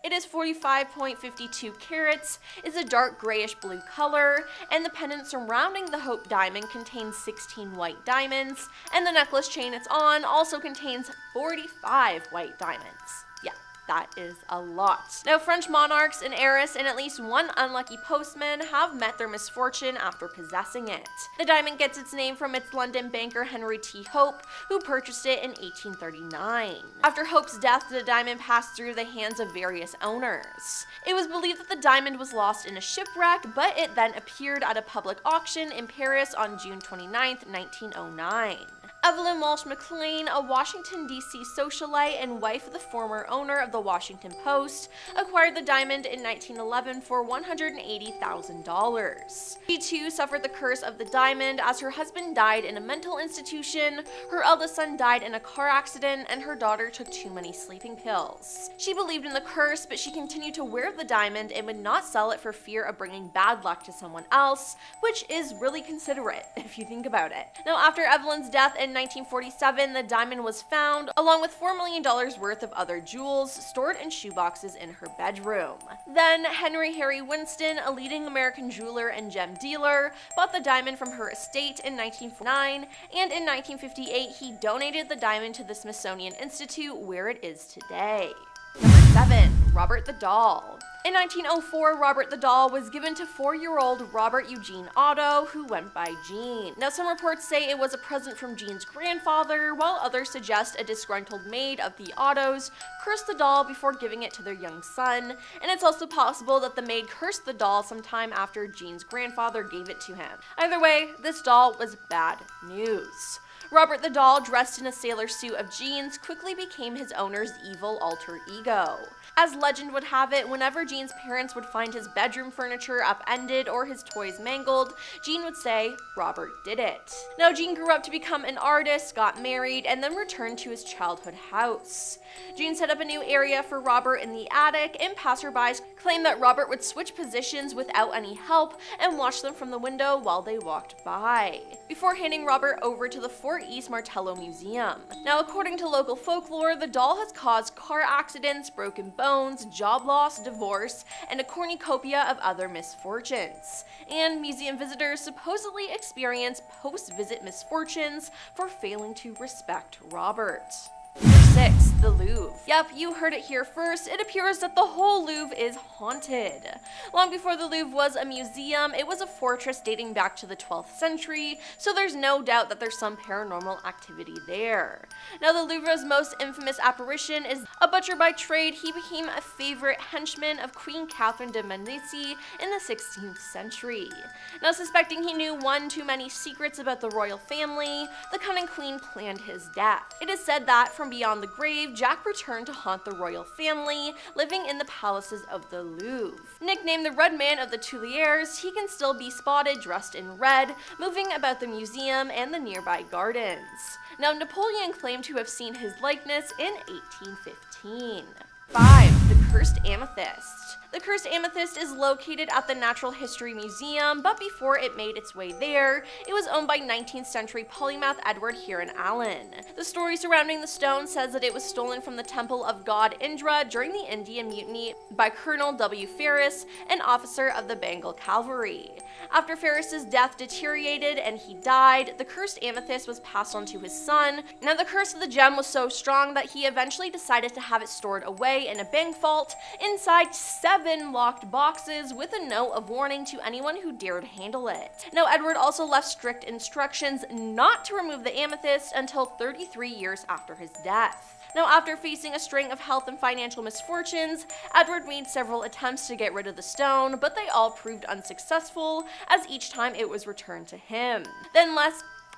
It is 45.52 carats, is a dark grayish blue color, and the pendant surrounding the Hope Diamond contains 16 white diamonds, and the necklace chain it's on also contains 45 white diamonds. Yeah, that is a lot. Now, French monarchs, an heiress, and at least one unlucky postman have met their misfortune after possessing it. The diamond gets its name from its London banker Henry T. Hope, who purchased it in 1839. After Hope's death, the diamond passed through the hands of various owners. It was believed that the diamond was lost in a shipwreck, but it then appeared at a public auction in Paris on June 29, 1909. Evelyn Walsh McLean, a Washington, D.C. socialite and wife of the former owner of the Washington Post, acquired the diamond in 1911 for $180,000. She too suffered the curse of the diamond, as her husband died in a mental institution, her eldest son died in a car accident, and her daughter took too many sleeping pills. She believed in the curse, but she continued to wear the diamond and would not sell it for fear of bringing bad luck to someone else, which is really considerate if you think about it. Now, after Evelyn's death in 1947, the diamond was found, along with $4 million worth of other jewels, stored in shoeboxes in her bedroom. Then, Henry Harry Winston, a leading American jeweler and gem dealer, bought the diamond from her estate in 1949, and in 1958, he donated the diamond to the Smithsonian Institute, where it is today. Number 7. Robert the Doll. In 1904, Robert the Doll was given to 4-year-old Robert Eugene Otto, who went by Gene. Now, some reports say it was a present from Gene's grandfather, while others suggest a disgruntled maid of the Ottos cursed the doll before giving it to their young son, and it's also possible that the maid cursed the doll sometime after Gene's grandfather gave it to him. Either way, this doll was bad news. Robert the Doll, dressed in a sailor suit of Gene's, quickly became his owner's evil alter ego. As legend would have it, whenever Gene's parents would find his bedroom furniture upended or his toys mangled, Gene would say, "Robert did it." Now, Gene grew up to become an artist, got married, and then returned to his childhood house. Gene set up a new area for Robert in the attic, and passerbys claimed that Robert would switch positions without any help and watch them from the window while they walked by, before handing Robert over to the Fort East Martello Museum. Now, according to local folklore, the doll has caused car accidents, broken bones, job loss, divorce, and a cornucopia of other misfortunes. And museum visitors supposedly experience post-visit misfortunes for failing to respect Robert. Number 6. The Louvre. Yep, you heard it here first. It appears that the whole Louvre is haunted. Long before the Louvre was a museum, it was a fortress dating back to the 12th century, so there's no doubt that there's some paranormal activity there. Now, the Louvre's most infamous apparition is a butcher by trade. He became a favorite henchman of Queen Catherine de' Medici in the 16th century. Now, suspecting he knew one too many secrets about the royal family, the cunning queen planned his death. It is said that from beyond the grave, Jack returned to haunt the royal family, living in the palaces of the Louvre. Nicknamed the Red Man of the Tuileries, he can still be spotted dressed in red, moving about the museum and the nearby gardens. Now, Napoleon claimed to have seen his likeness in 1815. 5. The Cursed Amethyst. The Cursed Amethyst is located at the Natural History Museum, but before it made its way there, it was owned by 19th century polymath Edward Heron Allen. The story surrounding the stone says that it was stolen from the temple of god Indra during the Indian Mutiny by Colonel W. Ferris, an officer of the Bengal Cavalry. After Ferris's death deteriorated and he died, the Cursed Amethyst was passed on to his son. Now, the curse of the gem was so strong that he eventually decided to have it stored away in a bank vault inside 7 locked boxes with a note of warning to anyone who dared handle it. Now, Edward also left strict instructions not to remove the amethyst until 33 years after his death. Now, after facing a string of health and financial misfortunes, Edward made several attempts to get rid of the stone, but they all proved unsuccessful, as each time it was returned to him. Then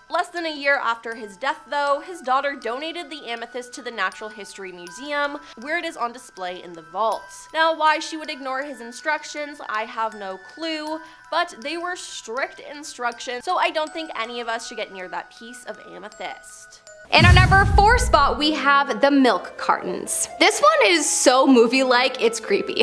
Less than a year after his death, though, his daughter donated the amethyst to the Natural History Museum, where it is on display in the vault. Now, why she would ignore his instructions, I have no clue, but they were strict instructions, so I don't think any of us should get near that piece of amethyst. In our number 4 spot, we have the milk cartons. This one is so movie-like, it's creepy.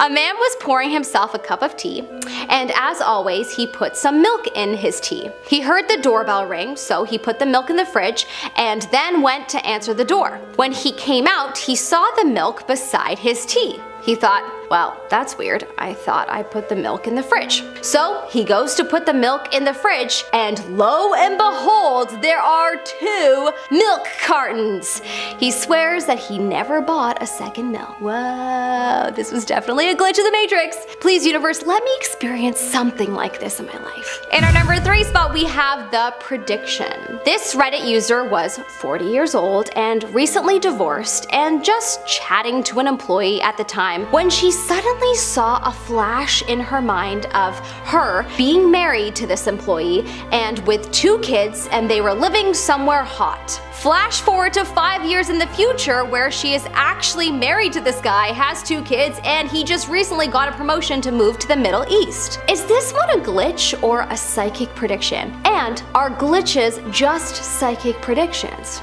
A man was pouring himself a cup of tea, and as always, he put some milk in his tea. He heard the doorbell ring, so he put the milk in the fridge and then went to answer the door. When he came out, he saw the milk beside his tea. He thought, well, that's weird. I thought I put the milk in the fridge. So he goes to put the milk in the fridge, and lo and behold, there are 2 milk cartons. He swears that he never bought a second milk. Whoa, this was definitely a glitch of the Matrix. Please, universe, let me experience something like this in my life. In our number 3 spot, we have the prediction. This Reddit user was 40 years old and recently divorced and just chatting to an employee at the time when she suddenly saw a flash in her mind of her being married to this employee and with 2 kids, and they were living somewhere hot. Flash forward to 5 years in the future where she is actually married to this guy, has 2 kids, and he just recently got a promotion to move to the Middle East. Is this one a glitch or a psychic prediction? And are glitches just psychic predictions?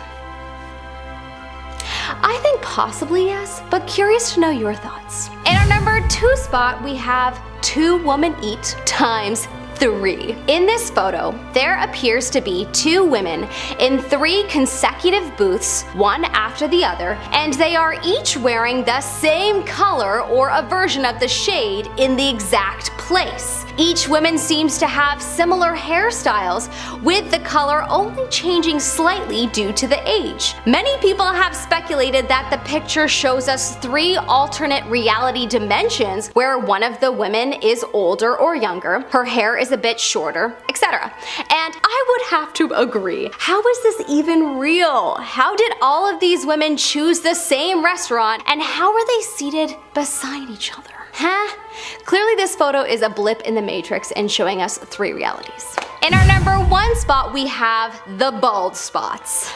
I think possibly yes, but curious to know your thoughts. In our number 2 spot, we have 2 women eat times 3. In this photo, there appears to be 2 women in 3 consecutive booths, one after the other, and they are each wearing the same color or a version of the shade in the exact place. Each woman seems to have similar hairstyles, with the color only changing slightly due to the age. Many people have speculated that the picture shows us 3 alternate reality dimensions where one of the women is older or younger, her hair is a bit shorter, etc. And I would have to agree. How is this even real? How did all of these women choose the same restaurant, and how are they seated beside each other? Huh? Clearly this photo is a blip in the matrix and showing us 3 realities. In our number 1 spot we have the bald spots.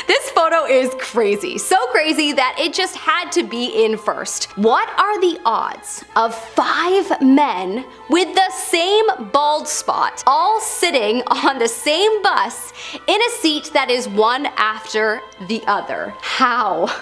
This photo is crazy, so crazy that it just had to be in first. What are the odds of 5 men with the same bald spot all sitting on the same bus in a seat that is one after the other? How?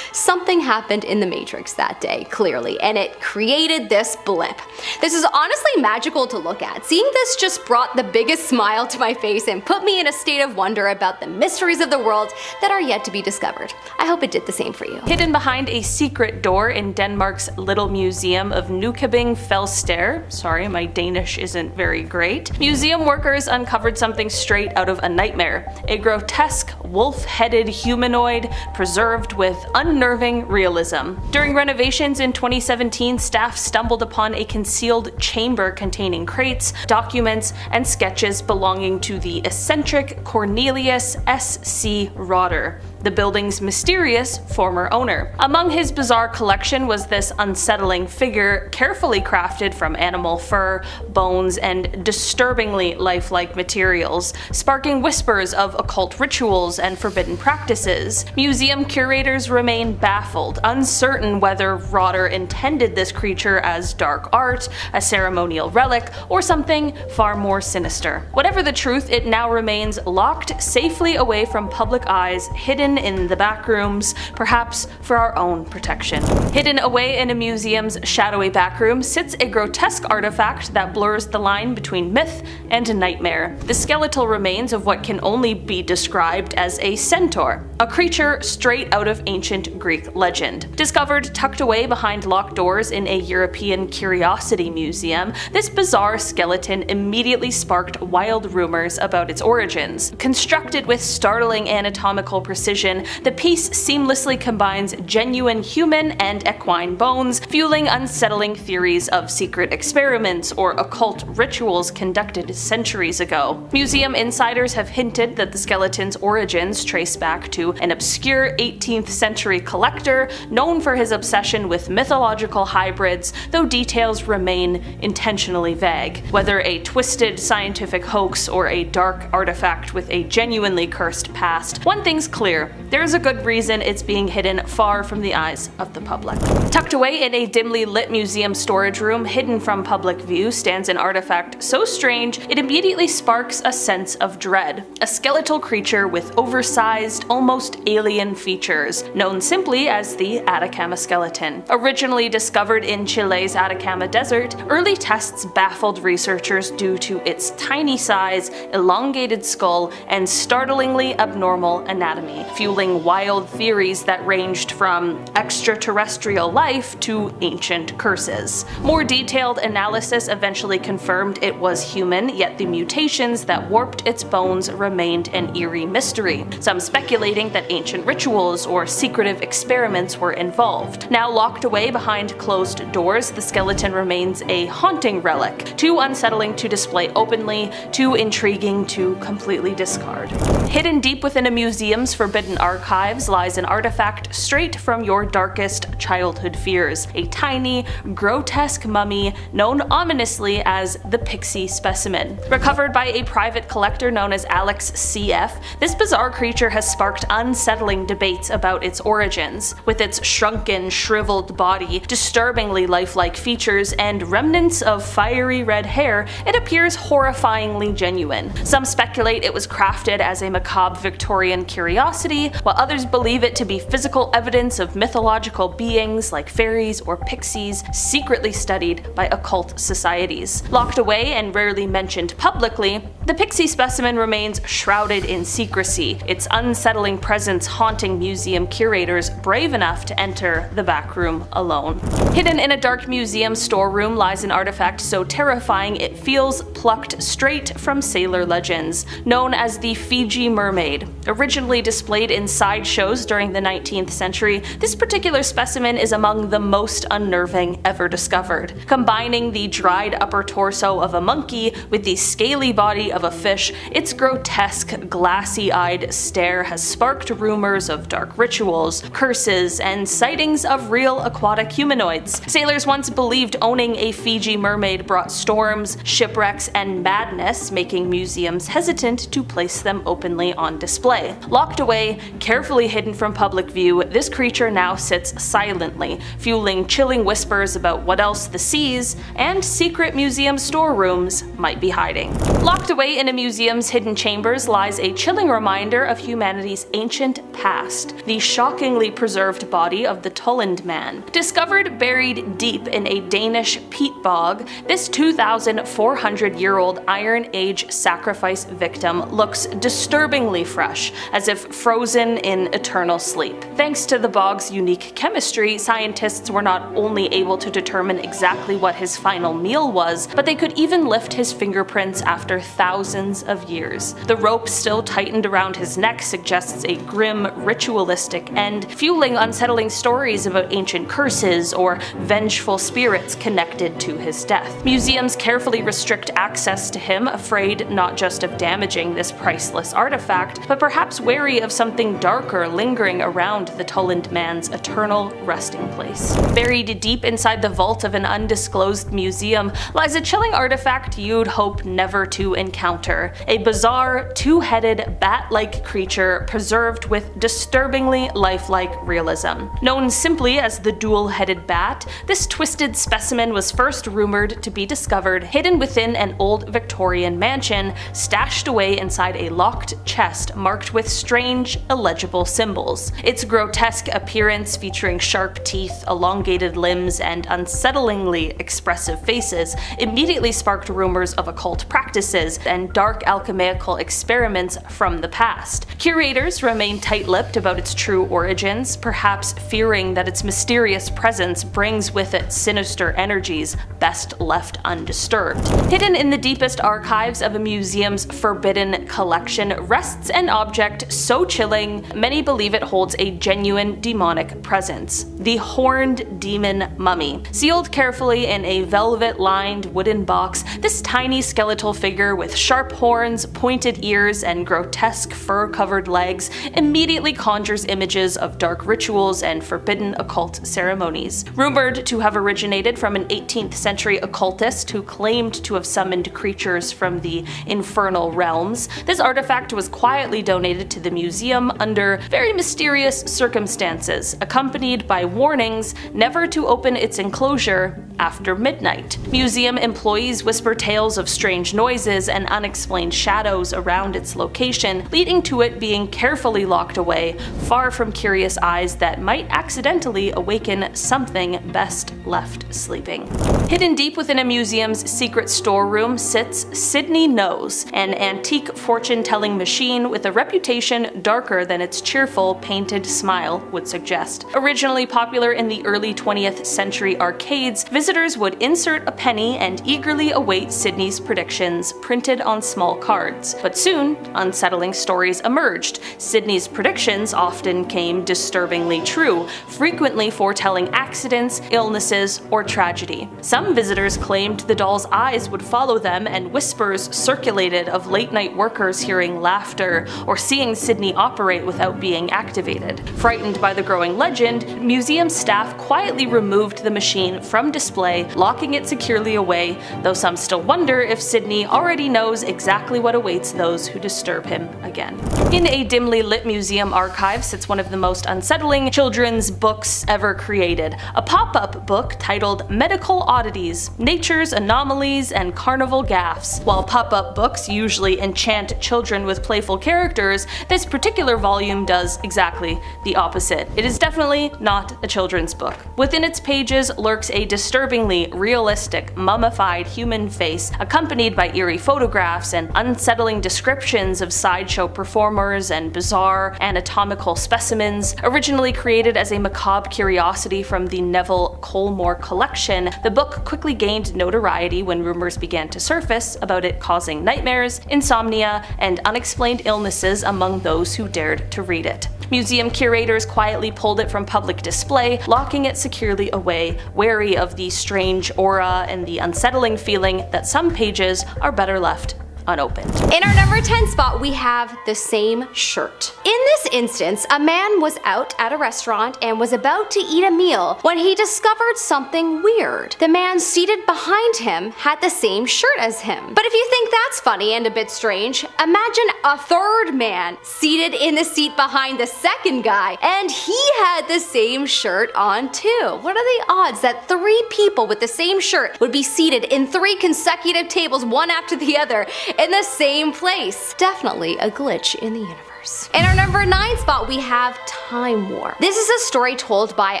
Something happened in the Matrix that day, clearly, and it created this blip. This is honestly magical to look at. Seeing this just brought the biggest smile to my face and put me in a state of wonder about the mysteries of the world that are yet to be discovered. I hope it did the same for you. Hidden behind a secret door in Denmark's Little Museum of Nykøbing Falster, sorry, my Danish isn't very great, museum workers uncovered something straight out of a nightmare. A grotesque, wolf-headed humanoid preserved with unnerving realism. During renovations in 2017, staff stumbled upon a concealed chamber containing crates, documents, and sketches belonging to the eccentric Cornelius S.C. Rotter, the building's mysterious former owner. Among his bizarre collection was this unsettling figure carefully crafted from animal fur, bones, and disturbingly lifelike materials, sparking whispers of occult rituals and forbidden practices. Museum curators remain baffled, uncertain whether Rotter intended this creature as dark art, a ceremonial relic, or something far more sinister. Whatever the truth, it now remains locked safely away from public eyes, hidden in the back rooms, perhaps for our own protection. Hidden away in a museum's shadowy back room sits a grotesque artifact that blurs the line between myth and nightmare. The skeletal remains of what can only be described as a centaur, a creature straight out of ancient Greek legend. Discovered tucked away behind locked doors in a European curiosity museum, this bizarre skeleton immediately sparked wild rumors about its origins. Constructed with startling anatomical precision, the piece seamlessly combines genuine human and equine bones, fueling unsettling theories of secret experiments or occult rituals conducted centuries ago. Museum insiders have hinted that the skeleton's origins trace back to an obscure 18th century collector known for his obsession with mythological hybrids, though details remain intentionally vague. Whether a twisted scientific hoax or a dark artifact with a genuinely cursed past, one thing's clear: there's a good reason it's being hidden far from the eyes of the public. Tucked away in a dimly lit museum storage room, hidden from public view, stands an artifact so strange it immediately sparks a sense of dread. A skeletal creature with oversized, almost alien features, known simply as the Atacama skeleton. Originally discovered in Chile's Atacama Desert, early tests baffled researchers due to its tiny size, elongated skull, and startlingly abnormal anatomy, fueling wild theories that ranged from extraterrestrial life to ancient curses. More detailed analysis eventually confirmed it was human, yet the mutations that warped its bones remained an eerie mystery, some speculating that ancient rituals or secretive experiments were involved. Now locked away behind closed doors, the skeleton remains a haunting relic, too unsettling to display openly, too intriguing to completely discard. Hidden deep within a museum's forbidden archives lies an artifact straight from your darkest childhood fears, a tiny, grotesque mummy known ominously as the Pixie specimen. Recovered by a private collector known as Alex CF, this bizarre creature has sparked unsettling debates about its origins. With its shrunken, shriveled body, disturbingly lifelike features, and remnants of fiery red hair, it appears horrifyingly genuine. Some speculate it was crafted as a macabre Victorian curiosity, curiosity, while others believe it to be physical evidence of mythological beings like fairies or pixies secretly studied by occult societies. Locked away and rarely mentioned publicly, the pixie specimen remains shrouded in secrecy, its unsettling presence haunting museum curators brave enough to enter the back room alone. Hidden in a dark museum storeroom lies an artifact so terrifying it feels plucked straight from sailor legends, known as the Fiji mermaid. Originally displayed in sideshows during the 19th century, this particular specimen is among the most unnerving ever discovered. Combining the dried upper torso of a monkey with the scaly body of a fish, its grotesque, glassy-eyed stare has sparked rumors of dark rituals, curses, and sightings of real aquatic humanoids. Sailors once believed owning a Fiji mermaid brought storms, shipwrecks, and madness, making museums hesitant to place them openly on display. Locked away, carefully hidden from public view, this creature now sits silently, fueling chilling whispers about what else the seas and secret museum storerooms might be hiding. Locked away in a museum's hidden chambers lies a chilling reminder of humanity's ancient past, the shockingly preserved body of the Tulland Man. Discovered buried deep in a Danish peat bog, this 2,400-year-old Iron Age sacrifice victim looks disturbingly fresh, as if frozen in eternal sleep. Thanks to the bog's unique chemistry, scientists were not only able to determine exactly what his final meal was, but they could even lift his fingerprints after thousands of years. The rope still tightened around his neck suggests a grim, ritualistic end, fueling unsettling stories about ancient curses or vengeful spirits connected to his death. Museums carefully restrict access to him, afraid not just of damaging this priceless artifact, but perhaps wary of something darker lingering around the Tulland Man's eternal resting place. Buried deep inside the vault of an undisclosed museum lies a chilling artifact you'd hope never to encounter, a bizarre, two-headed, bat-like creature preserved with disturbingly lifelike realism. Known simply as the dual-headed bat, this twisted specimen was first rumored to be discovered hidden within an old Victorian mansion, stashed away inside a locked chest marked with strange, illegible symbols. Its grotesque appearance, featuring sharp teeth, elongated limbs, and unsettlingly expressive faces, immediately sparked rumors of occult practices and dark alchemical experiments from the past. Curators remain tight-lipped about its true origins, perhaps fearing that its mysterious presence brings with it sinister energies best left undisturbed. Hidden in the deepest archives of a museum's forbidden collection rests an object so chilling, many believe it holds a genuine demonic presence: the horned demon mummy. Sealed carefully in a velvet-lined wooden box, this tiny skeletal figure with sharp horns, pointed ears, and grotesque fur-covered legs immediately conjures images of dark rituals and forbidden occult ceremonies. Rumored to have originated from an 18th century occultist who claimed to have summoned creatures from the infernal realms, this artifact was quietly donated to the museum under very mysterious circumstances, accompanied by warnings never to open its enclosure after midnight. Museum employees whisper tales of strange noises and unexplained shadows around its location, leading to it being carefully locked away, far from curious eyes that might accidentally awaken something best left sleeping. Hidden deep within a museum's secret storeroom sits Sydney Knows, an antique fortune-telling machine with a reputation darker than its cheerful, painted smile would suggest. Originally popular in the early 20th century arcades, visitors would insert a penny and eagerly await Sydney's predictions printed on small cards. But soon, unsettling stories emerged. Sydney's predictions often came disturbingly true, frequently foretelling accidents, illnesses, or tragedy. Some visitors claimed the doll's eyes would follow them, and whispers circulated of late-night workers hearing laughter or seeing Sydney operate without being activated. Frightened by the growing legend, museum staff quietly removed the machine from display, locking it securely away, though some still wonder if Sydney already knows exactly what awaits those who disturb him again. In a dimly lit museum archive sits one of the most unsettling children's books ever created, a pop-up book titled Medical Oddities: Nature's Anomalies and Carnival Gaffes. While pop-up books usually enchant children with playful characters, this particular popular volume does exactly the opposite. It is definitely not a children's book. Within its pages lurks a disturbingly realistic, mummified human face, accompanied by eerie photographs and unsettling descriptions of sideshow performers and bizarre anatomical specimens. Originally created as a macabre curiosity from the Neville Colmore collection, the book quickly gained notoriety when rumors began to surface about it causing nightmares, insomnia, and unexplained illnesses among those who dared to read it. Museum curators quietly pulled it from public display, locking it securely away, wary of the strange aura and the unsettling feeling that some pages are better left unopened. In our number 10 spot, we have the same shirt. In this instance, a man was out at a restaurant and was about to eat a meal when he discovered something weird. The man seated behind him had the same shirt as him. But if you think that's funny and a bit strange, imagine a third man seated in the seat behind the second guy, and he had the same shirt on too. What are the odds that 3 people with the same shirt would be seated in 3 consecutive tables, one after the other, in the same place? Definitely a glitch in the universe. In our number 9 spot, we have Time War. This is a story told by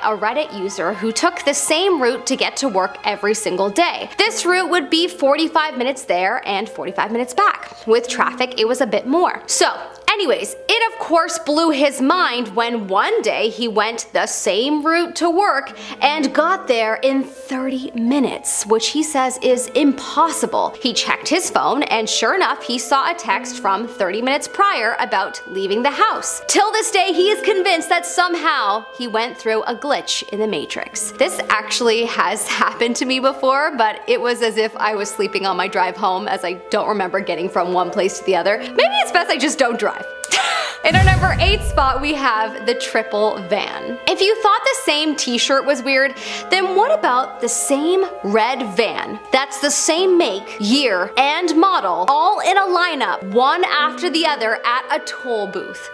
a Reddit user who took the same route to get to work every single day. This route would be 45 minutes there and 45 minutes back. With traffic, it was a bit more. Anyways, it of course blew his mind when one day he went the same route to work and got there in 30 minutes, which he says is impossible. He checked his phone and sure enough, he saw a text from 30 minutes prior about leaving the house. Till this day, he is convinced that somehow he went through a glitch in the Matrix. This actually has happened to me before, but it was as if I was sleeping on my drive home, as I don't remember getting from one place to the other. Maybe it's best I just don't drive. In our number 8 spot, we have the triple van. If you thought the same t-shirt was weird, then what about the same red van that's the same make, year, and model, all in a lineup, one after the other at a toll booth?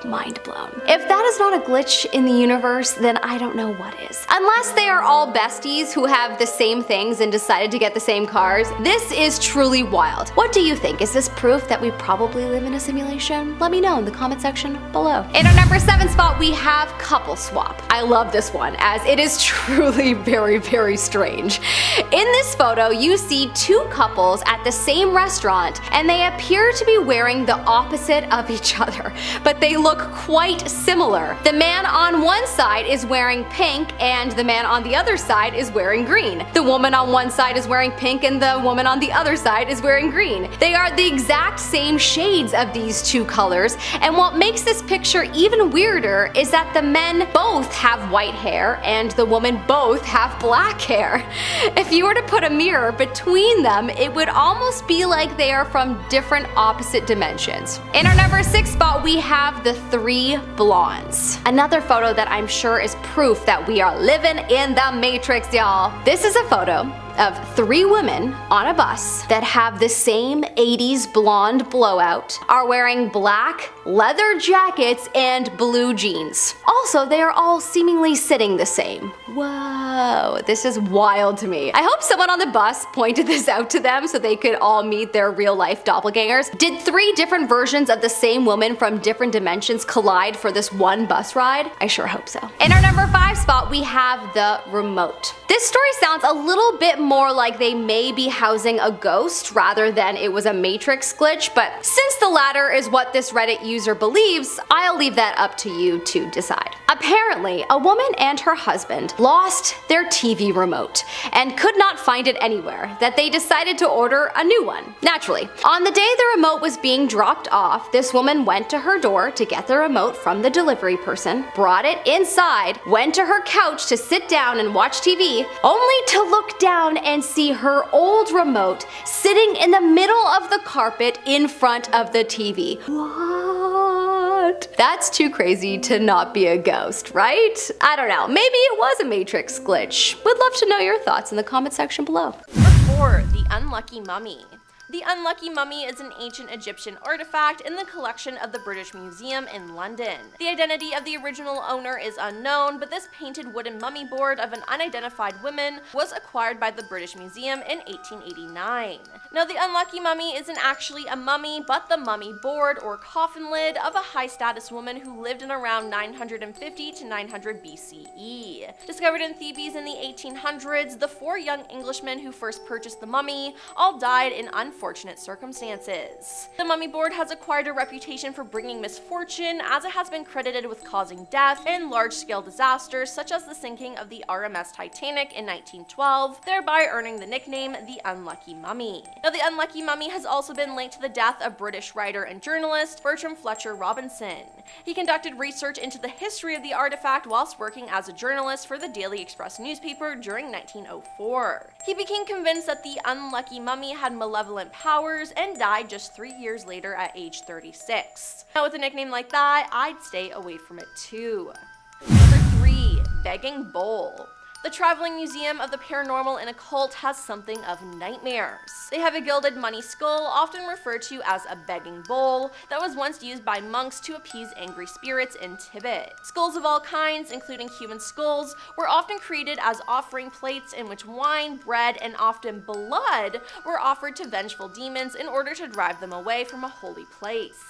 Mind blown. If that is not a glitch in the universe, then I don't know what is. Unless they are all besties who have the same things and decided to get the same cars, this is truly wild. What do you think? Is this proof that we probably live in a simulation? Let me know in the comment section below. In our number 7 spot, we have couple swap. I love this one as it is truly very, very strange. In this photo, you see 2 couples at the same restaurant and they appear to be wearing the opposite of each other, but they look quite similar. The man on one side is wearing pink and the man on the other side is wearing green. The woman on one side is wearing pink and the woman on the other side is wearing green. They are the exact same shades of these 2 colors, and what makes this picture even weirder is that the men both have white hair and the women both have black hair. If you were to put a mirror between them, it would almost be like they are from different opposite dimensions. In our number 6 spot, we have the 3 blondes. Another photo that I'm sure is proof that we are living in the Matrix, y'all. This is a photo of 3 women on a bus that have the same 80s blonde blowout, are wearing black leather jackets and blue jeans. Also, they are all seemingly sitting the same. Whoa, this is wild to me. I hope someone on the bus pointed this out to them so they could all meet their real life doppelgangers. Did 3 different versions of the same woman from different dimensions collide for this one bus ride? I sure hope so. In our number 5 spot, we have the remote. This story sounds a little bit more like they may be housing a ghost rather than it was a Matrix glitch, but since the latter is what this Reddit user believes, I'll leave that up to you to decide. Apparently, a woman and her husband lost their TV remote and could not find it anywhere, that they decided to order a new one. Naturally, on the day the remote was being dropped off, this woman went to her door to get the remote from the delivery person, brought it inside, went to her couch to sit down and watch TV, only to look down and see her old remote sitting in the middle of the carpet in front of the TV. What? That's too crazy to not be a ghost, right? I don't know, maybe it was a Matrix glitch. Would love to know your thoughts in the comment section below. Number 4, the unlucky mummy. The unlucky mummy is an ancient Egyptian artifact in the collection of the British Museum in London. The identity of the original owner is unknown, but this painted wooden mummy board of an unidentified woman was acquired by the British Museum in 1889. Now, the unlucky mummy isn't actually a mummy, but the mummy board or coffin lid of a high-status woman who lived in around 950 to 900 BCE. Discovered in Thebes in the 1800s, the 4 young Englishmen who first purchased the mummy all died in unfortunate circumstances. The mummy board has acquired a reputation for bringing misfortune, as it has been credited with causing death in large-scale disasters such as the sinking of the RMS Titanic in 1912, thereby earning the nickname the Unlucky Mummy. Now, the Unlucky Mummy has also been linked to the death of British writer and journalist Bertram Fletcher Robinson. He conducted research into the history of the artifact whilst working as a journalist for the Daily Express newspaper during 1904. He became convinced that the Unlucky Mummy had malevolent powers and died just 3 years later at age 36. Now, with a nickname like that, I'd stay away from it too. Number 3. Begging Bowl. The Traveling Museum of the Paranormal and Occult has something of nightmares. They have a gilded money skull, often referred to as a begging bowl, that was once used by monks to appease angry spirits in Tibet. Skulls of all kinds, including human skulls, were often created as offering plates in which wine, bread, and often blood were offered to vengeful demons in order to drive them away from a holy place.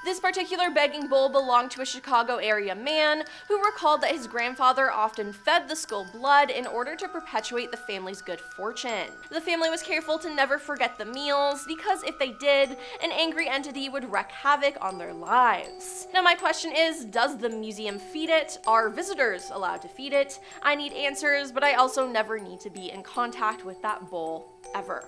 This particular begging bowl belonged to a Chicago area man who recalled that his grandfather often fed the skull blood in order to perpetuate the family's good fortune. The family was careful to never forget the meals, because if they did, an angry entity would wreak havoc on their lives. Now, my question is, does the museum feed it? Are visitors allowed to feed it? I need answers, but I also never need to be in contact with that bowl, ever.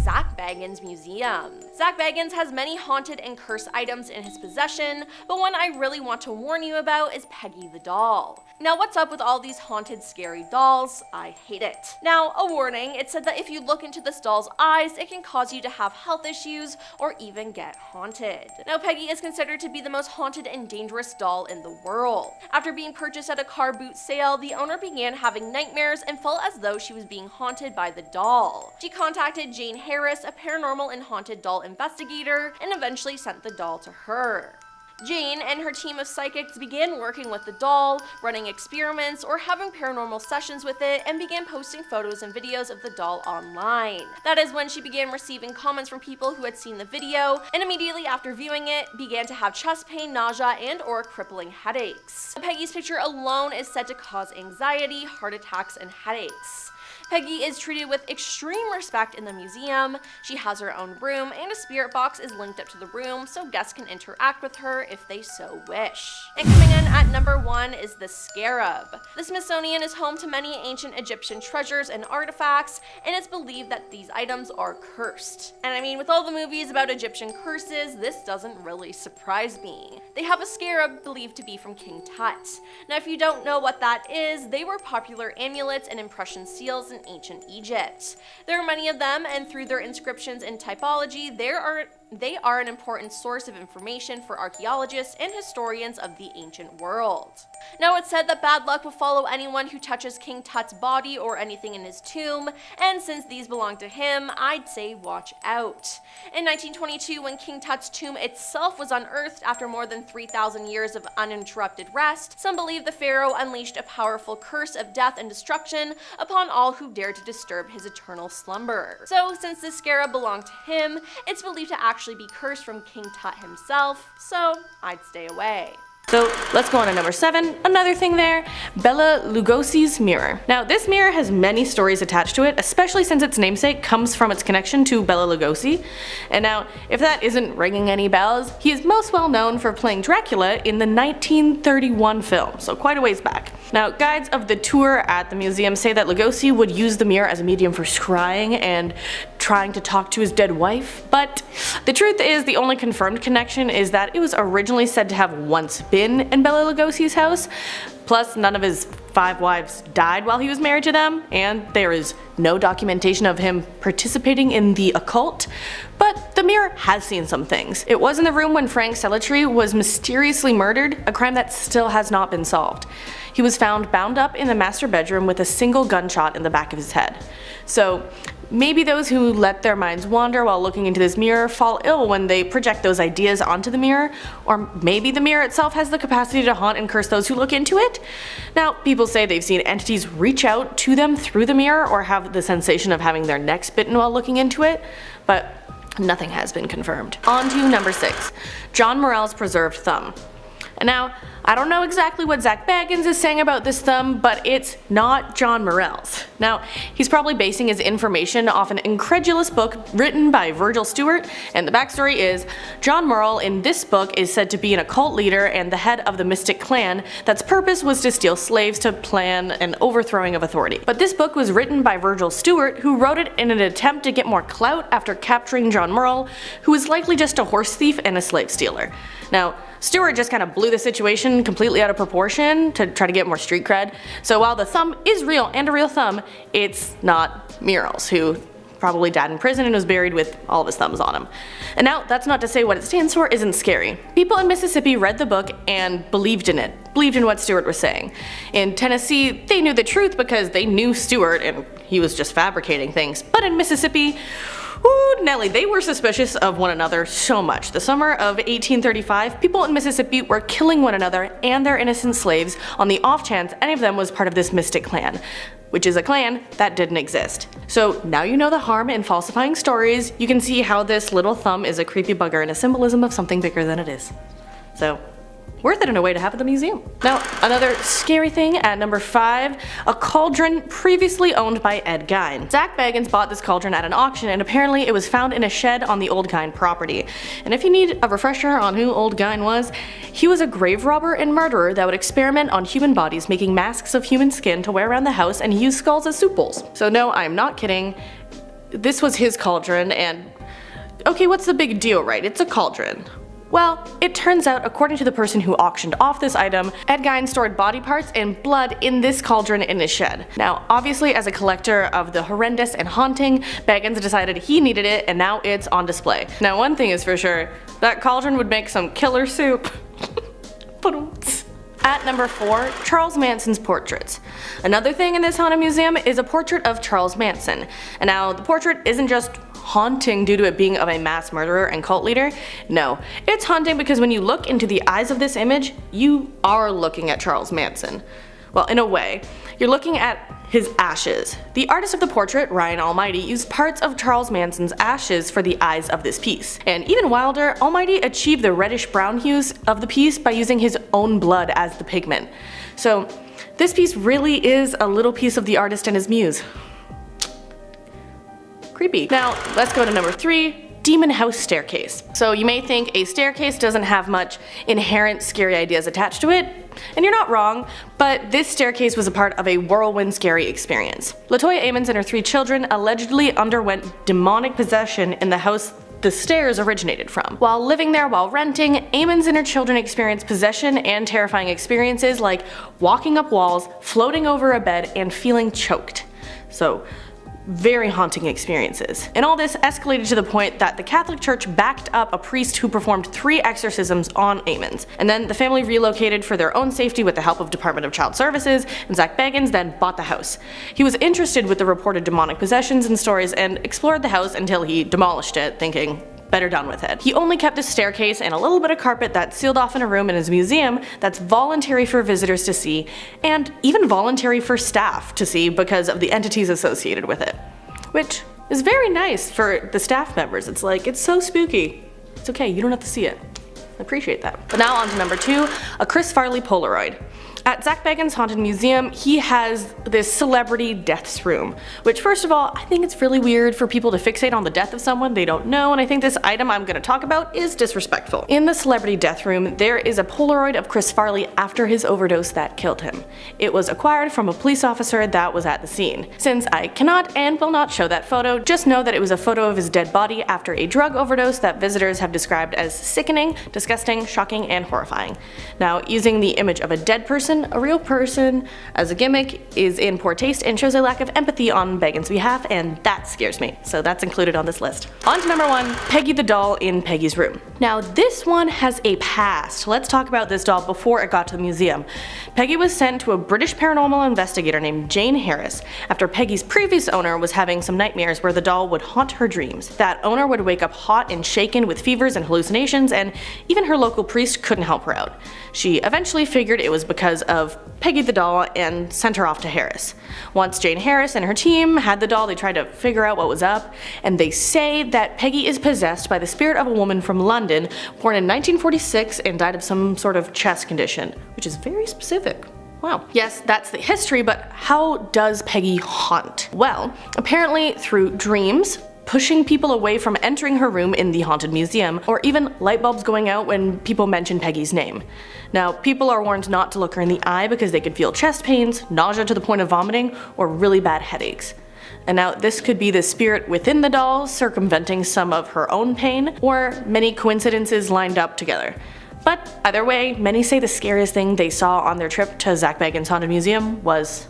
Zak Bagans Museum. Zak Bagans has many haunted and cursed items in his possession, but one I really want to warn you about is Peggy the doll. Now, what's up with all these haunted, scary dolls? I hate it. Now, a warning, it said that if you look into this doll's eyes, it can cause you to have health issues or even get haunted. Now, Peggy is considered to be the most haunted and dangerous doll in the world. After being purchased at a car boot sale, the owner began having nightmares and felt as though she was being haunted by the doll. She contacted Jane Harris, a paranormal and haunted doll investigator, and eventually sent the doll to her. Jane and her team of psychics began working with the doll, running experiments or having paranormal sessions with it, and began posting photos and videos of the doll online. That is when she began receiving comments from people who had seen the video, and immediately after viewing it, began to have chest pain, nausea, and or crippling headaches. Peggy's picture alone is said to cause anxiety, heart attacks, and headaches. Peggy is treated with extreme respect in the museum. She has her own room, and a spirit box is linked up to the room so guests can interact with her if they so wish. And coming in at number 1 is the Scarab. The Smithsonian is home to many ancient Egyptian treasures and artifacts, and it's believed that these items are cursed. And I mean, with all the movies about Egyptian curses, this doesn't really surprise me. They have a scarab believed to be from King Tut. Now, if you don't know what that is, they were popular amulets and impression seals in ancient Egypt. There are many of them, and through their inscriptions and typology, they are an important source of information for archaeologists and historians of the ancient world. Now, it's said that bad luck will follow anyone who touches King Tut's body or anything in his tomb, and since these belong to him, I'd say watch out. In 1922, when King Tut's tomb itself was unearthed after more than 3,000 years of uninterrupted rest, some believe the pharaoh unleashed a powerful curse of death and destruction upon all who dared to disturb his eternal slumber. So, since this scarab belonged to him, it's believed to actually be cursed from King Tut himself, so I'd stay away. So let's go on to number 7. Another thing there, Bela Lugosi's mirror. Now, this mirror has many stories attached to it, especially since its namesake comes from its connection to Bela Lugosi. And now, if that isn't ringing any bells, he is most well known for playing Dracula in the 1931 film, so quite a ways back. Now, guides of the tour at the museum say that Lugosi would use the mirror as a medium for scrying and trying to talk to his dead wife, but the truth is the only confirmed connection is that it was originally said to have once been in Bela Lugosi's house, plus none of his 5 wives died while he was married to them, and there is no documentation of him participating in the occult, but the mirror has seen some things. It was in the room when Frank Salitre was mysteriously murdered, a crime that still has not been solved. He was found bound up in the master bedroom with a single gunshot in the back of his head. So, maybe those who let their minds wander while looking into this mirror fall ill when they project those ideas onto the mirror, or maybe the mirror itself has the capacity to haunt and curse those who look into it. Now, people say they've seen entities reach out to them through the mirror or have the sensation of having their necks bitten while looking into it, but nothing has been confirmed. On to number 6, John Morell's preserved thumb. And now, I don't know exactly what Zach Baggins is saying about this thumb, but it's not John Morell's. Now, he's probably basing his information off an incredulous book written by Virgil Stewart, and the backstory is, John Morell in this book is said to be an occult leader and the head of the Mystic Clan that's purpose was to steal slaves to plan an overthrowing of authority. But this book was written by Virgil Stewart, who wrote it in an attempt to get more clout after capturing John Morell, who was likely just a horse thief and a slave stealer. Now, Stewart just kind of blew the situation completely out of proportion to try to get more street cred, so while the thumb is real and a real thumb, it's not Morell's, who probably died in prison and was buried with all of his thumbs on him. And now, that's not to say what it stands for isn't scary. People in Mississippi read the book and believed in it, believed in what Stewart was saying. In Tennessee, they knew the truth because they knew Stewart and he was just fabricating things, but in Mississippi, ooh, Nelly, they were suspicious of one another so much. The summer of 1835, people in Mississippi were killing one another and their innocent slaves on the off chance any of them was part of this Mystic Clan, which is a clan that didn't exist. So now you know the harm in falsifying stories, you can see how this little thumb is a creepy bugger and a symbolism of something bigger than it is. So, worth it in a way to have at the museum. Now, another scary thing at number 5, a cauldron previously owned by Ed Gein. Zach Baggins bought this cauldron at an auction and apparently it was found in a shed on the old Gein property. And if you need a refresher on who old Gein was, he was a grave robber and murderer that would experiment on human bodies, making masks of human skin to wear around the house, and he used skulls as soup bowls. So no, I'm not kidding. This was his cauldron, and okay, what's the big deal, right? It's a cauldron. Well, it turns out, according to the person who auctioned off this item, Ed Gein stored body parts and blood in this cauldron in his shed. Now, obviously as a collector of the horrendous and haunting, Baggins decided he needed it and now it's on display. Now one thing is for sure, that cauldron would make some killer soup. At number 4, Charles Manson's portraits. Another thing in this haunted museum is a portrait of Charles Manson. And now the portrait isn't just haunting due to it being of a mass murderer and cult leader. No, it's haunting because when you look into the eyes of this image, you are looking at Charles Manson. Well, in a way, you're looking at his ashes. The artist of the portrait, Ryan Almighty, used parts of Charles Manson's ashes for the eyes of this piece. And even wilder, Almighty achieved the reddish-brown hues of the piece by using his own blood as the pigment. So this piece really is a little piece of the artist and his muse. Creepy. Now, let's go to number 3, Demon House Staircase. So you may think a staircase doesn't have much inherent scary ideas attached to it, and you're not wrong, but this staircase was a part of a whirlwind scary experience. LaToya Ammons and her 3 children allegedly underwent demonic possession in the house the stairs originated from. While living there while renting, Ammons and her children experienced possession and terrifying experiences like walking up walls, floating over a bed, and feeling choked. So, very haunting experiences. And all this escalated to the point that the Catholic Church backed up a priest who performed 3 exorcisms on Ammons. And then the family relocated for their own safety with the help of Department of Child Services, and Zach Baggins then bought the house. He was interested with the reported demonic possessions and stories and explored the house until he demolished it, thinking, better done with it. He only kept a staircase and a little bit of carpet that's sealed off in a room in his museum that's voluntary for visitors to see, and even voluntary for staff to see because of the entities associated with it. Which is very nice for the staff members. It's like, it's so spooky. It's okay, you don't have to see it. I appreciate that. But now on to number 2, a Chris Farley Polaroid. At Zach Baggins' Haunted Museum, he has this celebrity deaths room, which first of all, I think it's really weird for people to fixate on the death of someone they don't know, and I think this item I'm going to talk about is disrespectful. In the celebrity death room, there is a Polaroid of Chris Farley after his overdose that killed him. It was acquired from a police officer that was at the scene. Since I cannot and will not show that photo, just know that it was a photo of his dead body after a drug overdose that visitors have described as sickening, disgusting, shocking, and horrifying. Now, using the image of a dead person, a real person, as a gimmick is in poor taste and shows a lack of empathy on Baggins' behalf, and that scares me, so that's included on this list. On to number 1, Peggy the doll in Peggy's room. Now this one has a past. Let's talk about this doll before it got to the museum. Peggy was sent to a British paranormal investigator named Jane Harris after Peggy's previous owner was having some nightmares where the doll would haunt her dreams. That owner would wake up hot and shaken with fevers and hallucinations, and even her local priest couldn't help her out. She eventually figured it was because of Peggy the doll and sent her off to Harris. Once Jane Harris and her team had the doll, they tried to figure out what was up, and they say that Peggy is possessed by the spirit of a woman from London, born in 1946 and died of some sort of chest condition, which is very specific. Wow. Yes, that's the history, but how does Peggy haunt? Well, apparently through dreams, pushing people away from entering her room in the haunted museum, or even light bulbs going out when people mention Peggy's name. Now, people are warned not to look her in the eye because they could feel chest pains, nausea to the point of vomiting, or really bad headaches. And now this could be the spirit within the doll circumventing some of her own pain, or many coincidences lined up together. But either way, many say the scariest thing they saw on their trip to Zach Bagans' Haunted Museum was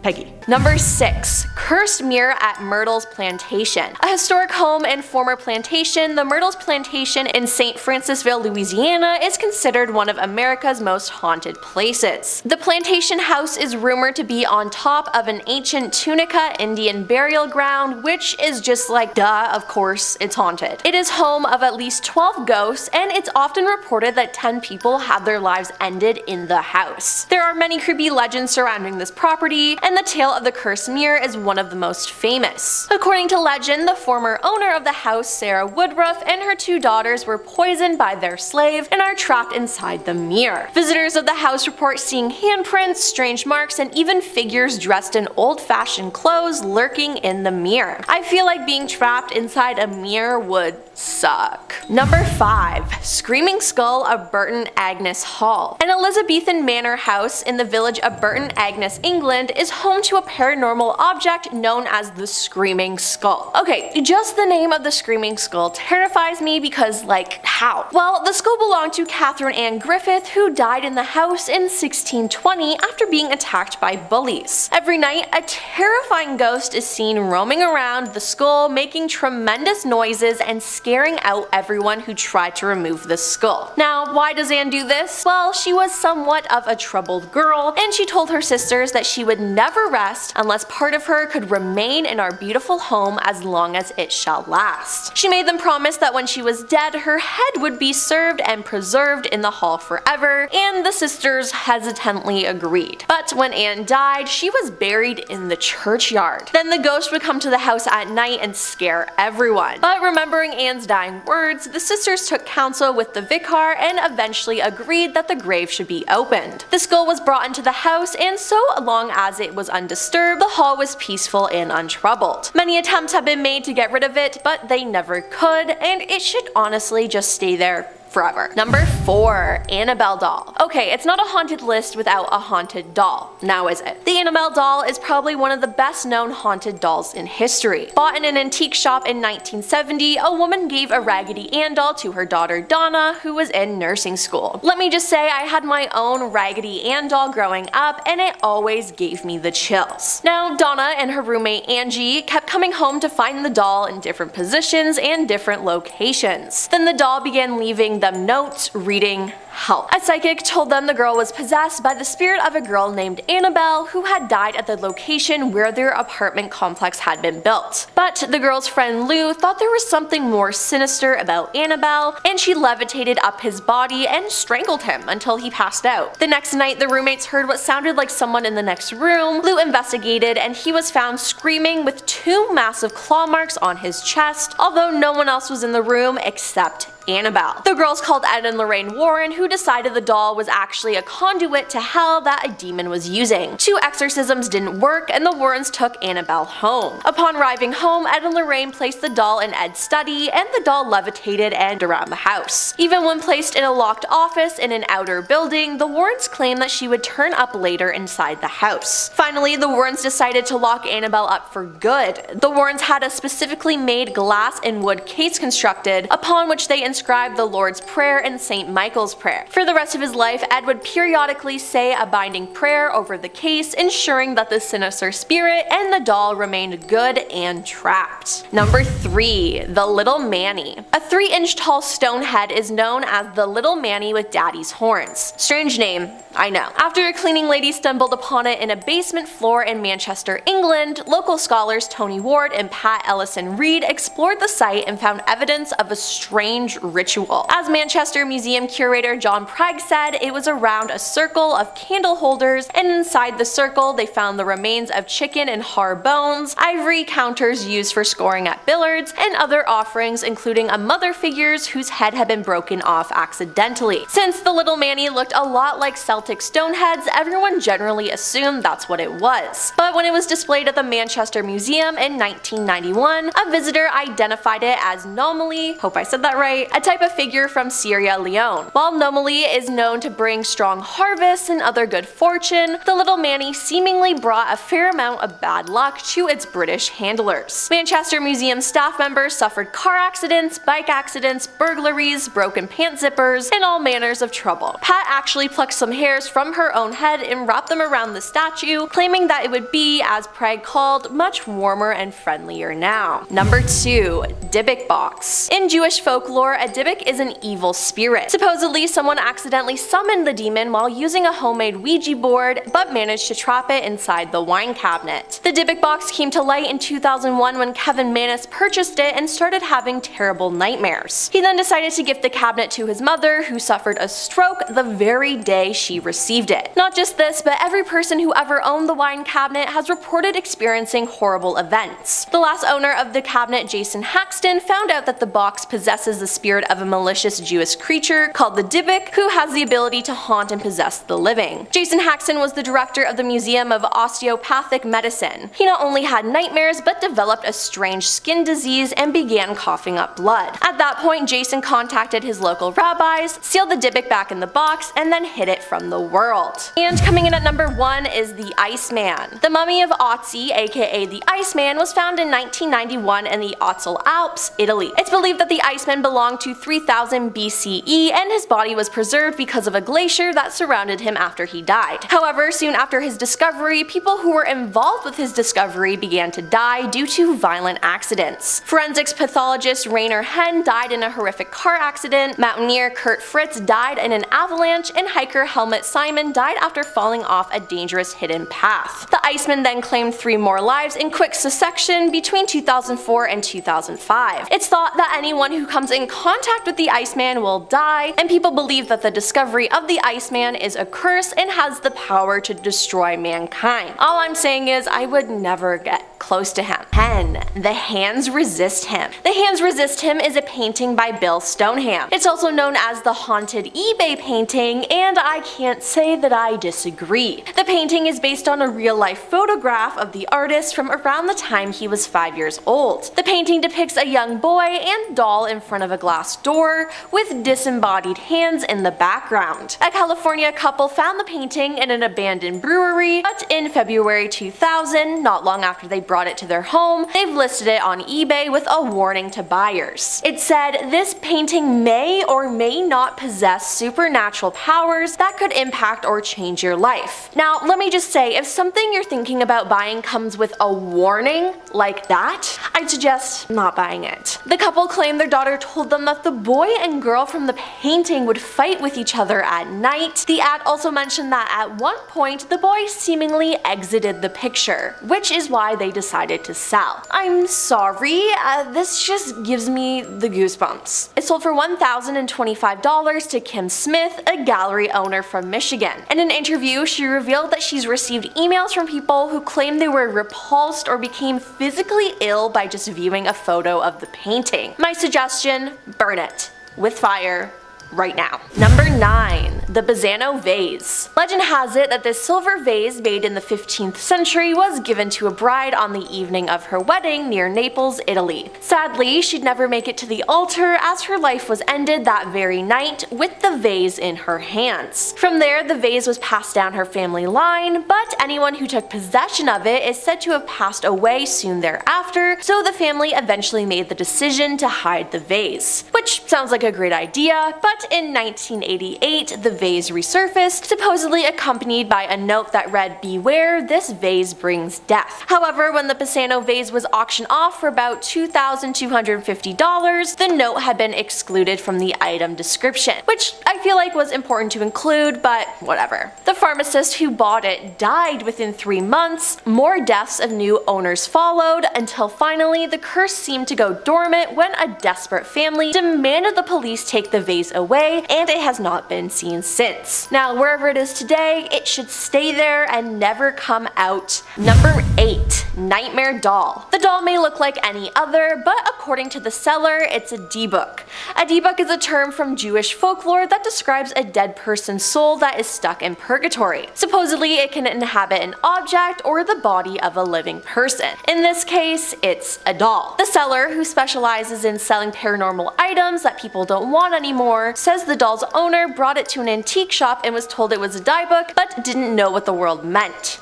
Peggy. Number 6. Cursed Mirror at Myrtle's Plantation. A historic home and former plantation, the Myrtle's Plantation in St. Francisville, Louisiana is considered one of America's most haunted places. The plantation house is rumored to be on top of an ancient Tunica Indian burial ground, which is just like, duh, of course it's haunted. It is home of at least 12 ghosts, and it's often reported that 10 people had their lives ended in the house. There are many creepy legends surrounding this property, and the tale of the cursed mirror is one of the most famous. According to legend, the former owner of the house, Sarah Woodruff, and her 2 daughters were poisoned by their slave and are trapped inside the mirror. Visitors of the house report seeing handprints, strange marks, and even figures dressed in old-fashioned clothes lurking in the mirror. I feel like being trapped inside a mirror would suck. Number 5. Screaming Skull of Burton Agnes Hall. An Elizabethan manor house in the village of Burton Agnes, England is home to a paranormal object known as the Screaming Skull. Okay, just the name of the Screaming Skull terrifies me because, like, how? Well, the skull belonged to Catherine Ann Griffith, who died in the house in 1620 after being attacked by bullies. Every night, a terrifying ghost is seen roaming around the skull, making tremendous noises and scaring out everyone who tried to remove the skull. Now, why does Anne do this? Well, she was somewhat of a troubled girl, and she told her sisters that she would never rest unless part of her could remain in our beautiful home as long as it shall last. She made them promise that when she was dead, her head would be served and preserved in the hall forever, and the sisters hesitantly agreed. But when Anne died, she was buried in the churchyard. Then the ghost would come to the house at night and scare everyone. But remembering Anne's dying words, the sisters took counsel with the vicar and eventually agreed that the grave should be opened. The skull was brought into the house, and so long as it was undisturbed, the hall was peaceful and untroubled. Many attempts have been made to get rid of it, but they never could, and it should honestly just stay there forever. Number 4. Annabelle doll. Okay, it's not a haunted list without a haunted doll. Now is it? The Annabelle doll is probably one of the best known haunted dolls in history. Bought in an antique shop in 1970, a woman gave a Raggedy Ann doll to her daughter Donna, who was in nursing school. Let me just say, I had my own Raggedy Ann doll growing up, and it always gave me the chills. Now, Donna and her roommate Angie kept coming home to find the doll in different positions and different locations. Then the doll began leaving them notes reading help. A psychic told them the girl was possessed by the spirit of a girl named Annabelle who had died at the location where their apartment complex had been built. But the girl's friend Lou thought there was something more sinister about Annabelle, and she levitated up his body and strangled him until he passed out. The next night, the roommates heard what sounded like someone in the next room. Lou investigated, and he was found screaming with 2 massive claw marks on his chest, although no one else was in the room except Annabelle. The girls called Ed and Lorraine Warren, who decided the doll was actually a conduit to hell that a demon was using. 2 exorcisms didn't work, and the Warrens took Annabelle home. Upon arriving home, Ed and Lorraine placed the doll in Ed's study, and the doll levitated and around the house. Even when placed in a locked office in an outer building, the Warrens claimed that she would turn up later inside the house. Finally, the Warrens decided to lock Annabelle up for good. The Warrens had a specifically made glass and wood case constructed, upon which they inscribed the Lord's Prayer and St. Michael's Prayer. For the rest of his life, Ed would periodically say a binding prayer over the case, ensuring that the sinister spirit and the doll remained good and trapped. Number 3. The Little Manny. A 3-inch tall stone head is known as the Little Manny with Daddy's horns. Strange name, I know. After a cleaning lady stumbled upon it in a basement floor in Manchester, England, local scholars Tony Ward and Pat Ellison Reid explored the site and found evidence of a strange ritual. As Manchester Museum curator John Prague said, it was around a circle of candle holders, and inside the circle they found the remains of chicken and har bones, ivory counters used for scoring at billiards, and other offerings including a mother figures whose head had been broken off accidentally. Since the Little Manny looked a lot like Celtic stoneheads, everyone generally assumed that's what it was. But when it was displayed at the Manchester Museum in 1991, a visitor identified it as Nomoli, hope I said that right, a type of figure from Sierra Leone. While Nomoli is known to bring strong harvests and other good fortune, the Little Manny seemingly brought a fair amount of bad luck to its British handlers. Manchester Museum staff members suffered car accidents, bike accidents, burglaries, broken pant zippers, and all manners of trouble. Pat actually plucked some hairs from her own head and wrapped them around the statue, claiming that it would be, as Prague called, much warmer and friendlier now. Number 2. Dybbuk box. In Jewish folklore, a dybbuk is an evil spirit. Supposedly, someone accidentally summoned the demon while using a homemade Ouija board, but managed to trap it inside the wine cabinet. The Dybbuk box came to light in 2001 when Kevin Mannis purchased it and started having terrible nightmares. He then decided to gift the cabinet to his mother, who suffered a stroke the very day she received it. Not just this, but every person who ever owned the wine cabinet has reported experiencing horrible events. The last owner of the cabinet, Jason Haxton, found out that the box possesses the spirit of a malicious Jewish creature called the Dybbuk, who has the ability to haunt and possess the living. Jason Haxton was the director of the Museum of Osteopathic Medicine. He not only had nightmares, but developed a strange skin disease and began coughing up blood. At that point, Jason contacted his local rabbis, sealed the Dybbuk back in the box, and then hid it from the world. And coming in at number 1 is the Iceman. The mummy of Otzi, aka the Iceman, was found in 1991 in the Otzal Alps, Italy. It's believed that the Iceman belonged to 3000 BCE, and his body was preserved because of a glacier that surrounded him after he died. However, soon after his discovery, people who were involved with his discovery began to die due to violent accidents. Forensics pathologist Rainer Henn died in a horrific car accident, mountaineer Kurt Fritz died in an avalanche, and hiker Helmut Simon died after falling off a dangerous hidden path. The Iceman then claimed 3 more lives in quick succession between 2004 and 2005. It's thought that anyone who comes in contact with the Iceman will die, and people believe that the discovery of the Iceman is a curse and has the power to destroy mankind. All I'm saying is I would never get close to him. 10. The Hands Resist Him. The Hands Resist Him is a painting by Bill Stoneham. It's also known as the Haunted eBay painting, and I can't say that I disagree. The painting is based on a real-life photograph of the artist from around the time he was 5 years old. The painting depicts a young boy and doll in front of a glass door, with disembodied hands in the background. A California couple found the painting in an abandoned brewery, but in February 2000, not long after they brought it to their home, they've listed it on eBay with a warning to buyers. It said, "This painting may or may not possess supernatural powers that could impact or change your life." Now, let me just say, if something you're thinking about buying comes with a warning like that, I'd suggest not buying it. The couple claimed their daughter told them that the boy and girl from the painting would fight with each other at night. The ad also mentioned that at one point, the boy seemingly exited the picture, which is why they decided to sell. I'm sorry, this just gives me the goosebumps. It sold for $1,025 to Kim Smith, a gallery owner from Michigan. In an interview, she revealed that she's received emails from people who claim they were repulsed or became physically ill by just viewing a photo of the painting. My suggestion, burn it with fire right now. Number 9. The Bazzano vase. Legend has it that this silver vase made in the 15th century was given to a bride on the evening of her wedding near Naples, Italy. Sadly, she'd never make it to the altar as her life was ended that very night with the vase in her hands. From there, the vase was passed down her family line, but anyone who took possession of it is said to have passed away soon thereafter, so the family eventually made the decision to hide the vase. Which sounds like a great idea, but in 1988, the vase resurfaced, supposedly accompanied by a note that read, "Beware, this vase brings death." However, when the Bazzano vase was auctioned off for about $2,250, the note had been excluded from the item description, which I feel like was important to include, but whatever. The pharmacist who bought it died within 3 months, more deaths of new owners followed, until finally the curse seemed to go dormant when a desperate family demanded the police take the vase away, and it has not been seen since. Now, wherever it is today, it should stay there and never come out. Number 8. Nightmare doll. The doll may look like any other, but according to the seller, it's a debuk. A debuk is a term from Jewish folklore that describes a dead person's soul that is stuck in purgatory. Supposedly, it can inhabit an object or the body of a living person. In this case, it's a doll. The seller, who specializes in selling paranormal items that people don't want anymore, says the doll's owner brought it to an antique shop and was told it was a debuk, but didn't know what the word meant.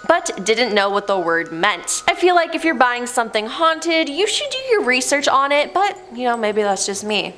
I feel like if you're buying something haunted, you should do your research on it, but maybe that's just me.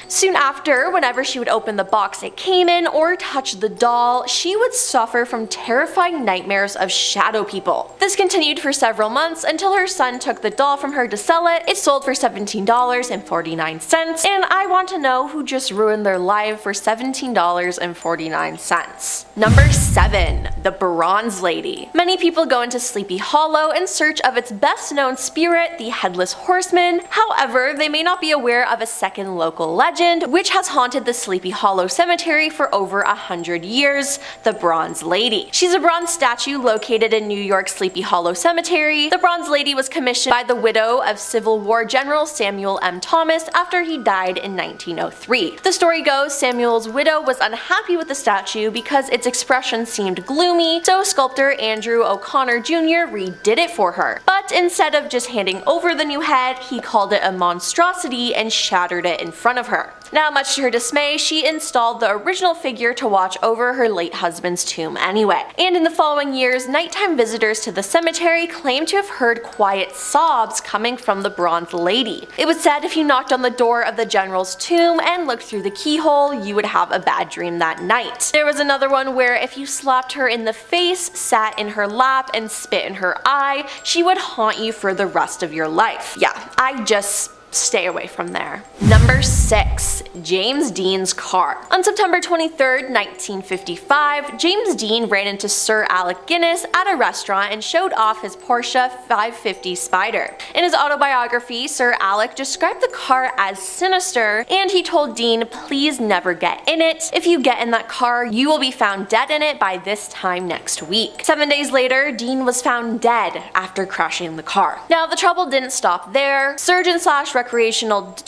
Soon after, whenever she would open the box it came in or touch the doll, she would suffer from terrifying nightmares of shadow people. This continued for several months until her son took the doll from her to sell it. It sold for $17.49, and I want to know who just ruined their life for $17.49. Number 7. The Bronze Lady. Many people go into Sleepy Hollow in search of its best known spirit, the Headless Horseman. However, they may not be aware of a second local legend, which has haunted the Sleepy Hollow Cemetery for over 100 years, the Bronze Lady. She's a bronze statue located in New York's Sleepy Hollow Cemetery. The Bronze Lady was commissioned by the widow of Civil War General Samuel M. Thomas after he died in 1903. The story goes Samuel's widow was unhappy with the statue because its expression seemed gloomy, so sculptor Andrew O'Connor Jr. redid it for her. But instead of just handing over the new head, he called it a monstrosity and shattered it in front of her. Now, much to her dismay, she installed the original figure to watch over her late husband's tomb anyway. And in the following years, nighttime visitors to the cemetery claimed to have heard quiet sobs coming from the Bronze Lady. It was said if you knocked on the door of the general's tomb and looked through the keyhole, you would have a bad dream that night. There was another one where if you slapped her in the face, sat in her lap, and spit in her eye, she would haunt you for the rest of your life. Yeah, I just stay away from there. Number 6. James Dean's car. On September 23rd, 1955, James Dean ran into Sir Alec Guinness at a restaurant and showed off his Porsche 550 Spider. In his autobiography, Sir Alec described the car as sinister, and he told Dean, "Please never get in it. If you get in that car, you will be found dead in it by this time next week." 7 days later, Dean was found dead after crashing the car. Now, the trouble didn't stop there. Surgeon/recreational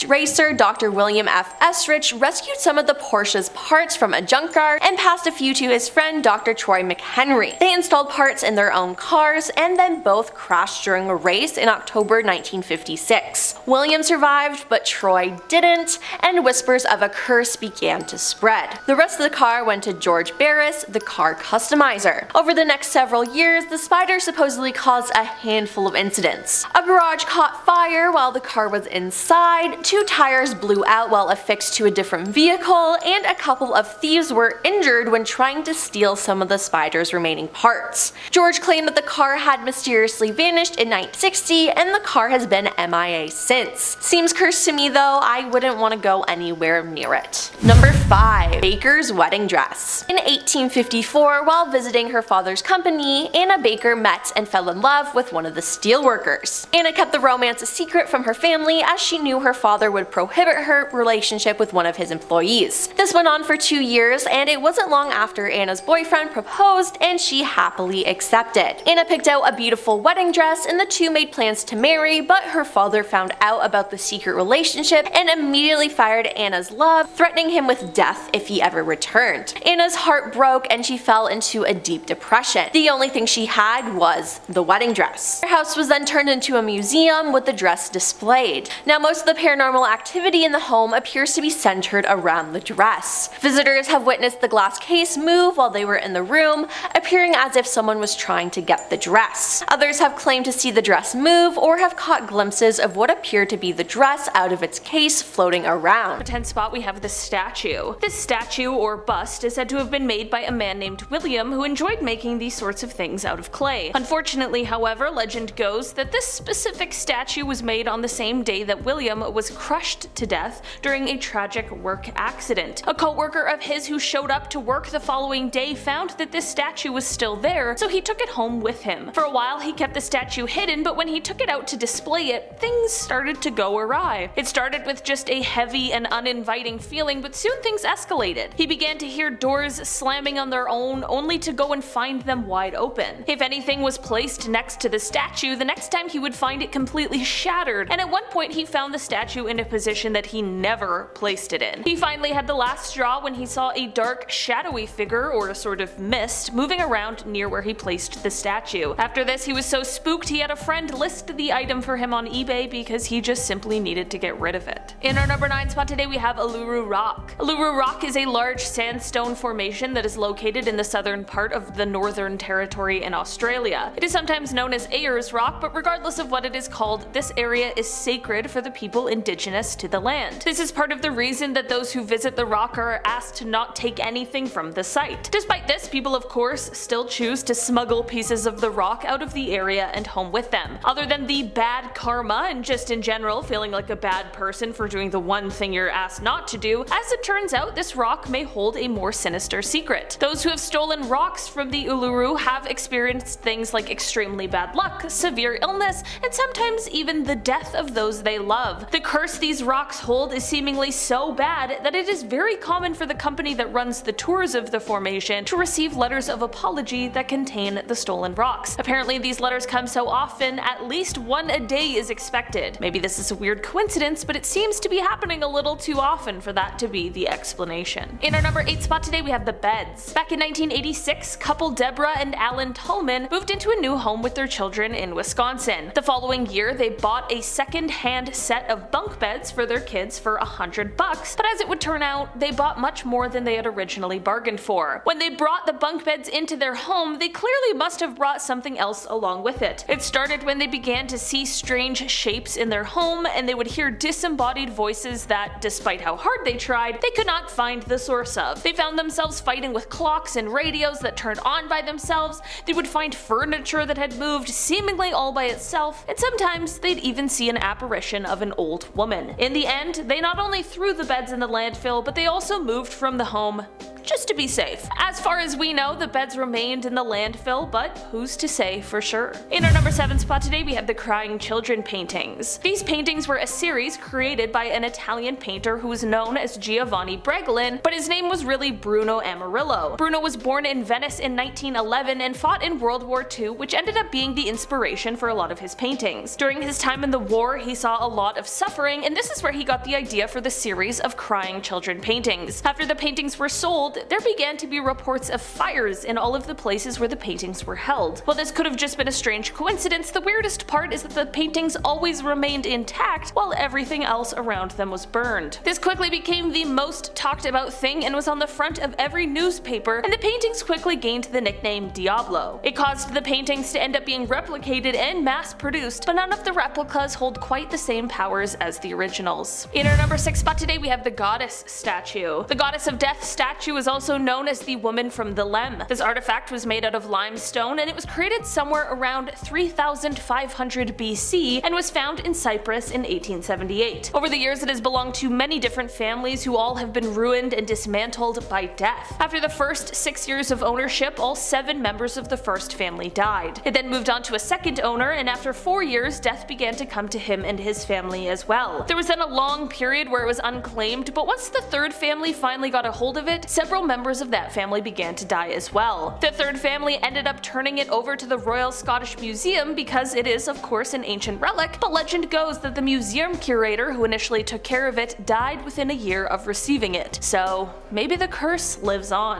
racer Dr. William F. Esrich rescued some of the Porsche's parts from a junkyard and passed a few to his friend Dr. Troy McHenry. They installed parts in their own cars and then both crashed during a race in October 1956. William survived, but Troy didn't, and whispers of a curse began to spread. The rest of the car went to George Barris, the car customizer. Over the next several years, the Spider supposedly caused a handful of incidents. A garage caught fire while the car was inside, 2 tires blew out while affixed to a different vehicle, and a couple of thieves were injured when trying to steal some of the Spider's remaining parts. George claimed that the car had mysteriously vanished in 1960, and the car has been MIA since. Seems cursed to me though, I wouldn't want to go anywhere near it. Number 5. Baker's wedding dress. In 1854, while visiting her father's company, Anna Baker met and fell in love with one of the steelworkers. Anna kept the romance a secret from her family as she knew her father would prohibit her relationship with one of his employees. This went on for 2 years, and it wasn't long after Anna's boyfriend proposed and she happily accepted. Anna picked out a beautiful wedding dress and the two made plans to marry, but her father found out about the secret relationship and immediately fired Anna's love, threatening him with death if he ever returned. Anna's heart broke and she fell into a deep depression. The only thing she had was the wedding dress. Her house was then turned into a museum with the dress displayed. Now, most of the paranormal activity in the home appears to be centered around the dress. Visitors have witnessed the glass case move while they were in the room, appearing as if someone was trying to get the dress. Others have claimed to see the dress move or have caught glimpses of what appeared to be the dress out of its case floating around. For 10th spot, we have the statue. This statue, or bust, is said to have been made by a man named William who enjoyed making these sorts of things out of clay. Unfortunately, however, legend goes that this specific statue was made on the same day that William was crushed to death during a tragic work accident. A co-worker of his who showed up to work the following day found that this statue was still there, so he took it home with him. For a while, he kept the statue hidden, but when he took it out to display it, things started to go awry. It started with just a heavy and uninviting feeling, but soon things escalated. He began to hear doors slamming on their own, only to go and find them wide open. If anything was placed next to the statue, the next time he would find it completely shattered, and at one point he found the statue in a position that he never placed it in. He finally had the last straw when he saw a dark, shadowy figure, or a sort of mist, moving around near where he placed the statue. After this, he was so spooked he had a friend list the item for him on eBay because he just simply needed to get rid of it. In our number 9 spot today, we have Uluru Rock. Uluru Rock is a large sandstone formation that is located in the southern part of the Northern Territory in Australia. It is sometimes known as Ayers Rock, but regardless of what it is called, this area is sacred for the people indigenous to the land. This is part of the reason that those who visit the rock are asked to not take anything from the site. Despite this, people of course still choose to smuggle pieces of the rock out of the area and home with them. Other than the bad karma and just in general feeling like a bad person for doing the one thing you're asked not to do, as it turns out, this rock may hold a more sinister secret. Those who have stolen rocks from the Uluru have experienced things like extremely bad luck, severe illness, and sometimes even the death of those they love. The curse these rocks hold is seemingly so bad that it is very common for the company that runs the tours of the formation to receive letters of apology that contain the stolen rocks. Apparently these letters come so often, at least one a day is expected. Maybe this is a weird coincidence, but it seems to be happening a little too often for that to be the explanation. In our number 8 spot today, we have the beds. Back in 1986, couple Deborah and Alan Tullman moved into a new home with their children in Wisconsin. The following year, they bought a second-hand set of bunk beds for their kids for $100, but as it would turn out, they bought much more than they had originally bargained for. When they brought the bunk beds into their home, they clearly must have brought something else along with it. It started when they began to see strange shapes in their home, and they would hear disembodied voices that, despite how hard they tried, they could not find the source of. They found themselves fighting with clocks and radios that turned on by themselves, they would find furniture that had moved seemingly all by itself, and sometimes they'd even see an apparition of an old woman. In the end, they not only threw the beds in the landfill, but they also moved from the home just to be safe. As far as we know, the beds remained in the landfill, but who's to say for sure? In our number 7 spot today, we have the Crying Children paintings. These paintings were a series created by an Italian painter who was known as Giovanni Bregolin, but his name was really Bruno Amarillo. Bruno was born in Venice in 1911 and fought in World War II, which ended up being the inspiration for a lot of his paintings. During his time in the war, he saw a lot of suffering, and this is where he got the idea for the series of Crying Children paintings. After the paintings were sold, there began to be reports of fires in all of the places where the paintings were held. While this could have just been a strange coincidence, the weirdest part is that the paintings always remained intact while everything else around them was burned. This quickly became the most talked about thing and was on the front of every newspaper, and the paintings quickly gained the nickname Diablo. It caused the paintings to end up being replicated and mass produced, but none of the replicas hold quite the same powers as the originals. In our number 6 spot today, we have the Goddess statue. The Goddess of Death statue is was also known as the Woman from the Lem. This artifact was made out of limestone, and it was created somewhere around 3500 BC and was found in Cyprus in 1878. Over the years, it has belonged to many different families who all have been ruined and dismantled by death. After the first 6 years of ownership, all 7 members of the first family died. It then moved on to a second owner, and after 4 years, death began to come to him and his family as well. There was then a long period where it was unclaimed, but once the third family finally got a hold of it, several members of that family began to die as well. The third family ended up turning it over to the Royal Scottish Museum because it is, of course, an ancient relic, but legend goes that the museum curator who initially took care of it died within a year of receiving it. So maybe the curse lives on.